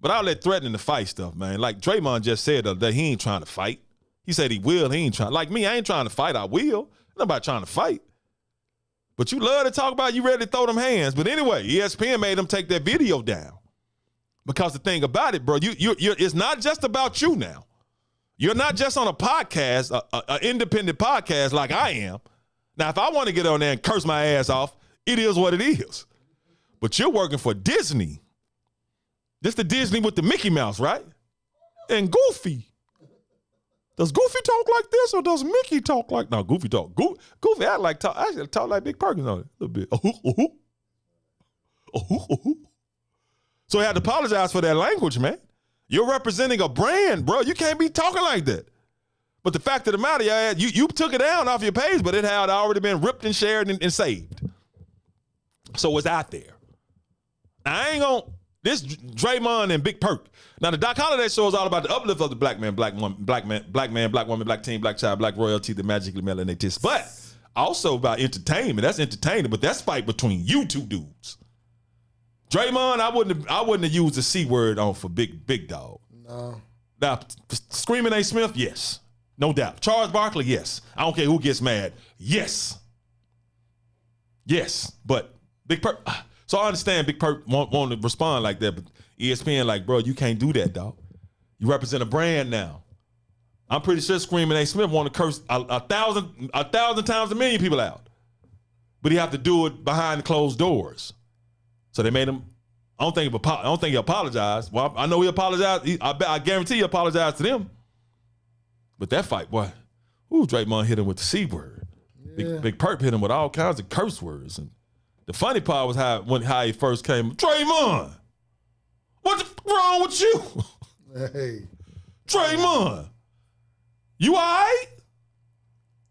but I'll let threatening to fight stuff, man. Like Draymond just said the other day, he ain't trying to fight. He said he will. He ain't trying. Like me, I ain't trying to fight. I will. Nobody trying to fight. But you love to talk about you ready to throw them hands. But anyway, ESPN made them take that video down. Because the thing about it, bro, it's not just about you now. You're not just on a podcast, an independent podcast like I am. Now, if I want to get on there and curse my ass off, it is what it is. But you're working for Disney. This the Disney with the Mickey Mouse, right? And Goofy. Does Goofy talk like this or does Mickey talk like? No, Goofy talk. Goofy act like actually talk like Big Perkins on it a little bit. So he had to apologize for that language, man. You're representing a brand, bro. You can't be talking like that. But the fact of the matter, you took it down off your page, but it had already been ripped and shared and saved. So it's out there. I ain't gonna. This Draymond and Big Perk. Now the Doc Holliday show is all about the uplift of the black man, black woman, black woman, black team, black child, black royalty, the magically melanated. But also about entertainment. That's entertaining, but that's fight between you two dudes. Draymond, I wouldn't have used the C word on for big dog. No. Now, Screaming A. Smith, yes. No doubt. Charles Barkley, yes. I don't care who gets mad. Yes. Yes. But Big Perk. So I understand Big Perk want to respond like that, but ESPN like, bro, you can't do that, dog. You represent a brand now. I'm pretty sure Screaming A. Smith want to curse a thousand times a million people out. But he have to do it behind closed doors. So they made him. I don't think he apologized. Well, I know he apologized. I guarantee he apologized to them. But that fight, boy, Draymond hit him with the C word. Yeah. Big Perk hit him with all kinds of curse words. And the funny part was how he first came. Draymond, what's wrong with you? Hey, Draymond, you all right?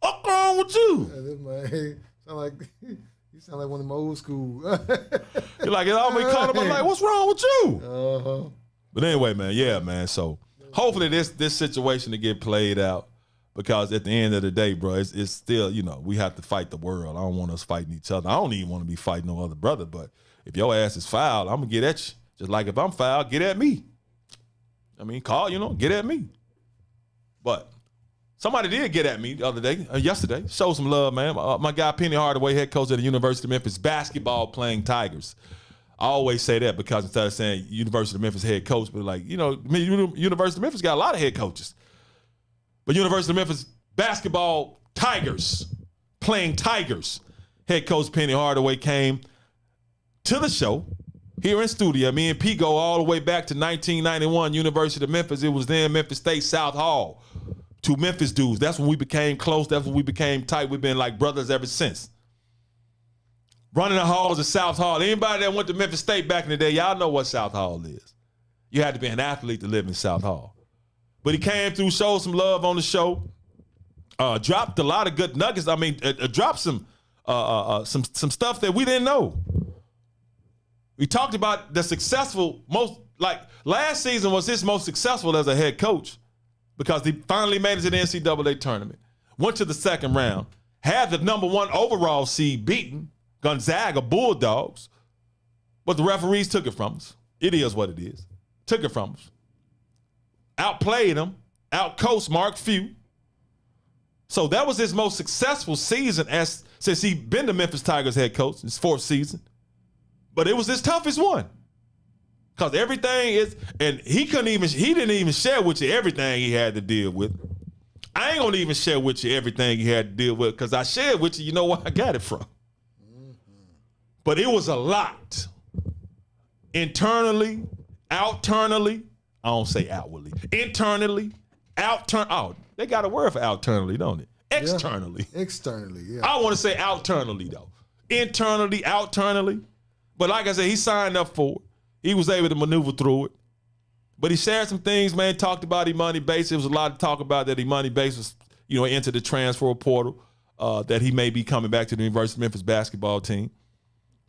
What's wrong with you? Yeah, this man sound like. You sound like one of them old school. You're like, it always caught him. I'm like, what's wrong with you? Uh-huh. But anyway, man, yeah, man. So hopefully this situation to get played out, because at the end of the day, bro, it's still, we have to fight the world. I don't want us fighting each other. I don't even want to be fighting no other brother. But if your ass is foul, I'm gonna get at you. Just like if I'm foul, get at me. I mean, get at me. But somebody did get at me the other day, yesterday. Show some love, man. My guy Penny Hardaway, head coach at the University of Memphis basketball playing Tigers. I always say that because instead of saying University of Memphis head coach, but University of Memphis got a lot of head coaches. But University of Memphis basketball Tigers, playing Tigers, head coach Penny Hardaway came to the show here in studio. Me and P go all the way back to 1991, University of Memphis. It was then Memphis State South Hall. Two Memphis dudes. That's when we became close. That's when we became tight. We've been like brothers ever since. Running the halls of South Hall. Anybody that went to Memphis State back in the day, y'all know what South Hall is. You had to be an athlete to live in South Hall. But he came through, showed some love on the show, dropped a lot of good nuggets. I mean, dropped some stuff that we didn't know. We talked about the successful, last season was his most successful as a head coach, because he finally made it to the NCAA tournament, went to the second round, had the number 1 overall seed beaten, Gonzaga Bulldogs, but the referees took it from us. It is what it is. Took it from us. Outplayed them, outcoached Mark Few. So that was his most successful season since he's been the Memphis Tigers head coach, his 4th season. But it was his toughest one. Because everything is, and he didn't even share with you everything he had to deal with. I ain't gonna even share with you everything he had to deal with, because I shared with you know where I got it from. But it was a lot. Internally, outernally, I don't say outwardly. Internally, they got a word for outernally, don't it? Externally. Yeah. Externally, yeah. I want to say outernally, though. Internally, outernally. But like I said, he signed up for it. He was able to maneuver through it. But he shared some things, man, talked about Imani-Best. There was a lot to talk about that Imani-Best was, into the transfer portal, that he may be coming back to the University of Memphis basketball team.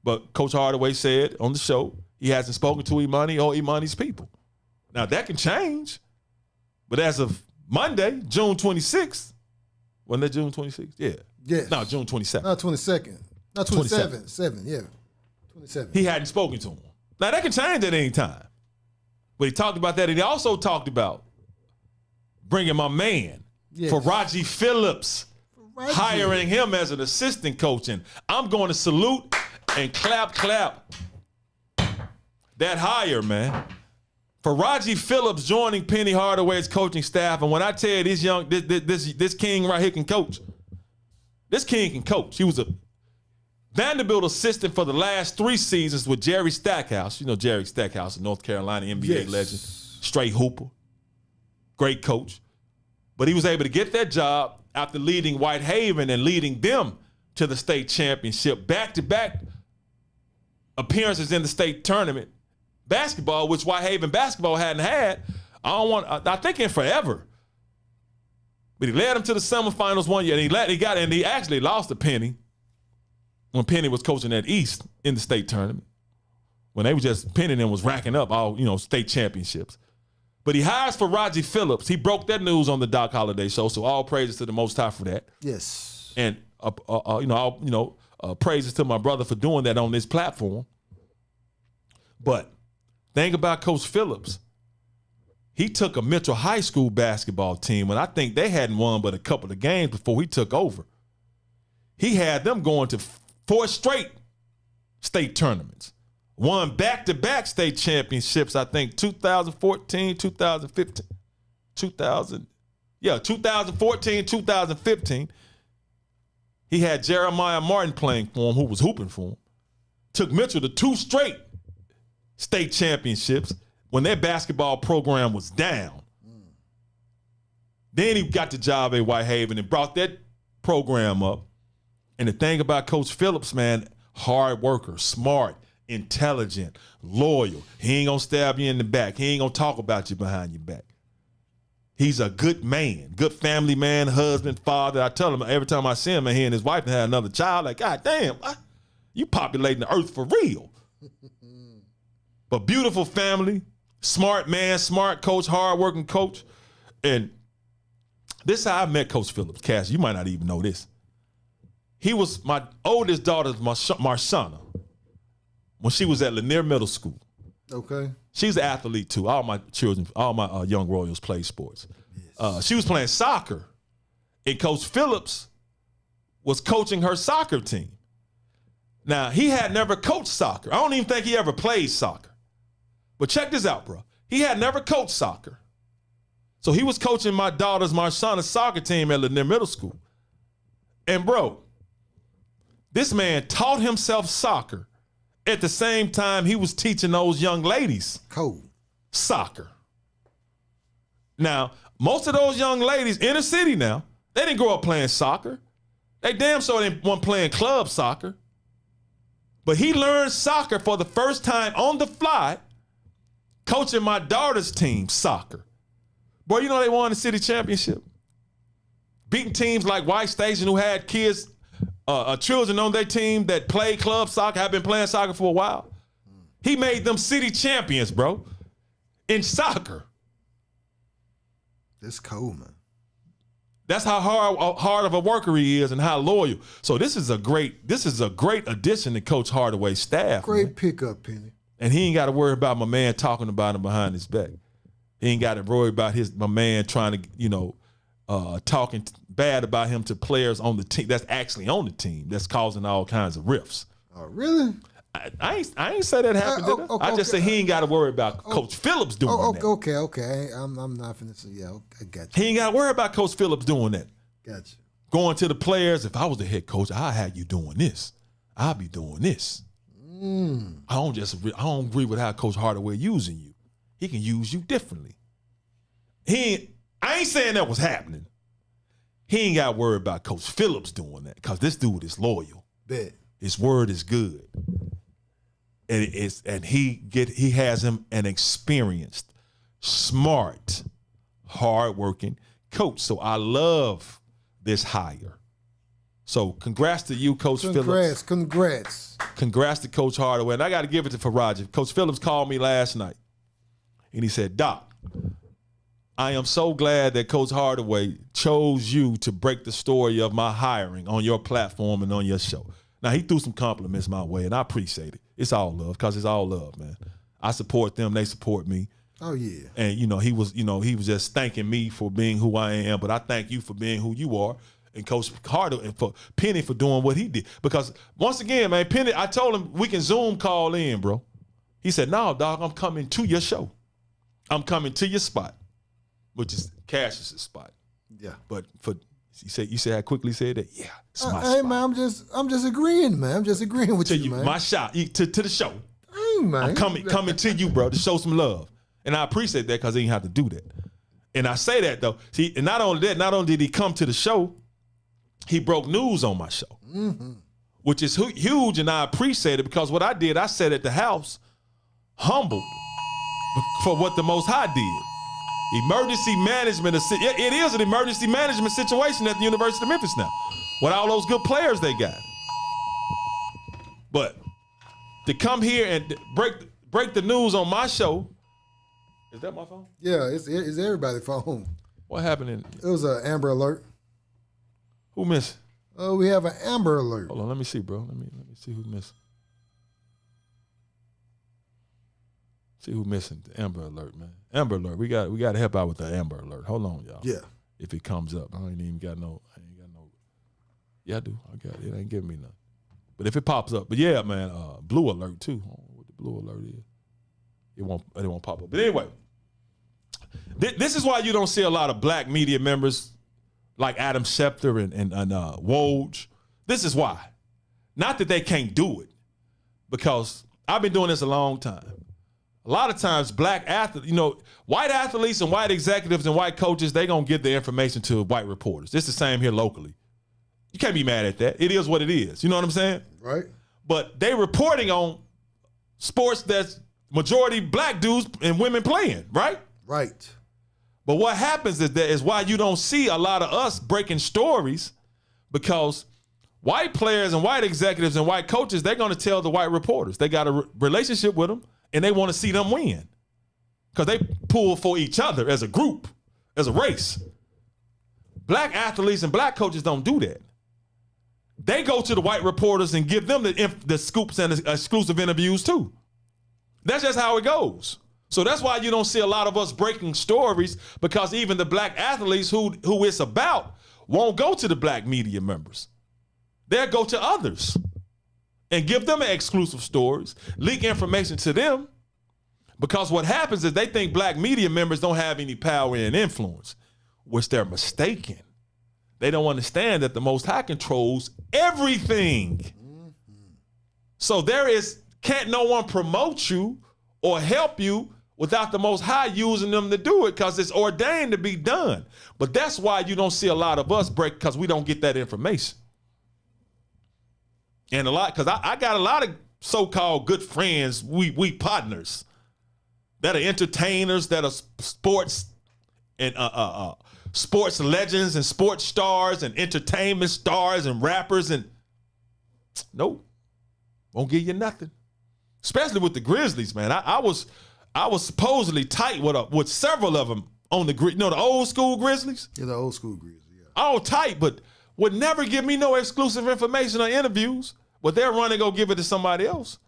But Coach Hardaway said on the show he hasn't spoken to Imani or Imani's people. Now, that can change. But as of Monday, June 26th, wasn't that June 26th? Yeah. Yes. No, June 27th. No, 22nd. No, 27th. 7, yeah. 27th. He hadn't spoken to him. Now, that can change at any time. But he talked about that. And he also talked about bringing my man, Faragi Phillips, hiring him as an assistant coach. And I'm going to salute and clap that hire, man. Faragi Phillips joining Penny Hardaway's coaching staff. And when I tell you this king right here can coach, this king can coach. He was a Vanderbilt assistant for the last 3 seasons with Jerry Stackhouse. You know Jerry Stackhouse, a North Carolina NBA legend, straight hooper, great coach. But he was able to get that job after leading Whitehaven and leading them to the state championship, back-to-back appearances in the state tournament basketball, which Whitehaven basketball hadn't had. I think in forever. But he led them to the semifinals one year, and he actually lost to Penny when Penny was coaching at East in the state tournament. When they were just, Penny and them was racking up all, state championships. But he hires Faragi Phillips. He broke that news on the Doc Holliday show, so all praises to the Most High for that. Yes. And praises to my brother for doing that on this platform. But think about Coach Phillips. He took a Mitchell High School basketball team, and I think they hadn't won but a couple of games before he took over. He had them going to 4 straight state tournaments. Won back-to-back state championships, I think 2014, 2015. 2014, 2015. He had Jeremiah Martin playing for him, who was hooping for him. Took Mitchell to 2 straight state championships when their basketball program was down. Then he got the job at Whitehaven and brought that program up. And the thing about Coach Phillips, man, hard worker, smart, intelligent, loyal. He ain't gonna stab you in the back. He ain't gonna talk about you behind your back. He's a good man, good family man, husband, father. I tell him every time I see him, and he and his wife had another child, like, God damn, you populating the earth for real. But beautiful family, smart man, smart coach, hardworking coach. And this is how I met Coach Phillips. Cass, you might not even know this. He was my oldest daughter's Marshana when she was at Lanier Middle School. Okay. She's an athlete too. All my children, all my young Royals play sports. Yes. She was playing soccer, and Coach Phillips was coaching her soccer team. Now, he had never coached soccer. I don't even think he ever played soccer. But check this out, bro. He had never coached soccer. So he was coaching my daughter's Marshana's soccer team at Lanier Middle School. And bro, this man taught himself soccer at the same time he was teaching those young ladies soccer. Now, most of those young ladies, inner city now, they didn't grow up playing soccer. They damn sure didn't want playing club soccer. But he learned soccer for the first time on the fly, coaching my daughter's team soccer. Boy, you know they won the city championship. Beating teams like White Station, who had kids, children on their team that played club soccer, have been playing soccer for a while. He made them city champions, bro, in soccer. That's cool, man. That's how hard of a worker he is and how loyal. So this is a great addition to Coach Hardaway's staff. Great pickup, Penny. And he ain't got to worry about my man talking about him behind his back. He ain't got to worry about my man trying to, talking bad about him to players on the team that's actually on the team that's causing all kinds of rifts. Oh, really? I ain't say that happened. I just said he ain't got to worry about Coach Phillips doing that. Okay. I'm not finna say, yeah, I got you. He ain't got to worry about Coach Phillips doing that. Got you. Going to the players, if I was the head coach, I'd have you doing this. I'll be doing this. I don't agree with how Coach Hardaway using you. He can use you differently. I ain't saying that was happening. He ain't got to worry about Coach Phillips doing that because this dude is loyal. Bet. His word is good. And he has him an experienced, smart, hardworking coach. So I love this hire. So congrats to you, Coach Phillips. Congrats. Congrats to Coach Hardaway. And I got to give it to Faragi. Coach Phillips called me last night. And he said, Doc, I am so glad that Coach Hardaway chose you to break the story of my hiring on your platform and on your show. Now, he threw some compliments my way, and I appreciate it. It's all love, because it's all love, man. I support them. They support me. Oh, yeah. And, he was just thanking me for being who I am, but I thank you for being who you are, and Coach Hardaway, and for Penny for doing what he did. Because, once again, man, Penny, I told him we can Zoom call in, bro. He said, no, dog, I'm coming to your show. I'm coming to your spot, which is Cassius' spot. Yeah. But you said I quickly said that? Yeah, it's my hey, spot. man, I'm just agreeing, man. I'm just agreeing with you, man. My shot to the show. Hey, man. I'm coming to you, bro, to show some love. And I appreciate that because he didn't have to do that. And I say that though. See, and not only did he come to the show, he broke news on my show, which is huge, and I appreciate it because what I did, I sat at the house, humbled for what the Most High did. Emergency management. It is an emergency management situation at the University of Memphis now, with all those good players they got. But to come here and break the news on my show. Is that my phone? Yeah, it's everybody's phone. What happened? It was an Amber Alert. Who missed? Oh, we have an Amber Alert. Hold on, let me see, bro. Let me see who missed. See who missing the Amber Alert, man. Amber Alert. We got to help out with the Amber Alert. Hold on, y'all. Yeah. If it comes up, I ain't got no. Yeah, I do. I got it. It ain't giving me nothing. But if it pops up, but yeah, man, Blue Alert too. I don't know what the Blue Alert is. It won't pop up. But anyway, this is why you don't see a lot of black media members like Adam Schefter and Woj. This is why. Not that they can't do it, because I've been doing this a long time. A lot of times black athletes, white athletes and white executives and white coaches, they gonna give the information to white reporters. It's the same here locally. You can't be mad at that. It is what it is. You know what I'm saying? Right. But they reporting on sports that's majority black dudes and women playing, right? Right. But what happens is why you don't see a lot of us breaking stories, because white players and white executives and white coaches, they're going to tell the white reporters. They got a relationship with them, and they want to see them win because they pull for each other as a group, as a race. Black athletes and black coaches don't do that. They go to the white reporters and give them the scoops and the exclusive interviews too. That's just how it goes. So that's why you don't see a lot of us breaking stories, because even the black athletes who it's about won't go to the black media members. They'll go to others and give them exclusive stories, leak information to them, because what happens is they think black media members don't have any power and influence, which they're mistaken. They don't understand that the Most High controls everything. So can't no one promote you or help you without the Most High using them to do it, because it's ordained to be done. But that's why you don't see a lot of us break, because we don't get that information. And because I got a lot of so-called good friends, we partners that are entertainers, that are sports and sports legends and sports stars and entertainment stars and rappers, and nope, won't give you nothing. Especially with the Grizzlies, man. I was supposedly tight with several of them on the the old school Grizzlies. Yeah, the old school Grizzlies. Yeah. All tight, but would never give me no exclusive information or interviews. But they're running to go give it to somebody else.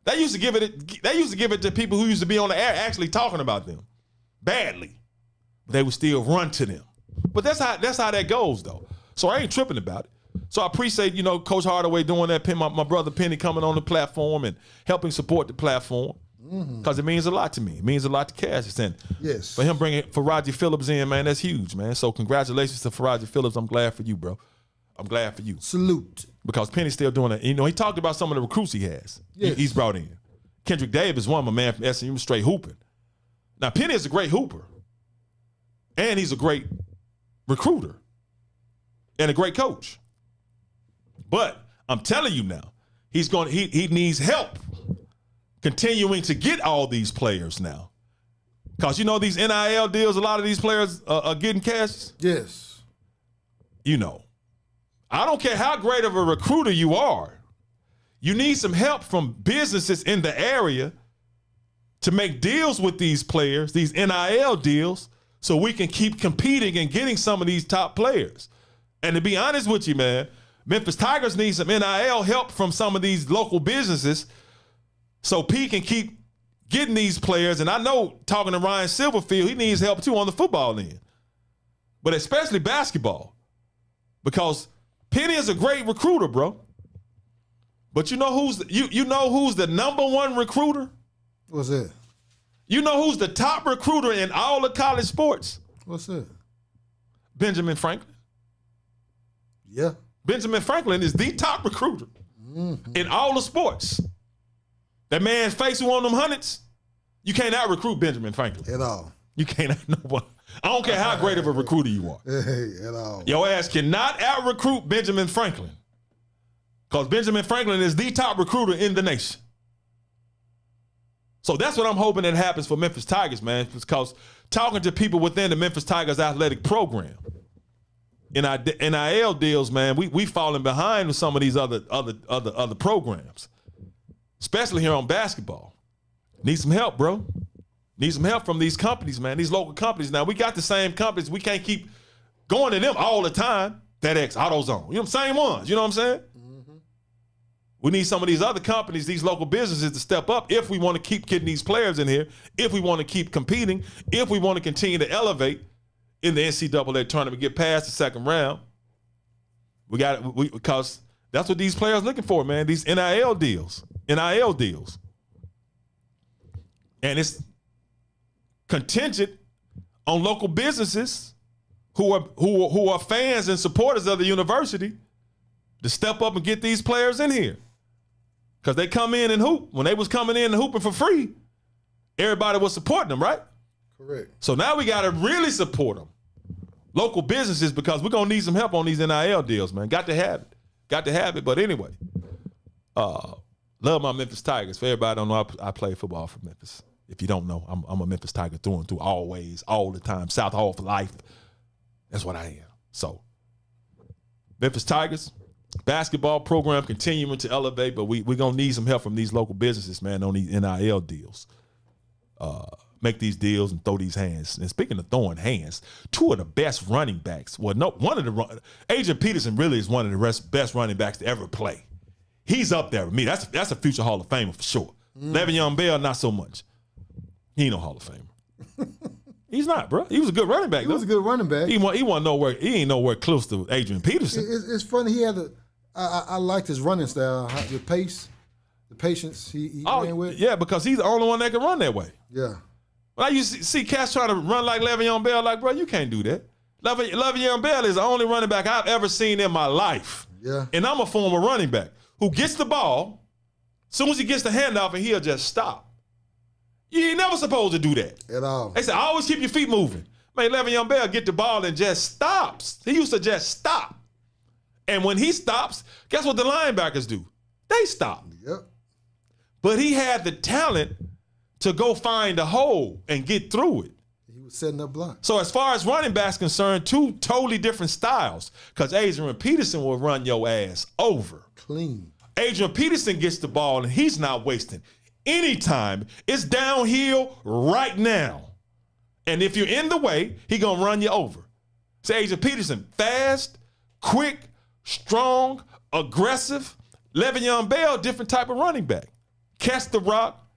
They used to give it to people who used to be on the air actually talking about them badly. But they would still run to them. But that's how that goes though. So I ain't tripping about it. So I appreciate, Coach Hardaway doing that, my brother Penny coming on the platform and helping support the platform, because it means a lot to me. It means a lot to Cassius. And yes, for him bringing Faragi Phillips in, man, that's huge, man. So congratulations to Faragi Phillips. I'm glad for you, bro. I'm glad for you. Salute. Because Penny's still doing it. He talked about some of the recruits he has. Yes. He's brought in. Kendrick Davis, one, my man from SMU, straight hooping. Now, Penny is a great hooper. And he's a great recruiter. And a great coach. But I'm telling you now, he needs help continuing to get all these players now. Because these NIL deals, a lot of these players are getting cash. Yes. I don't care how great of a recruiter you are. You need some help from businesses in the area to make deals with these players, these NIL deals, so we can keep competing and getting some of these top players. And to be honest with you, man, Memphis Tigers need some NIL help from some of these local businesses so P can keep getting these players. And I know, talking to Ryan Silverfield, he needs help too on the football end, but especially basketball, because Penny is a great recruiter, bro. But you know who's the number one recruiter? What's that? You know who's the top recruiter in all of college sports? What's that? Benjamin Franklin. Yeah. Benjamin Franklin is the top recruiter in all the sports. That man's face who on them hundreds, you can't out recruit Benjamin Franklin. At all. You can't out nobody. I don't care how great of a recruiter you are. Hey, at all. Your ass cannot out-recruit Benjamin Franklin. Because Benjamin Franklin is the top recruiter in the nation. So that's what I'm hoping that happens for Memphis Tigers, man. Because talking to people within the Memphis Tigers athletic program, in our NIL deals, man, we falling behind with some of these other programs, especially here on basketball. Need some help, bro. Need some help from these companies, man. These local companies. Now we got the same companies. We can't keep going to them all the time. FedEx, AutoZone, you know, same ones. You know what I'm saying? We need some of these other companies, these local businesses to step up if we want to keep getting these players in here, if we want to keep competing, if we want to continue to elevate in the NCAA tournament, get past the second round. Because that's what these players looking for, man, these NIL deals. And it's contingent on local businesses who are fans and supporters of the university to step up and get these players in here. Because they come in and hoop. When they was coming in and hooping for free, everybody was supporting them, right? Correct. So now we got to really support them. Local businesses, because we're going to need some help on these NIL deals, man. Got to have it. But anyway, love my Memphis Tigers. For everybody don't know, I play football for Memphis. If you don't know, I'm a Memphis Tiger through and through, always, all the time. South Hall for life. That's what I am. So, Memphis Tigers. Basketball program continuing to elevate, but we're going to need some help from these local businesses, man, on these NIL deals. Make these deals and throw these hands. And speaking of throwing hands, two of the best running backs. Well, no, Adrian Peterson really is one of the best running backs to ever play. He's up there with me. That's a future Hall of Famer for sure. Le'Veon Bell, not so much. He ain't no Hall of Famer. He's not, bro. He was a good running back. He was a good running back. He ain't nowhere close to Adrian Peterson. It's funny. He had I liked his running style, the pace, the patience he ran with. Yeah, because he's the only one that can run that way. Yeah. When I used to see cats trying to run like Le'Veon Bell, like, bro, you can't do that. Le'Veon Bell is the only running back I've ever seen in my life. Yeah. And I'm a former running back who gets the ball, as soon as he gets the handoff, and he'll just stop. You ain't never supposed to do that. At all. They say, always keep your feet moving. Man, Le'Veon Bell get the ball and just stops. He used to just stop. And when he stops, guess what the linebackers do? They stop. Yep. But he had the talent to go find a hole and get through it. He was setting up blocks. So as far as running backs concerned, two totally different styles. Because Adrian Peterson will run your ass over. Clean. Adrian Peterson gets the ball and he's not wasting any time. It's downhill right now. And if you're in the way, he gonna run you over. So Adrian Peterson, fast, quick, strong, aggressive. Le'Veon Bell, different type of running back. Catch the rock,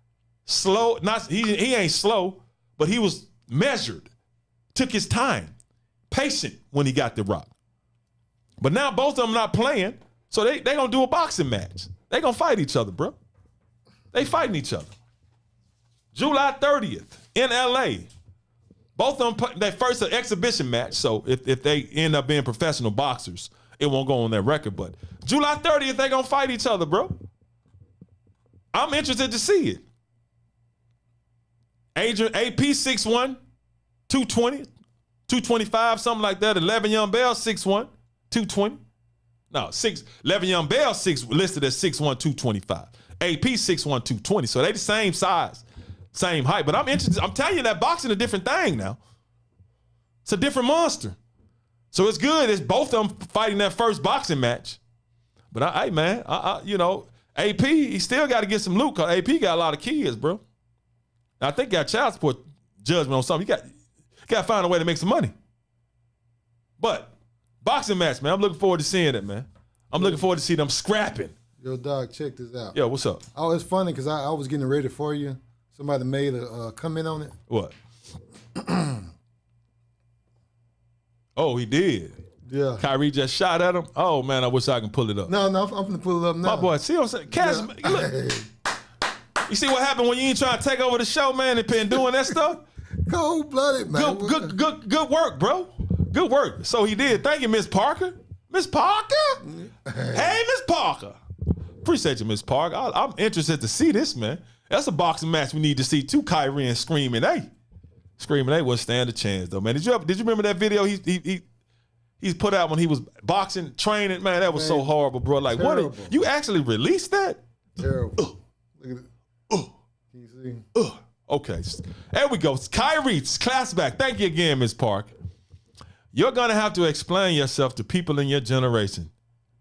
slow. He ain't slow, but he was measured. Took his time, patient when he got the rock. But now both of them not playing, so they gonna do a boxing match. They gonna fight each other, bro. They fighting each other. July 30th in LA. Both of them, their first exhibition match. So if they end up being professional boxers, it won't go on their record. But July 30th, they gonna fight each other, bro. I'm interested to see it. Adrian, AP 6'1", 220, 225, something like that. Le'Veon Bell 6'1", 220. No, Le'Veon Bell listed as 6'1", 225. AP 6'1", 220. So they the same size, same height. But I'm interested. I'm telling you that boxing a different thing now. It's a different monster. So it's good. It's both of them fighting that first boxing match. But hey, man, AP, he still got to get some loot because AP got a lot of kids, bro. I think got child support judgment on something. You got to find a way to make some money. But boxing match, man, I'm looking forward to seeing it, man. I'm looking forward to see them scrapping. Yo, dog, check this out. Yo, what's up? Oh, it's funny because I was getting ready for you. Somebody made a comment on it. What? Oh, he did. Yeah. Kyrie just shot at him. Oh man, I wish I can pull it up. No, I'm gonna pull it up now. My boy, see what I'm saying? Cash, Yeah. look. You see what happened when you ain't trying to take over the show, man, and doing that stuff? Cold-blooded, man. Good work, bro. Good work. So he did. Thank you, Miss Parker. Miss Parker? Hey, Miss Parker. Appreciate you, Miss Parker. I'm interested to see this, man. That's a boxing match we need to see too, Kyrie and screaming, hey. Screaming, they wouldn't stand a chance though, man. Did you remember that video he's put out when he was boxing, training? Man, that was so horrible, bro. Like, terrible. What? You actually released that? Terrible. Look at it. Can you see? Okay, there we go. Kyrie, class back. Thank you again, Ms. Park. You're gonna have to explain yourself to people in your generation.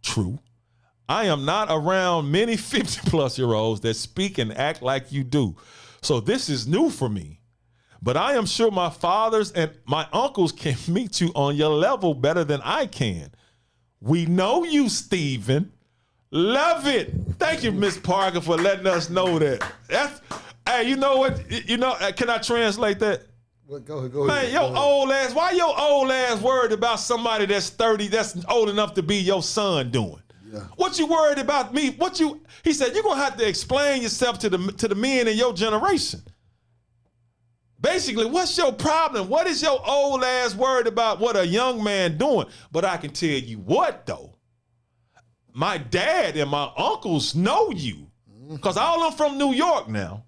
True. I am not around many 50-plus-year-olds that speak and act like you do. So this is new for me. But I am sure my fathers and my uncles can meet you on your level better than I can. We know you, Steven. Love it. Thank you, Miss Parker, for letting us know that. Hey, you know what? Can I translate that? Well, go ahead. Man, your old ass, why your old ass worried about somebody that's 30, that's old enough to be your son doing? Yeah. What you worried about me? He said, you're gonna have to explain yourself to the men in your generation. Basically, what's your problem? What is your old ass worried about what a young man doing? But I can tell you what, though. My dad and my uncles know you. Because all of them from New York now.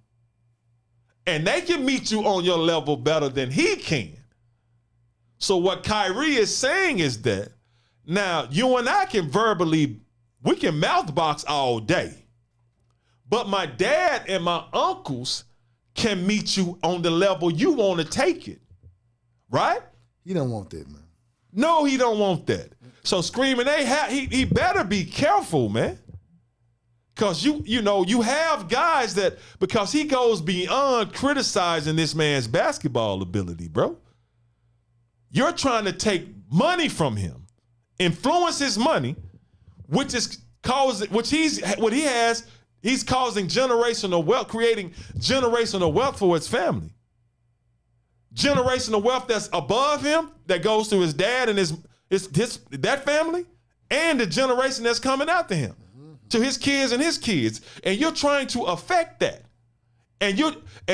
And they can meet you on your level better than he can. So what Kyrie is saying is that, now, you and I can we can mouthbox all day. But my dad and my uncles can meet you on the level you want to take it. Right? He don't want that, man. No, he don't want that. So Screaming he better be careful, man. Because you have guys that, because he goes beyond criticizing this man's basketball ability, bro. You're trying to take money from him, influence his money, he's causing generational wealth, creating generational wealth for his family. Generational wealth that's above him, that goes to his dad and that family, and the generation that's coming after him, to his kids and his kids. And you're trying to affect that. And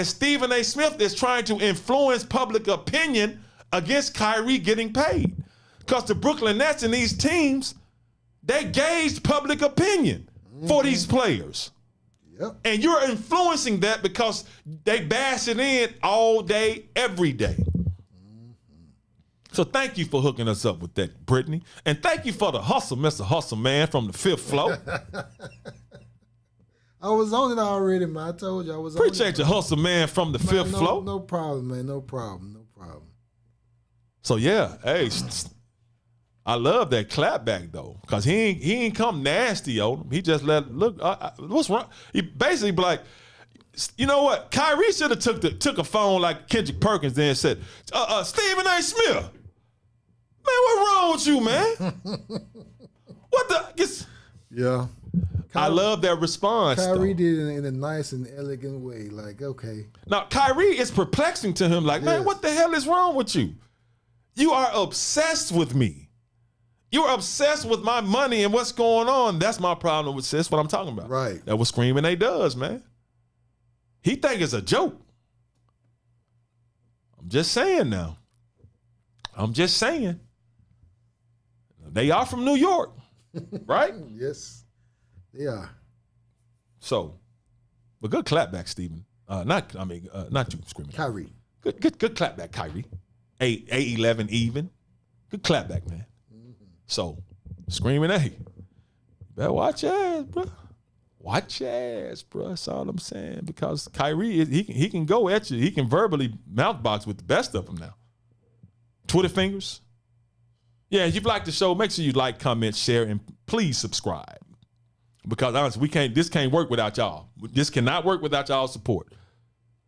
Stephen A. Smith is trying to influence public opinion against Kyrie getting paid. Because the Brooklyn Nets and these teams, they gauged public opinion for these players. Yep. And you're influencing that because they bash it in all day, every day. So thank you for hooking us up with that, Brittany. And thank you for the hustle, Mr. Hustle Man from the 5th floor. I was on it already, man. I told you I was Appreciate on it. your hustle, man, from the 5th floor. No problem, man. No problem. So yeah, hey, I love that clapback though, because he ain't come nasty on him. He just what's wrong? He basically be like, you know what? Kyrie should have took a phone like Kendrick Perkins then and said, Stephen A. Smith, man, what's wrong with you, man? What the? Yeah. I love that response. Kyrie did it in a nice and elegant way. Like, okay. Now, Kyrie is perplexing to him. Like, man, what the hell is wrong with you? You are obsessed with me. You're obsessed with my money and what's going on. That's my problem with this. What I'm talking about. Right. That's what Screaming A does, man. He think it's a joke. I'm just saying now. I'm just saying. They are from New York, right? Yes, they are. So, but good clapback, Stephen. Not you, Screaming. Kyrie. Good clapback, Kyrie. A11 even. Good clapback, man. So, Screaming A. Better watch your ass, bro. Watch your ass, bro. That's all I'm saying. Because Kyrie, he can go at you. He can verbally mouthbox with the best of them now. Twitter fingers. Yeah, if you like the show, make sure you like, comment, share, and please subscribe. Because honestly, this can't work without y'all. This cannot work without y'all's support.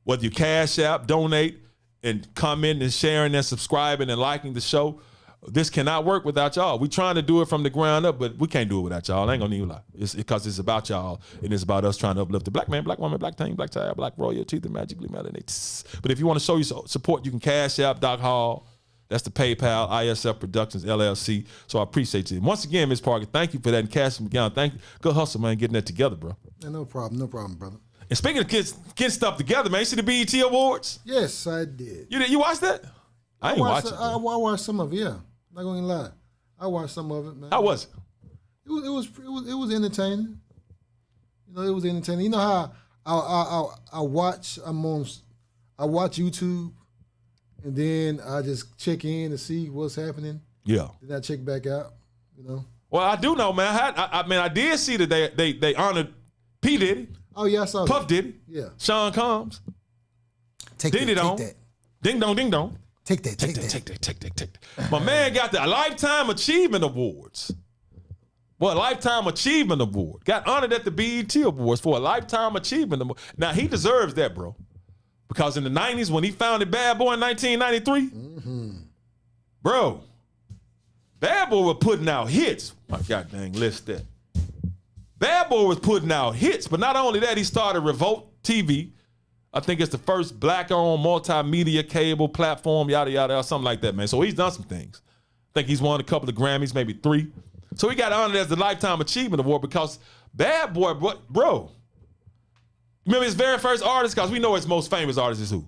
Whether you cash out, donate, and commenting and sharing and subscribing and liking the show, this cannot work without y'all. We're trying to do it from the ground up, but we can't do it without y'all. I ain't gonna even lie. It's because it's about y'all, and it's about us trying to uplift the black man, black woman, black team, black child, black royalty, the magically melanated. But if you want to show your support, you can cash out Doc Hall. That's the PayPal, ISF Productions, LLC. So I appreciate you. And once again, Ms. Parker, thank you for that. And Cash McGowan, thank you. Good hustle, man, getting that together, bro. Yeah, no problem, brother. And speaking of kids getting stuff together, man, you see the BET Awards? Yes, I did. You watched that? I ain't watching it. I watched some of it, yeah. Not gonna lie. I watched some of it, man. How was it? It was entertaining. You know, it was entertaining. You know how I watch YouTube and then I just check in to see what's happening. Yeah. Then I check back out. Well, I do know, man. I did see that they honored P. Diddy. Oh yeah, I saw Puff that. Diddy. Yeah. Sean Combs. Take Diddy that. dong. Take that. Ding dong, ding dong. Take that. Take that. My man got the Lifetime Achievement Awards. Well, Lifetime Achievement Award. Got honored at the BET Awards for a Lifetime Achievement Award. Now, he deserves that, bro. Because in the 90s, when he founded Bad Boy in 1993, bro, Bad Boy was putting out hits. My God dang list that. Bad Boy was putting out hits, but not only that, he started Revolt TV. I think it's the first black-owned multimedia cable platform, yada, yada, or something like that, man. So he's done some things. I think he's won a couple of Grammys, maybe 3. So he got honored as the Lifetime Achievement Award because Bad Boy, bro, remember his very first artist? Because we know his most famous artist is who?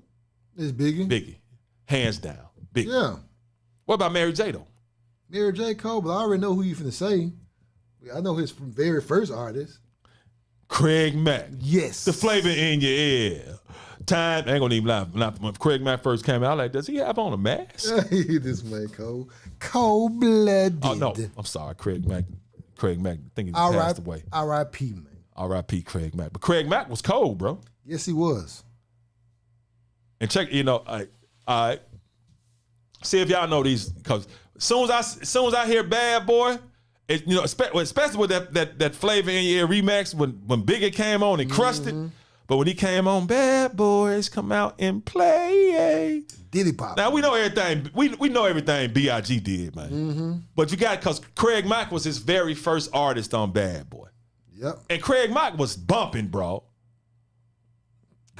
It's Biggie. Biggie. Hands down. Biggie. Yeah. What about Mary J, though? Mary J. Cole, but I already know who you finna say. I know his very first artist. Craig Mack. Yes. The flavor in your ear. Time, I ain't gonna even lie. When Craig Mack first came out, I was like, does he have on a mask? This man cold-blooded. Oh, no. I'm sorry, Craig Mack. I think he passed away. R.I.P., man. R.I.P. Craig Mack. But Craig Mack was cold, bro. Yes, he was. And check, I see if y'all know these, because as soon as I hear Bad Boy, especially with that flavor in your ear remix when Biggie came on and crushed it. But when he came on, Bad Boys come out and play. Diddy Pop. Now we know everything. We know everything B.I.G. did, man. But you got, because Craig Mack was his very first artist on Bad Boy. Yep. And Craig Mack was bumping, bro.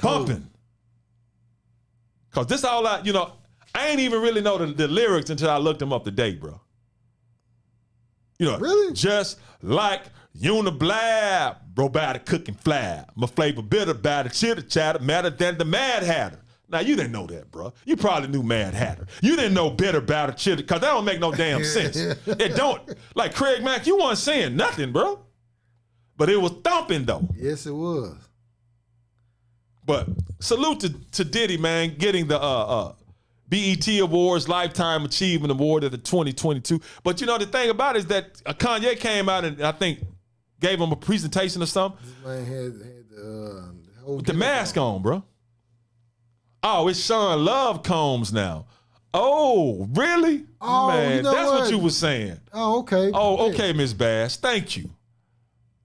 Bumping. Because this all I ain't even really know the lyrics until I looked them up today, bro. Really? Just like Uniblab, bro, by the cooking flab. My flavor bitter, by the chitter chatter, madder than the Mad Hatter. Now, you didn't know that, bro. You probably knew Mad Hatter. You didn't know bitter, by the chitter, because that don't make no damn sense. It don't. Like Craig Mack, you weren't saying nothing, bro. But it was thumping, though. Yes, it was. But salute to Diddy, man, getting the BET Awards Lifetime Achievement Award at the 2022. But the thing about it is that Kanye came out and I think gave him a presentation or something. This man had the whole with the mask on, bro. Oh, it's Sean Love Combs now. Oh, really? Oh, man, that's what you were saying. Oh, okay. Oh, okay, Miss Bass. Thank you.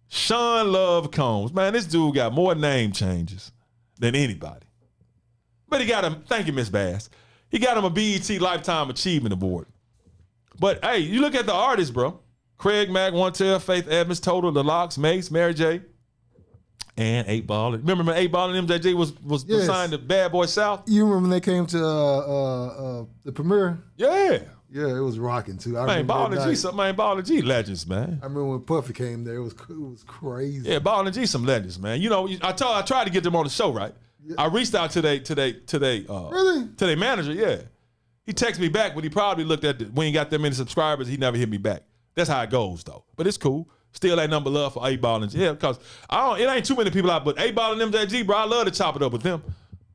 Sean Love Combs. Man, this dude got more name changes than anybody. But he got him. Thank you, Miss Bass. He got him a BET Lifetime Achievement Award. But, hey, you look at the artists, bro. Craig Mack, One Tell, Faith Evans, Total, The Locks, Mace, Mary J, and 8 Ball. Remember when 8 Ball and MJG was signed to Bad Boy South? You remember when they came to the premiere? Yeah. Yeah, it was rocking, too. Man, Ball and G, Ball and G legends, man. I remember when Puffy came there. It was crazy. Yeah, Ball and G some legends, man. I tried to get them on the show, right? Yeah. I reached out to their manager, yeah. He texted me back, but he probably looked at we ain't got that many subscribers. He never hit me back. That's how it goes, though. But it's cool. Still that number love for 8 Ball and G. Yeah, because it ain't too many people out, but 8 Ball and MJG, bro, I love to chop it up with them.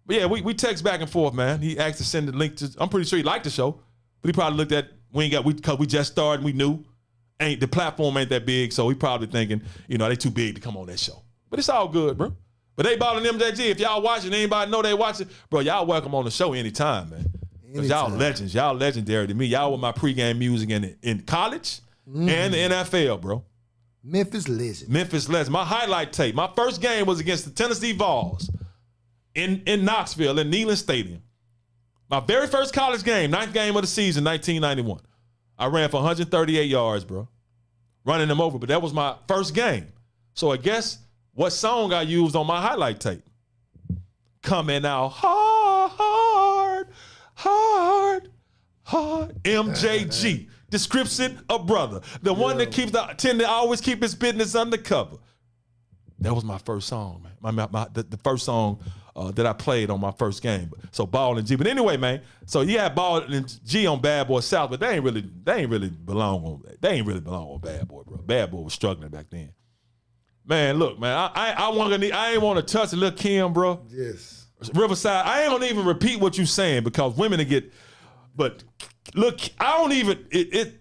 But yeah, we text back and forth, man. He asked to send the link to. I'm pretty sure he liked the show, but he probably looked at because we just started. And we knew the platform ain't that big, so he probably thinking they too big to come on that show. But it's all good, bro. But 8 Ball and MJG, if y'all watching, anybody know they watching, bro, y'all welcome on the show anytime, man. Because y'all legends. Y'all legendary to me. Y'all were my pregame music in college and the NFL, bro. Memphis legend. Memphis legend. My highlight tape. My first game was against the Tennessee Vols in Knoxville, in Neyland Stadium. My very first college game, 9th game of the season, 1991. I ran for 138 yards, bro. Running them over, but that was my first game. So I guess what song I used on my highlight tape? Coming out hard. MJG. Description of brother. The one that tend to always keep his business undercover. That was my first song, man. The first song that I played on my first game. So Ball and G. But anyway, man. So you had Ball and G on Bad Boy South, but they ain't really belong on Bad Boy, bro. Bad Boy was struggling back then. Man, look, man. I ain't want to touch Lil' Kim, bro. Yes. Riverside, I ain't gonna even repeat what you saying because women to get. But look, I don't even it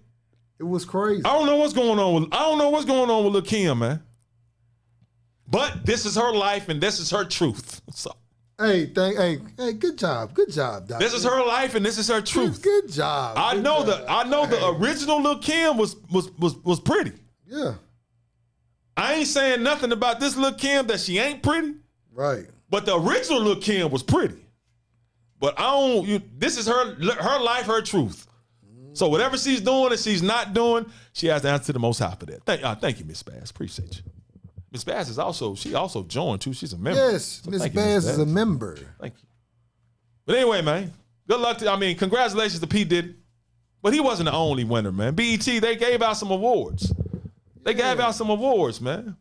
was crazy. I don't know what's going on with Lil' Kim, man. But this is her life and this is her truth. So. Hey, good job, Doc. This is her life and this is her truth. Good job. I know the original Lil' Kim was pretty. Yeah. I ain't saying nothing about this Lil' Kim that she ain't pretty. Right. But the original Lil' Kim was pretty. But this is her life, her truth. So whatever she's doing and she's not doing, she has to answer to the Most High for that. Thank you, Miss Bass. Appreciate you. Miss Bass is also joined too. She's a member. Yes, so Miss Bass is a member. Thank you. But anyway, man, good luck congratulations to P. Diddy. But he wasn't the only winner, man. BET, they gave out some awards. They gave out some awards, man.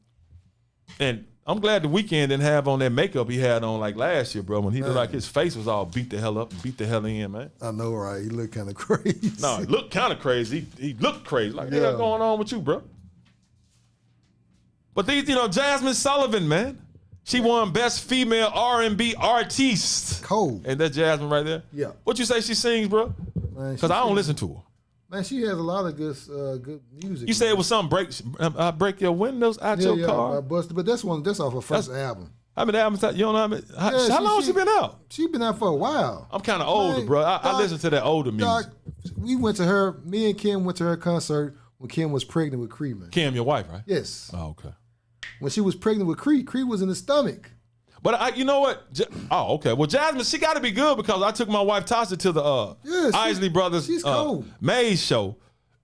And I'm glad the Weeknd didn't have on that makeup he had on like last year, bro, when he looked like his face was all beat the hell up and beat the hell in, man. I know, right? He looked kind of crazy. No, he looked kind of crazy. He looked crazy. Like, what's going on with you, bro? But these, Jazmine Sullivan, man. She won Best Female R&B Artiste. Cold. And that's Jazmine right there? Yeah. What you say she sings, bro? Because I don't listen to her. Man, she has a lot of good music. You said it was something break your windows out your car? But that's off her first album. How many albums? You don't know how long she been out? She been out for a while. I'm kind of older, bro. I listen to that older music. Me and Kim went to her concert when Kim was pregnant with Cree, man. Kim, your wife, right? Yes. Oh, okay. When she was pregnant with Cree was in the stomach. But you know what? Okay. Well, Jazmine, she got to be good because I took my wife Tasha to the Isley Brothers Maze show,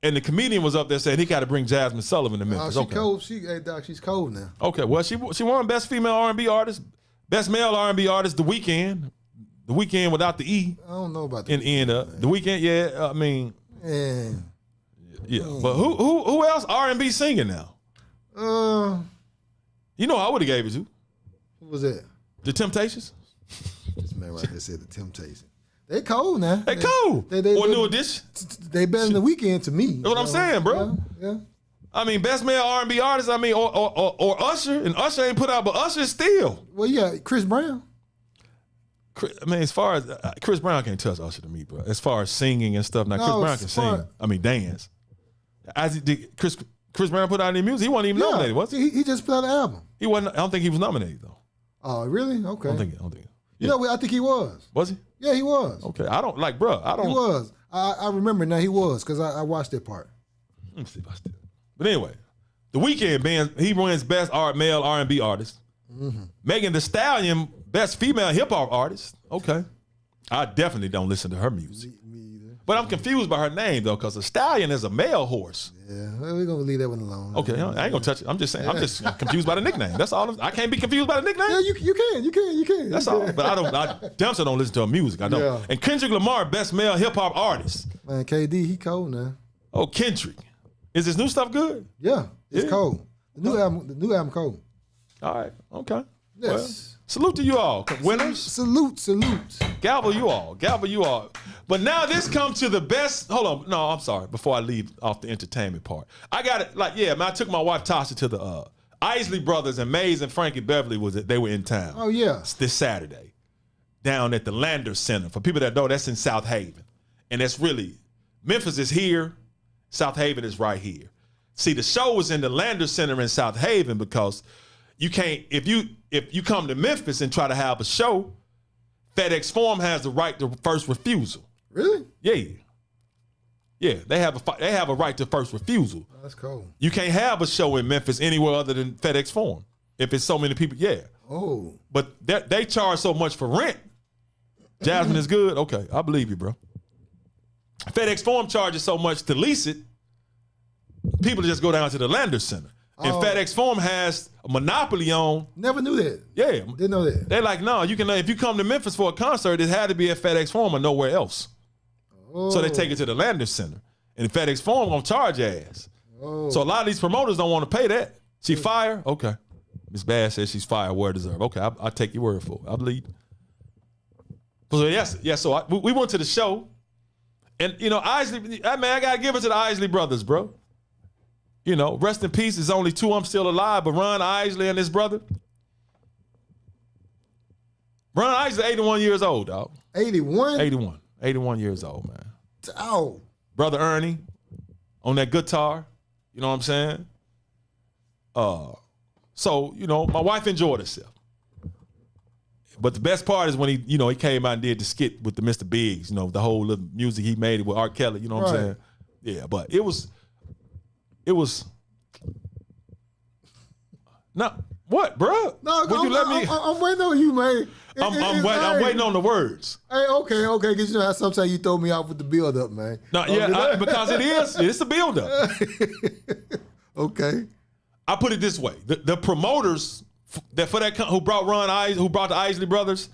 and the comedian was up there saying he got to bring Jazmine Sullivan to Memphis. Cold. Doc, she's cold now. Okay. Well, she won Best Female R&B Artist, Best Male R&B Artist, The Weeknd. The Weeknd without the E. I don't know about that. The Weeknd, yeah. I mean, yeah. But who else R&B singing now? I would have gave it to. Who was that? The Temptations. This man right there said the Temptations. They cold now. They cold. Or New Edition. They better than The Weeknd to me. That's what I'm saying, bro. Yeah. I mean, Best Male R&B Artist. I mean, or Usher, and Usher ain't put out, but Usher is still. Well, yeah, Chris Brown. As far as Chris Brown can't touch Usher to me, bro. As far as singing and stuff, now Chris Brown can sing. Dance. Did Chris Brown put out any music? He wasn't even nominated, was he? He just put out an album. He wasn't. I don't think he was nominated though. Oh, really? Okay. I don't think. Yeah. I think he was. Was he? Yeah, he was. Okay. I don't. He was. I remember now he was because I watched that part. Let me see if I still. But anyway, The Weeknd he wins Best Male R&B Artist. Mm-hmm. Megan Thee Stallion Best Female Hip Hop Artist. Okay. I definitely don't listen to her music. Me either. But I'm confused by her name though, because a stallion is a male horse. Yeah, we're gonna leave that one alone. Okay, I ain't gonna touch it. I'm just saying. I'm just confused by the nickname. That's all. I can't be confused by the nickname. Yeah, you can. That's all. But I damn sure don't listen to her music. I don't. Yeah. And Kendrick Lamar, Best Male Hip Hop Artist. Man, KD, he cold now. Oh, Kendrick. Is his new stuff good? Yeah, it's cold. The new album cold. All right. Okay. Yes. Well, salute to you all. Winners. Salute. Gavel you all. But now this comes to the best. Hold on. No, I'm sorry. Before I leave off the entertainment part. I got it. Man, I took my wife Tasha to the Isley Brothers and Maze and Frankie Beverly they were in town. Oh, yeah. This Saturday. Down at the Lander Center. For people that know, that's in South Haven. And that's really, Memphis is here. South Haven is right here. See, the show was in the Lander Center in South Haven because you can't, if you come to Memphis and try to have a show, FedEx Forum has the right to first refusal. Really? Yeah. They have a right to first refusal. Oh, that's cool. You can't have a show in Memphis anywhere other than FedEx Forum. If it's so many people, yeah. Oh. But they charge so much for rent. Jazmine is good? Okay, I believe you, bro. FedEx Forum charges so much to lease it, people just go down to the Lander Center. And FedEx Forum has a monopoly on. Never knew that. Yeah. Didn't know that. They're like, no, you can. If you come to Memphis for a concert, it had to be at FedEx Forum or nowhere else. Oh. So they take it to the Lander Center. And FedEx Forum gonna charge your ass. Oh. So a lot of these promoters don't want to pay that. She fired? Okay. Miss Bass says she's fired, well deserved. Okay, I'll take your word for it. I believe. So yes. So we went to the show. And, Isley, I got to give it to the Isley brothers, bro. Rest in peace. There's only two of them still alive, but Ron Isley and his brother. Ron Isley, 81 years old, dog. 81? 81 years old, man. Oh. Brother Ernie on that guitar. You know what I'm saying? So, you know, my wife enjoyed herself. But the best part is when he came out and did the skit with the Mr. Biggs, you know, the whole little music he made with R. Kelly, you know what I'm saying? Yeah, but it was no, what, bro? No, Would you let me? I'm waiting on you, man. I'm waiting on the words. Hey, okay, because you know how sometimes you throw me off with the build up, man. No, because it's a build up. Okay. I put it this way: the promoters who brought the Isley brothers,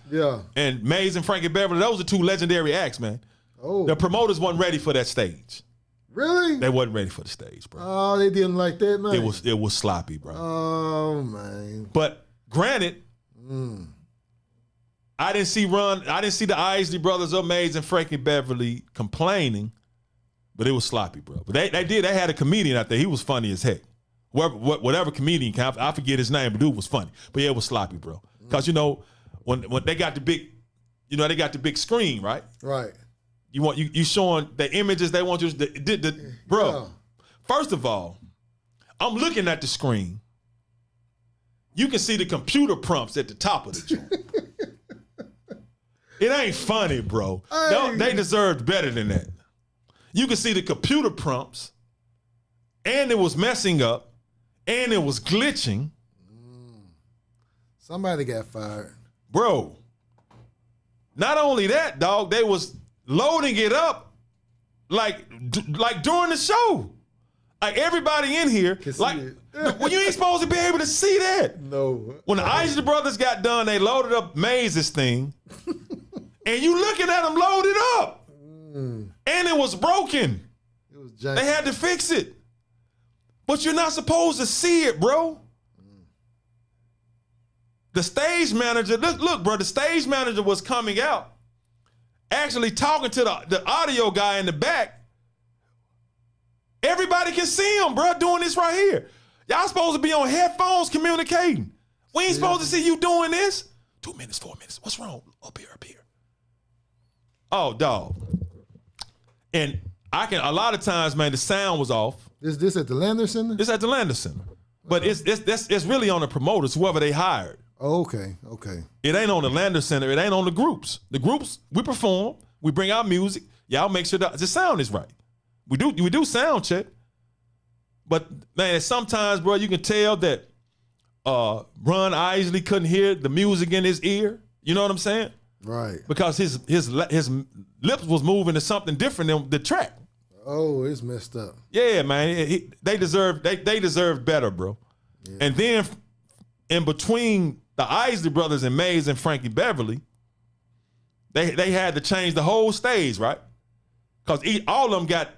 and Mays and Frankie Beverly, those are two legendary acts, man. Oh, the promoters wasn't ready for that stage. Really? They wasn't ready for the stage, bro. Oh, they didn't like that, man. It was sloppy, bro. Oh man. But granted, I didn't see the Isley brothers or Mays and Frankie Beverly complaining, but it was sloppy, bro. But they had a comedian out there. He was funny as heck. Whatever comedian, I forget his name, but dude was funny. But yeah, it was sloppy, bro. Because when they got the big screen, right? Right. You showing the images they want you to bro. Yeah. First of all, I'm looking at the screen. You can see the computer prompts at the top of the joint. It ain't funny, bro. Hey. They deserved better than that. You can see the computer prompts, and it was messing up, and it was glitching. Somebody got fired. Bro, not only that, dog, they was loading it up like during the show. Like everybody in here, well, you ain't supposed to be able to see that. No. When the Isley brothers got done, they loaded up Maze's thing, and you looking at them load it up, and it was broken. It was janky. They had to fix it, but you're not supposed to see it, bro. The stage manager, look, bro. The stage manager was coming out, actually talking to the audio guy in the back. Everybody can see him, bro, doing this right here. Y'all supposed to be on headphones communicating. We ain't supposed to see you doing this. 2 minutes, 4 minutes. What's wrong? Up here. Oh, dog. And a lot of times, man, the sound was off. Is this at the Lander Center? It's at the Lander Center. But it's really on the promoters, whoever they hired. Oh, okay. It ain't on the Lander Center. It ain't on the groups. The groups, we perform. We bring out music. Y'all make sure the sound is right. We do sound check. But, man, sometimes, bro, you can tell that Ron Isley couldn't hear the music in his ear. You know what I'm saying? Right. Because his lips was moving to something different than the track. Oh, it's messed up. Yeah, man. They deserve better, bro. Yeah. And then in between the Isley brothers and Mays and Frankie Beverly, they had to change the whole stage, right? Because all of them got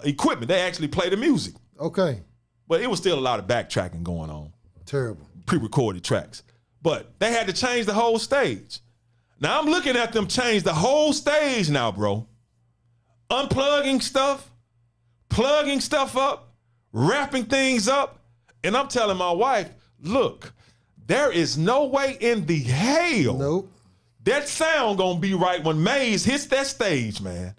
equipment. They actually play the music. Okay. But it was still a lot of backtracking going on. Terrible. Pre-recorded tracks. But they had to change the whole stage. Now I'm looking at them change the whole stage now, bro. Unplugging stuff, plugging stuff up, wrapping things up. And I'm telling my wife, look, there is no way in the hell that sound gonna be right when Maze hits that stage, man.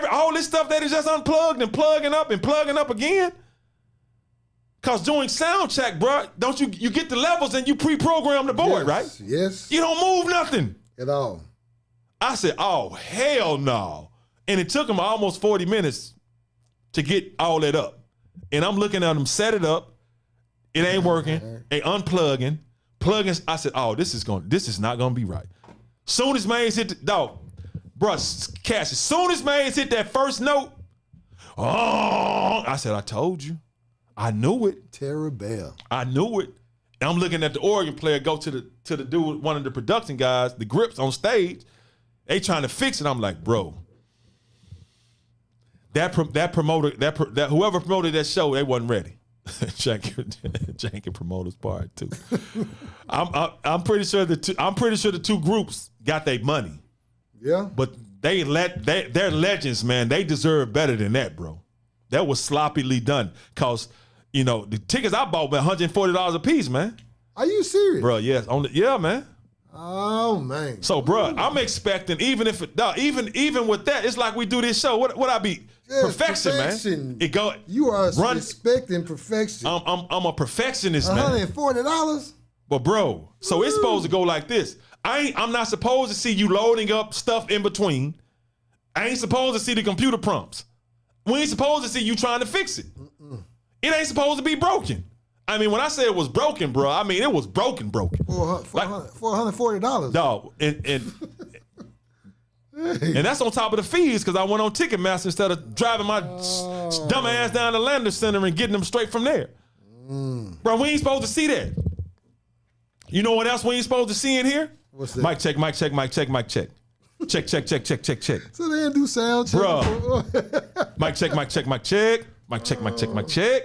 All this stuff that is just unplugged and plugging up again. Cause doing sound check, bro, don't you get the levels and you pre-program the board, right? Yes. You don't move nothing at all. I said, oh, hell no. And it took them almost 40 minutes to get all that up. And I'm looking at them set it up. It ain't working. They unplugging, plugging. I said, oh, this is not gonna be right. Soon as Maze hit Cash, as soon as Maze hit that first note, I said, I told you. I knew it. Terrible. I knew it. And I'm looking at the organ player go to the dude, one of the production guys, the grips on stage. They trying to fix it. I'm like, bro, that promoter, whoever promoted that show, they wasn't ready. Janky promoters part too. I'm pretty sure the two groups got their money. Yeah. But they're legends, man. They deserve better than that, bro. That was sloppily done. Cause the tickets I bought were $140 a piece, man. Are you serious? Bro, yes. Yeah, man. Oh man. So, bro, I'm expecting even with that, it's like we do this show. What I be perfection, man. It go. You are expecting perfection. I'm a perfectionist, man. $140. But bro, so it's supposed to go like this. I'm not supposed to see you loading up stuff in between. I ain't supposed to see the computer prompts. We ain't supposed to see you trying to fix it. It ain't supposed to be broken. I mean, when I say it was broken, bro, I mean it was broken. $440. Dog, and that's on top of the fees because I went on Ticketmaster instead of driving my dumb ass down to Landon Center and getting them straight from there. Bro, we ain't supposed to see that. You know what else we ain't supposed to see in here? What's that? Mic check, mic check, mic check, mic check. Check, check, check, check, check, check. So they didn't do sound check. Bro. Mic check, mic check, mic check. Mic check, mic check, mic check.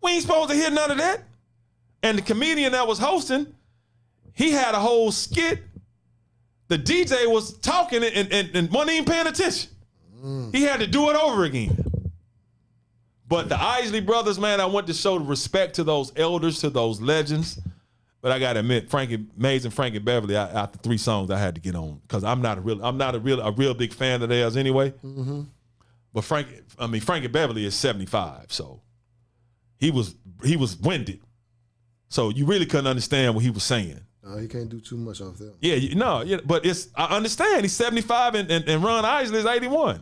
We ain't supposed to hear none of that. And the comedian that was hosting, he had a whole skit. The DJ was talking and wasn't even paying attention. He had to do it over again. But the Isley brothers, man, I want to show the respect to those elders, to those legends. But I gotta admit, Mays and Frankie Beverly, after 3 songs, I had to get on because I'm not a real big fan of theirs anyway. But Frankie Beverly is 75, so he was winded. So you really couldn't understand what he was saying. He can't do too much off that. Yeah, but I understand. He's 75 and Ron Isley is 81.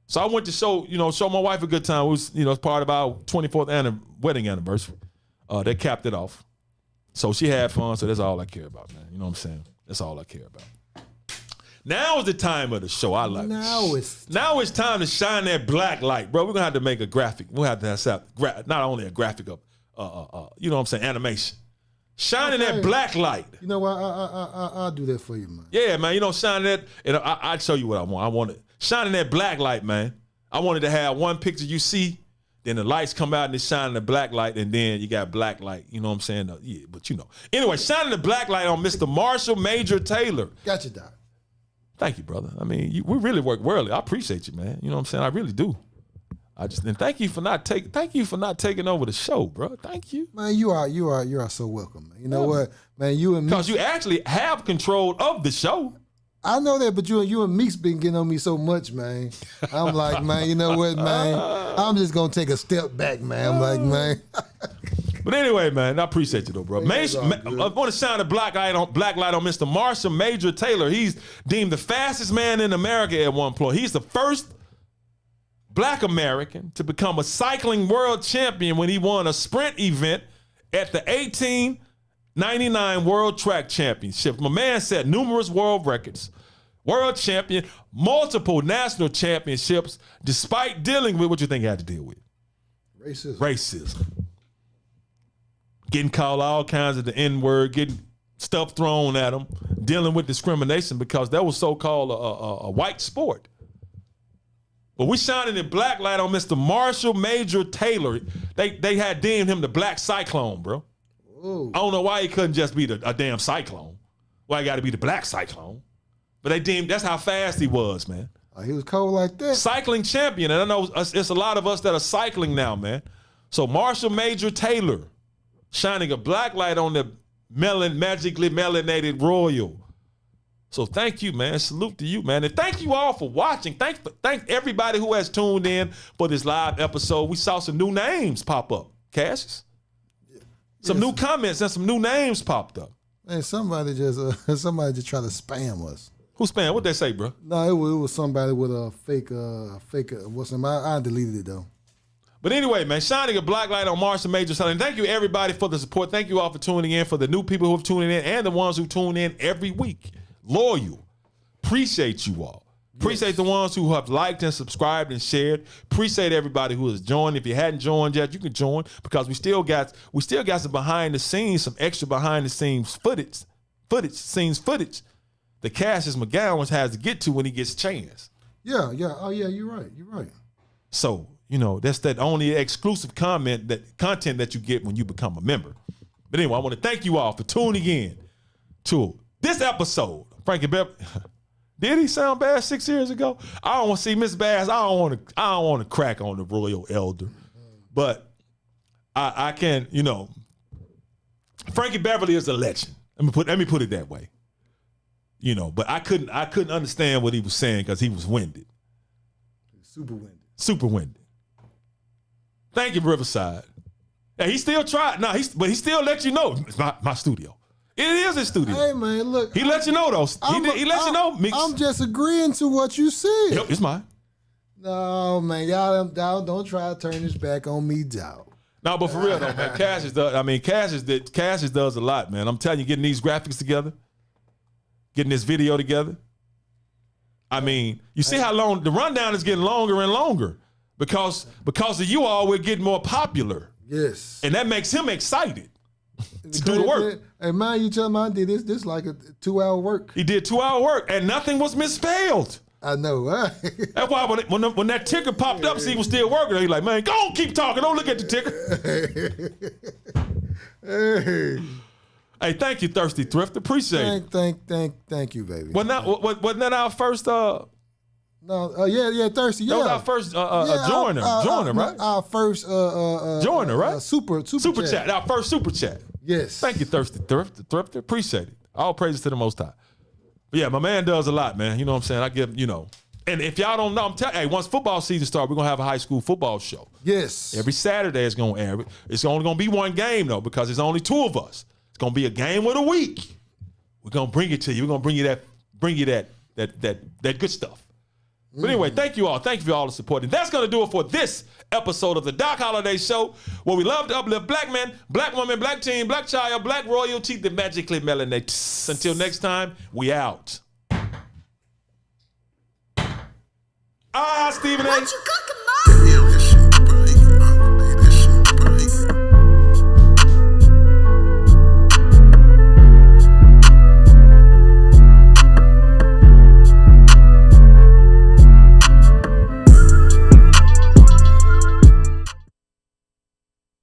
So I went to show my wife a good time. It was, it's part of our 24th wedding anniversary. They capped it off. So she had fun, so that's all I care about, man. You know what I'm saying? That's all I care about. Now is the time of the show. I like it. Now it's time to shine that black light, bro. We're going to have to make a graphic. We'll have to have not only a graphic of, you know what I'm saying, animation. Shining that black light. You know what? I'll do that for you, man. Yeah, man. Shining that, and I'll show you what I want. I want it. Shining that black light, man. I wanted to have one picture you see, then the lights come out and it's shining the black light, and then you got black light. You know what I'm saying? Yeah, but Anyway, shining the black light on Mr. Marshall Major Taylor. Gotcha, Doc. Thank you, brother. I mean, we really work well. I appreciate you, man. You know what I'm saying? I really do. And thank you for not taking over the show, bro. Thank you. Man, you are so welcome, man. You know what? Man, you and me. Because you actually have control of the show. I know that, but you and Meek's been getting on me so much, man. I'm like, man, you know what, man? I'm just gonna take a step back, man. I'm like, man. But anyway, man, I appreciate you though, bro. I want to shine a black light on Mr. Marshall Major Taylor. He's deemed the fastest man in America at one point. He's the first Black American to become a cycling world champion when he won a sprint event at the 1899 World Track Championship. My man set numerous world records, world champion, multiple national championships, despite dealing with what you think he had to deal with. Racism. Getting called all kinds of the N-word, getting stuff thrown at him, dealing with discrimination because that was so-called a white sport. But we shining a black light on Mr. Marshall Major Taylor. They had deemed him the Black Cyclone, bro. Ooh. I don't know why he couldn't just be a damn cyclone. Why he got to be the Black Cyclone? But they deemed that's how fast he was, man. He was cold like that. Cycling champion, and I know it's a lot of us that are cycling now, man. So Marshall Major Taylor shining a black light on the magically melanated royal. So thank you, man. Salute to you, man. And thank you all for watching. Thank everybody who has tuned in for this live episode. We saw some new names pop up. Cassius? Some new comments and some new names popped up. Man, somebody just tried to spam us. Who spam? What'd they say, bro? No, it was somebody with a fake what's the name? I deleted it though. But anyway, man, shining a black light on Marshall Major Taylor. And thank you everybody for the support. Thank you all for tuning in, for the new people who have tuned in and the ones who tune in every week. Loyal. Appreciate you all. Appreciate the ones who have liked and subscribed and shared. Appreciate everybody who has joined. If you hadn't joined yet, you can join because we still got some behind the scenes, some extra behind the scenes footage that Cassius McGowan has to get to when he gets a chance. Yeah. Oh yeah, you're right. So, that's that only exclusive content that you get when you become a member. But anyway, I want to thank you all for tuning in to this episode. Frankie Beverly. Did he sound bad 6 years ago? I don't want to see Miss Bass. I don't want to crack on the royal elder, but I can. Frankie Beverly is a legend. Let me put it that way. You know, but I couldn't understand what he was saying because he was winded. Super winded. Super winded. Thank you, Riverside. And he still tried. But he still let you know it's my studio. It is his studio. Hey man, look. He let you know though. He let you know. Mix. I'm just agreeing to what you said. Yep, it's mine. No man, y'all don't try to turn this back on me, dog. No, but for real though, man, Cassius does a lot, man. I'm telling you, getting these graphics together, getting this video together. I mean, you see how long the rundown is getting longer and longer because of you all, we're getting more popular. Yes. And that makes him excited to do the work. Hey man, you tell me I did this like a 2-hour work. He did 2-hour work and nothing was misspelled. I know. That's why when that ticker popped up, see he was still working. He's like, man, go on, keep talking. Don't look at the ticker. Hey, thank you, Thirsty Thrift. Appreciate it. Thank you, baby. Wasn't that our first? No, yeah, Thirsty. Yeah, that was our first joiner, right? Our first joiner, right? Super chat. Our first super chat. Yes. Thank you, Thirsty Thrift. Appreciate it. All praises to the Most High. But yeah, my man does a lot, man. You know what I'm saying? I give, you know. And if y'all don't know, I'm telling you, hey, once football season starts, we're going to have a high school football show. Yes. Every Saturday it's going to air. It's only going to be one game, though, because there's only 2 of us. It's going to be a game of the week. We're going to bring it to you. We're going to bring you that good stuff. But anyway, thank you all. Thank you for all the support. And that's going to do it for this episode of the Doc Holliday Show, where we love to uplift black men, black women, black teen, black child, black royalty, the magically melanated. Until next time, we out. Stephen A. What you cooking?